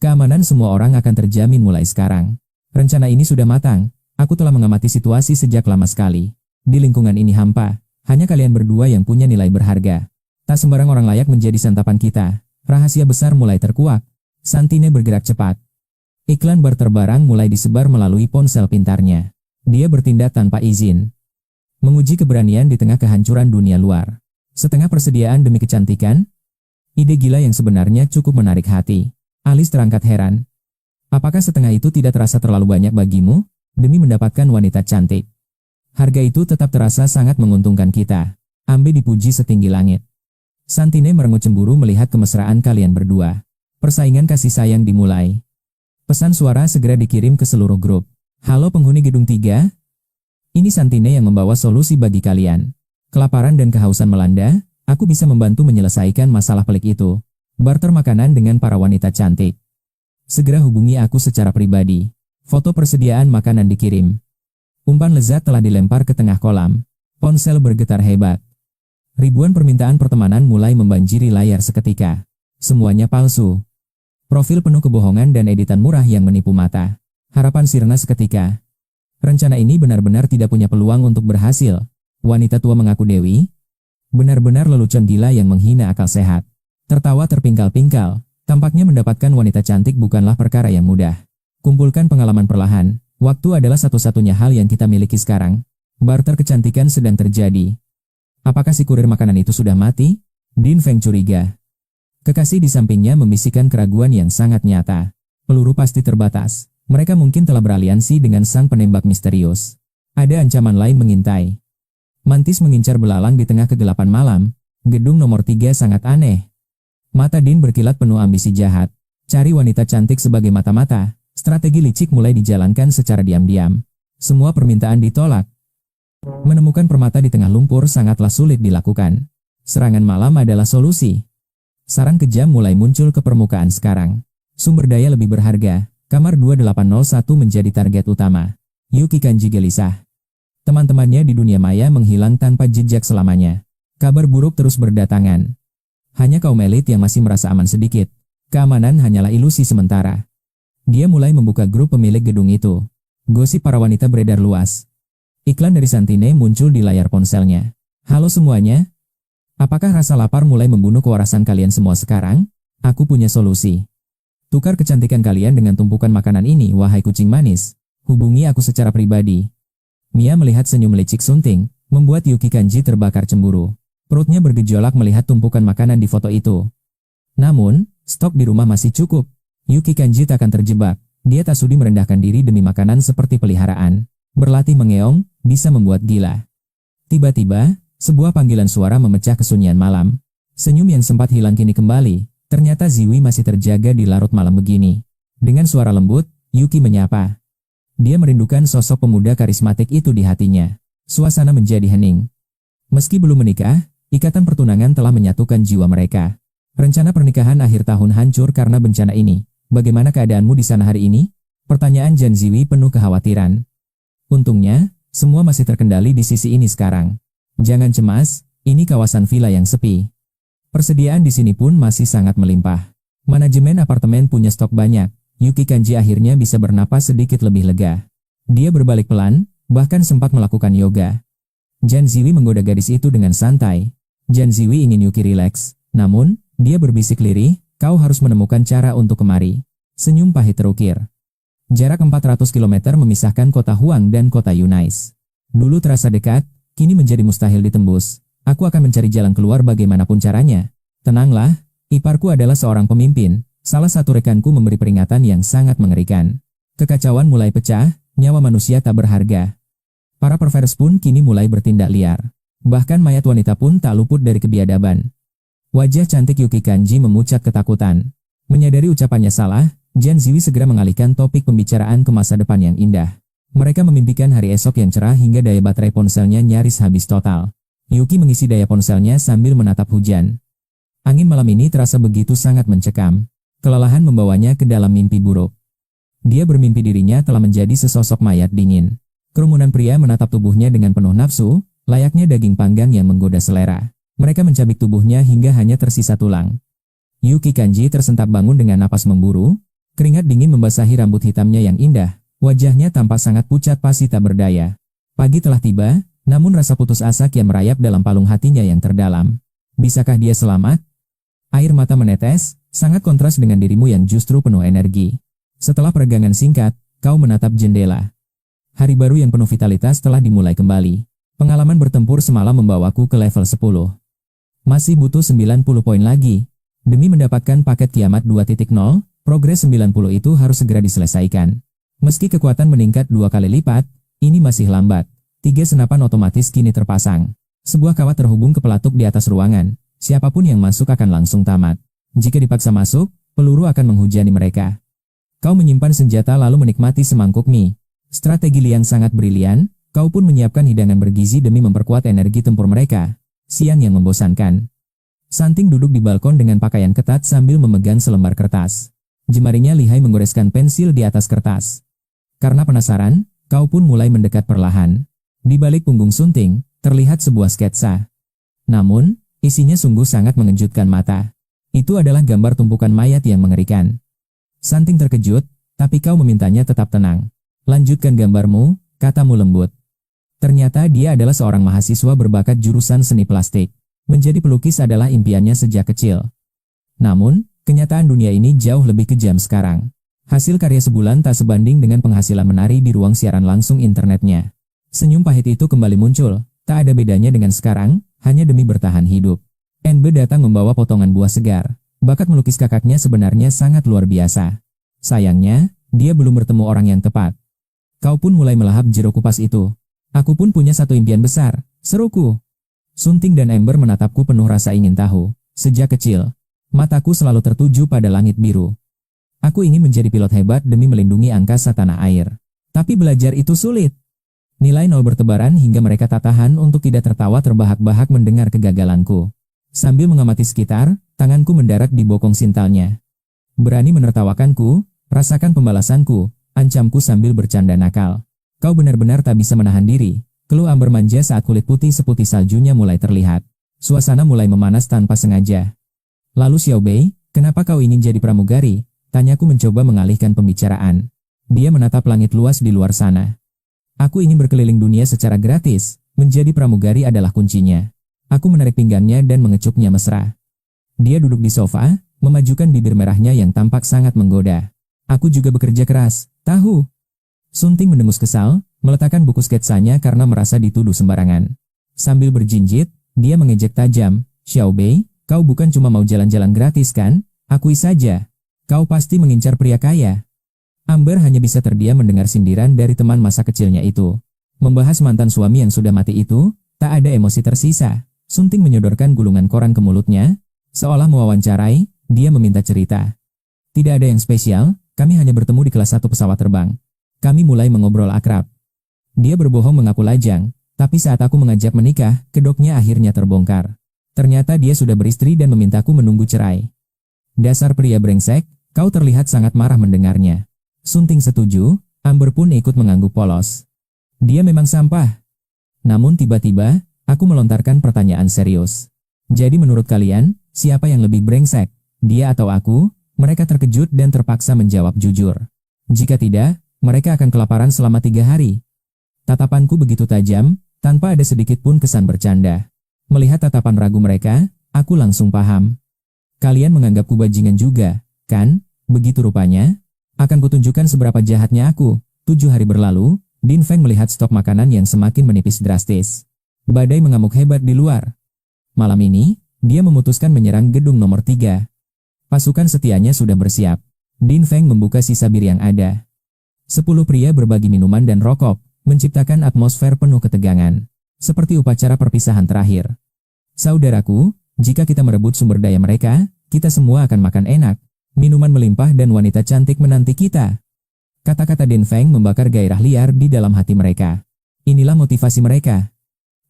Keamanan semua orang akan terjamin mulai sekarang. Rencana ini sudah matang. Aku telah mengamati situasi sejak lama sekali. Di lingkungan ini hampa, hanya kalian berdua yang punya nilai berharga. Tak sembarang orang layak menjadi santapan kita. Rahasia besar mulai terkuak. Santine bergerak cepat. Iklan barter barang mulai disebar melalui ponsel pintarnya. Dia bertindak tanpa izin. Menguji keberanian di tengah kehancuran dunia luar. Setengah persediaan demi kecantikan? Ide gila yang sebenarnya cukup menarik hati. Alice terangkat heran. Apakah setengah itu tidak terasa terlalu banyak bagimu? Demi mendapatkan wanita cantik. Harga itu tetap terasa sangat menguntungkan kita. Ambe dipuji setinggi langit. Santine merengut cemburu melihat kemesraan kalian berdua. Persaingan kasih sayang dimulai. Pesan suara segera dikirim ke seluruh grup. Halo penghuni gedung 3. Ini Santine yang membawa solusi bagi kalian. Kelaparan dan kehausan melanda, aku bisa membantu menyelesaikan masalah pelik itu. Barter makanan dengan para wanita cantik. Segera hubungi aku secara pribadi. Foto persediaan makanan dikirim. Umpan lezat telah dilempar ke tengah kolam. Ponsel bergetar hebat. Ribuan permintaan pertemanan mulai membanjiri layar seketika. Semuanya palsu. Profil penuh kebohongan dan editan murah yang menipu mata. Harapan sirna seketika. Rencana ini benar-benar tidak punya peluang untuk berhasil. Wanita tua mengaku Dewi. Benar-benar lelucon gila yang menghina akal sehat. Tertawa terpingkal-pingkal. Tampaknya mendapatkan wanita cantik bukanlah perkara yang mudah. Kumpulkan pengalaman perlahan. Waktu adalah satu-satunya hal yang kita miliki sekarang. Barter kecantikan sedang terjadi. Apakah si kurir makanan itu sudah mati? Din Feng curiga. Kekasih di sampingnya membisikkan keraguan yang sangat nyata. Peluru pasti terbatas. Mereka mungkin telah beraliansi dengan sang penembak misterius. Ada ancaman lain mengintai. Mantis mengincar belalang di tengah kegelapan malam. Gedung nomor 3 sangat aneh. Mata Din berkilat penuh ambisi jahat. Cari wanita cantik sebagai mata-mata. Strategi licik mulai dijalankan secara diam-diam. Semua permintaan ditolak. Menemukan permata di tengah lumpur sangatlah sulit dilakukan. Serangan malam adalah solusi. Sarang kejam mulai muncul ke permukaan sekarang. Sumber daya lebih berharga. Kamar 2801 menjadi target utama. Yuki Kanji gelisah. Teman-temannya di dunia maya menghilang tanpa jejak selamanya. Kabar buruk terus berdatangan. Hanya kaum elit yang masih merasa aman sedikit. Keamanan hanyalah ilusi sementara. Dia mulai membuka grup pemilik gedung itu. Gosip para wanita beredar luas. Iklan dari Santine muncul di layar ponselnya. Halo semuanya. Apakah rasa lapar mulai membunuh kewarasan kalian semua sekarang? Aku punya solusi. Tukar kecantikan kalian dengan tumpukan makanan ini, wahai kucing manis. Hubungi aku secara pribadi. Mia melihat senyum licik Sunting, membuat Yuki Kanji terbakar cemburu. Perutnya bergejolak melihat tumpukan makanan di foto itu. Namun, stok di rumah masih cukup. Yuki Kanji takkan terjebak. Dia tak sudi merendahkan diri demi makanan seperti peliharaan. Berlatih mengeong, bisa membuat gila. Tiba-tiba, sebuah panggilan suara memecah kesunyian malam. Senyum yang sempat hilang kini kembali. Ternyata Ziwi masih terjaga di larut malam begini. Dengan suara lembut, Yuki menyapa. Dia merindukan sosok pemuda karismatik itu di hatinya. Suasana menjadi hening. Meski belum menikah, ikatan pertunangan telah menyatukan jiwa mereka. Rencana pernikahan akhir tahun hancur karena bencana ini. Bagaimana keadaanmu di sana hari ini? Pertanyaan Jan Ziwi penuh kekhawatiran. Untungnya, semua masih terkendali di sisi ini sekarang. Jangan cemas, ini kawasan villa yang sepi. Persediaan di sini pun masih sangat melimpah. Manajemen apartemen punya stok banyak. Yuki Kanji akhirnya bisa bernapas sedikit lebih lega. Dia berbalik pelan, bahkan sempat melakukan yoga. Jan Ziwi menggoda gadis itu dengan santai. Jan Ziwi ingin Yuki rileks, namun, dia berbisik lirih, kau harus menemukan cara untuk kemari. Senyum pahit terukir. Jarak 400 km memisahkan kota Huang dan kota Yunais. Dulu terasa dekat, kini menjadi mustahil ditembus. Aku akan mencari jalan keluar bagaimanapun caranya. Tenanglah, iparku adalah seorang pemimpin. Salah satu rekanku memberi peringatan yang sangat mengerikan. Kekacauan mulai pecah, nyawa manusia tak berharga. Para pervers pun kini mulai bertindak liar. Bahkan mayat wanita pun tak luput dari kebiadaban. Wajah cantik Yuki Kanji memucat ketakutan. Menyadari ucapannya salah, Jan Ziwi segera mengalihkan topik pembicaraan ke masa depan yang indah. Mereka memimpikan hari esok yang cerah hingga daya baterai ponselnya nyaris habis total. Yuki mengisi daya ponselnya sambil menatap hujan. Angin malam ini terasa begitu sangat mencekam. Kelelahan membawanya ke dalam mimpi buruk. Dia bermimpi dirinya telah menjadi sesosok mayat dingin. Kerumunan pria menatap tubuhnya dengan penuh nafsu, layaknya daging panggang yang menggoda selera. Mereka mencabik tubuhnya hingga hanya tersisa tulang. Yuki Kanji tersentak bangun dengan napas memburu. Keringat dingin membasahi rambut hitamnya yang indah. Wajahnya tampak sangat pucat pasi tak berdaya. Pagi telah tiba, namun rasa putus asa kian merayap dalam palung hatinya yang terdalam. Bisakah dia selamat? Air mata menetes, sangat kontras dengan dirimu yang justru penuh energi. Setelah peregangan singkat, kau menatap jendela. Hari baru yang penuh vitalitas telah dimulai kembali. Pengalaman bertempur semalam membawaku ke level 10. Masih butuh 90 poin lagi. Demi mendapatkan paket kiamat 2.0, progres 90 itu harus segera diselesaikan. Meski kekuatan meningkat 2 kali lipat, ini masih lambat. 3 senapan otomatis kini terpasang. Sebuah kawat terhubung ke pelatuk di atas ruangan. Siapapun yang masuk akan langsung tamat. Jika dipaksa masuk, peluru akan menghujani mereka. Kau menyimpan senjata lalu menikmati semangkuk mie. Strategi yang sangat brilian, Kau pun menyiapkan hidangan bergizi demi memperkuat energi tempur mereka. Siang yang membosankan. Santing duduk di balkon dengan pakaian ketat sambil memegang selembar kertas. Jemarinya lihai menggoreskan pensil di atas kertas. Karena penasaran, kau pun mulai mendekat perlahan. Di balik punggung Sunting, terlihat sebuah sketsa. Namun, isinya sungguh sangat mengejutkan mata. Itu adalah gambar tumpukan mayat yang mengerikan. Santing terkejut, tapi kau memintanya tetap tenang. Lanjutkan gambarmu, katamu lembut. Ternyata dia adalah seorang mahasiswa berbakat jurusan seni plastik. Menjadi pelukis adalah impiannya sejak kecil. Namun, kenyataan dunia ini jauh lebih kejam sekarang. Hasil karya sebulan tak sebanding dengan penghasilan menari di ruang siaran langsung internetnya. Senyum pahit itu kembali muncul, tak ada bedanya dengan sekarang, hanya demi bertahan hidup. NB datang membawa potongan buah segar. Bakat melukis kakaknya sebenarnya sangat luar biasa. Sayangnya, dia belum bertemu orang yang tepat. Kau pun mulai melahap jeruk kupas itu. Aku pun punya satu impian besar, seruku. Sunting dan Ember menatapku penuh rasa ingin tahu. Sejak kecil, mataku selalu tertuju pada langit biru. Aku ingin menjadi pilot hebat demi melindungi angkasa tanah air. Tapi belajar itu sulit. Nilai nol bertebaran hingga mereka tak tahan untuk tidak tertawa terbahak-bahak mendengar kegagalanku. Sambil mengamati sekitar, tanganku mendarat di bokong sintalnya. Berani menertawakanku, rasakan pembalasanku, ancamku sambil bercanda nakal. Kau benar-benar tak bisa menahan diri, keluh Amber manja saat kulit putih seputih saljunya mulai terlihat. Suasana mulai memanas tanpa sengaja. Lalu Xiao Bei, kenapa kau ingin jadi pramugari? Tanyaku mencoba mengalihkan pembicaraan. Dia menatap langit luas di luar sana. Aku ingin berkeliling dunia secara gratis, menjadi pramugari adalah kuncinya. Aku menarik pinggangnya dan mengecupnya mesra. Dia duduk di sofa, memajukan bibir merahnya yang tampak sangat menggoda. Aku juga bekerja keras, tahu. Sunting mendengus kesal, meletakkan buku sketsanya karena merasa dituduh sembarangan. Sambil berjinjit, dia mengejek tajam, Xiao Bei, kau bukan cuma mau jalan-jalan gratis kan? Akui saja. Kau pasti mengincar pria kaya. Amber hanya bisa terdiam mendengar sindiran dari teman masa kecilnya itu. Membahas mantan suami yang sudah mati itu, tak ada emosi tersisa. Sunting menyodorkan gulungan koran ke mulutnya, seolah mewawancarai, dia meminta cerita. Tidak ada yang spesial, kami hanya bertemu di kelas 1 pesawat terbang. Kami mulai mengobrol akrab. Dia berbohong mengaku lajang, tapi saat aku mengajak menikah, kedoknya akhirnya terbongkar. Ternyata dia sudah beristri dan memintaku menunggu cerai. Dasar pria brengsek, kau terlihat sangat marah mendengarnya. Sunting setuju, Amber pun ikut mengangguk polos. Dia memang sampah. Namun tiba-tiba, aku melontarkan pertanyaan serius. Jadi menurut kalian, siapa yang lebih brengsek? Dia atau aku? Mereka terkejut dan terpaksa menjawab jujur. Jika tidak, mereka akan kelaparan selama 3 hari. Tatapanku begitu tajam, tanpa ada sedikit pun kesan bercanda. Melihat tatapan ragu mereka, aku langsung paham. Kalian menganggapku bajingan juga, kan? Begitu rupanya. Akan kutunjukkan seberapa jahatnya aku. 7 hari berlalu, Din Feng melihat stok makanan yang semakin menipis drastis. Badai mengamuk hebat di luar. Malam ini, dia memutuskan menyerang gedung nomor 3. Pasukan setianya sudah bersiap. Din Feng membuka sisa bir yang ada. 10 pria berbagi minuman dan rokok, menciptakan atmosfer penuh ketegangan. Seperti upacara perpisahan terakhir. Saudaraku, jika kita merebut sumber daya mereka, kita semua akan makan enak. Minuman melimpah dan wanita cantik menanti kita. Kata-kata Din Feng membakar gairah liar di dalam hati mereka. Inilah motivasi mereka.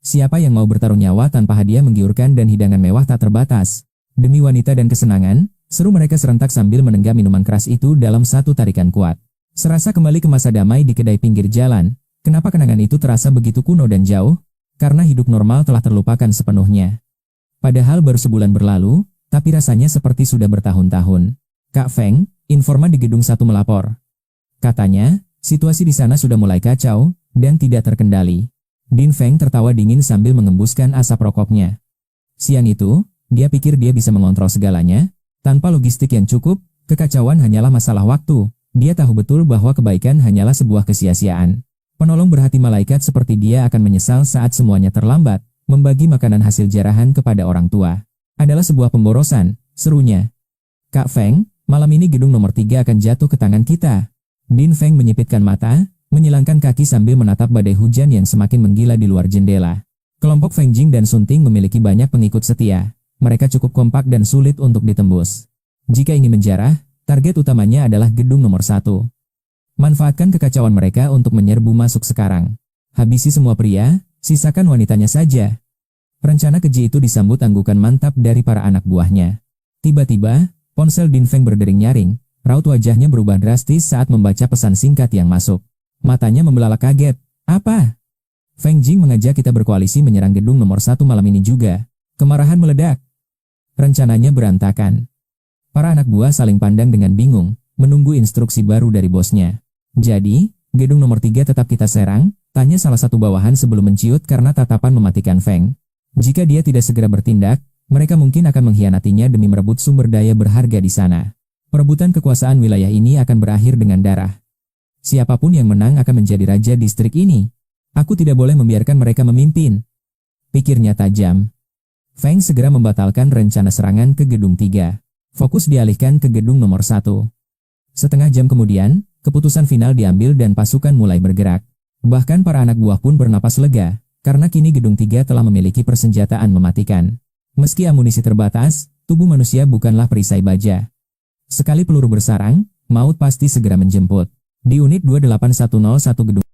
Siapa yang mau bertaruh nyawa tanpa hadiah menggiurkan dan hidangan mewah tak terbatas? Demi wanita dan kesenangan, seru mereka serentak sambil menenggak minuman keras itu dalam satu tarikan kuat. Serasa kembali ke masa damai di kedai pinggir jalan. Kenapa kenangan itu terasa begitu kuno dan jauh? Karena hidup normal telah terlupakan sepenuhnya. Padahal baru sebulan berlalu, tapi rasanya seperti sudah bertahun-tahun. Kak Feng, informan di gedung 1 melapor. Katanya, situasi di sana sudah mulai kacau dan tidak terkendali. Din Feng tertawa dingin sambil mengembuskan asap rokoknya. Siang itu, dia pikir dia bisa mengontrol segalanya. Tanpa logistik yang cukup, kekacauan hanyalah masalah waktu. Dia tahu betul bahwa kebaikan hanyalah sebuah kesia-siaan. Penolong berhati malaikat seperti dia akan menyesal saat semuanya terlambat. Membagi makanan hasil jarahan kepada orang tua adalah sebuah pemborosan, serunya. Kak Feng, malam ini gedung nomor 3 akan jatuh ke tangan kita. Din Feng menyipitkan mata, menyilangkan kaki sambil menatap badai hujan yang semakin menggila di luar jendela. Kelompok Feng Jing dan Sun Ting memiliki banyak pengikut setia. Mereka cukup kompak dan sulit untuk ditembus. Jika ingin menjarah, target utamanya adalah gedung nomor 1. Manfaatkan kekacauan mereka untuk menyerbu masuk sekarang. Habisi semua pria, sisakan wanitanya saja. Rencana keji itu disambut anggukan mantap dari para anak buahnya. Tiba-tiba, ponsel Din Feng berdering nyaring, raut wajahnya berubah drastis saat membaca pesan singkat yang masuk. Matanya membelalak kaget. Apa? Feng Jing mengajak kita berkoalisi menyerang gedung nomor 1 malam ini juga. Kemarahan meledak. Rencananya berantakan. Para anak buah saling pandang dengan bingung, menunggu instruksi baru dari bosnya. Jadi, gedung nomor 3 tetap kita serang? Tanya salah satu bawahan sebelum menciut karena tatapan mematikan Feng. Jika dia tidak segera bertindak, mereka mungkin akan mengkhianatinya demi merebut sumber daya berharga di sana. Perebutan kekuasaan wilayah ini akan berakhir dengan darah. Siapapun yang menang akan menjadi raja distrik ini. Aku tidak boleh membiarkan mereka memimpin. Pikirnya tajam. Feng segera membatalkan rencana serangan ke gedung 3. Fokus dialihkan ke gedung nomor 1. Setengah jam kemudian, keputusan final diambil dan pasukan mulai bergerak. Bahkan para anak buah pun bernapas lega, karena kini gedung 3 telah memiliki persenjataan mematikan. Meski amunisi terbatas, tubuh manusia bukanlah perisai baja. Sekali peluru bersarang, maut pasti segera menjemput. Di unit 28101 gedung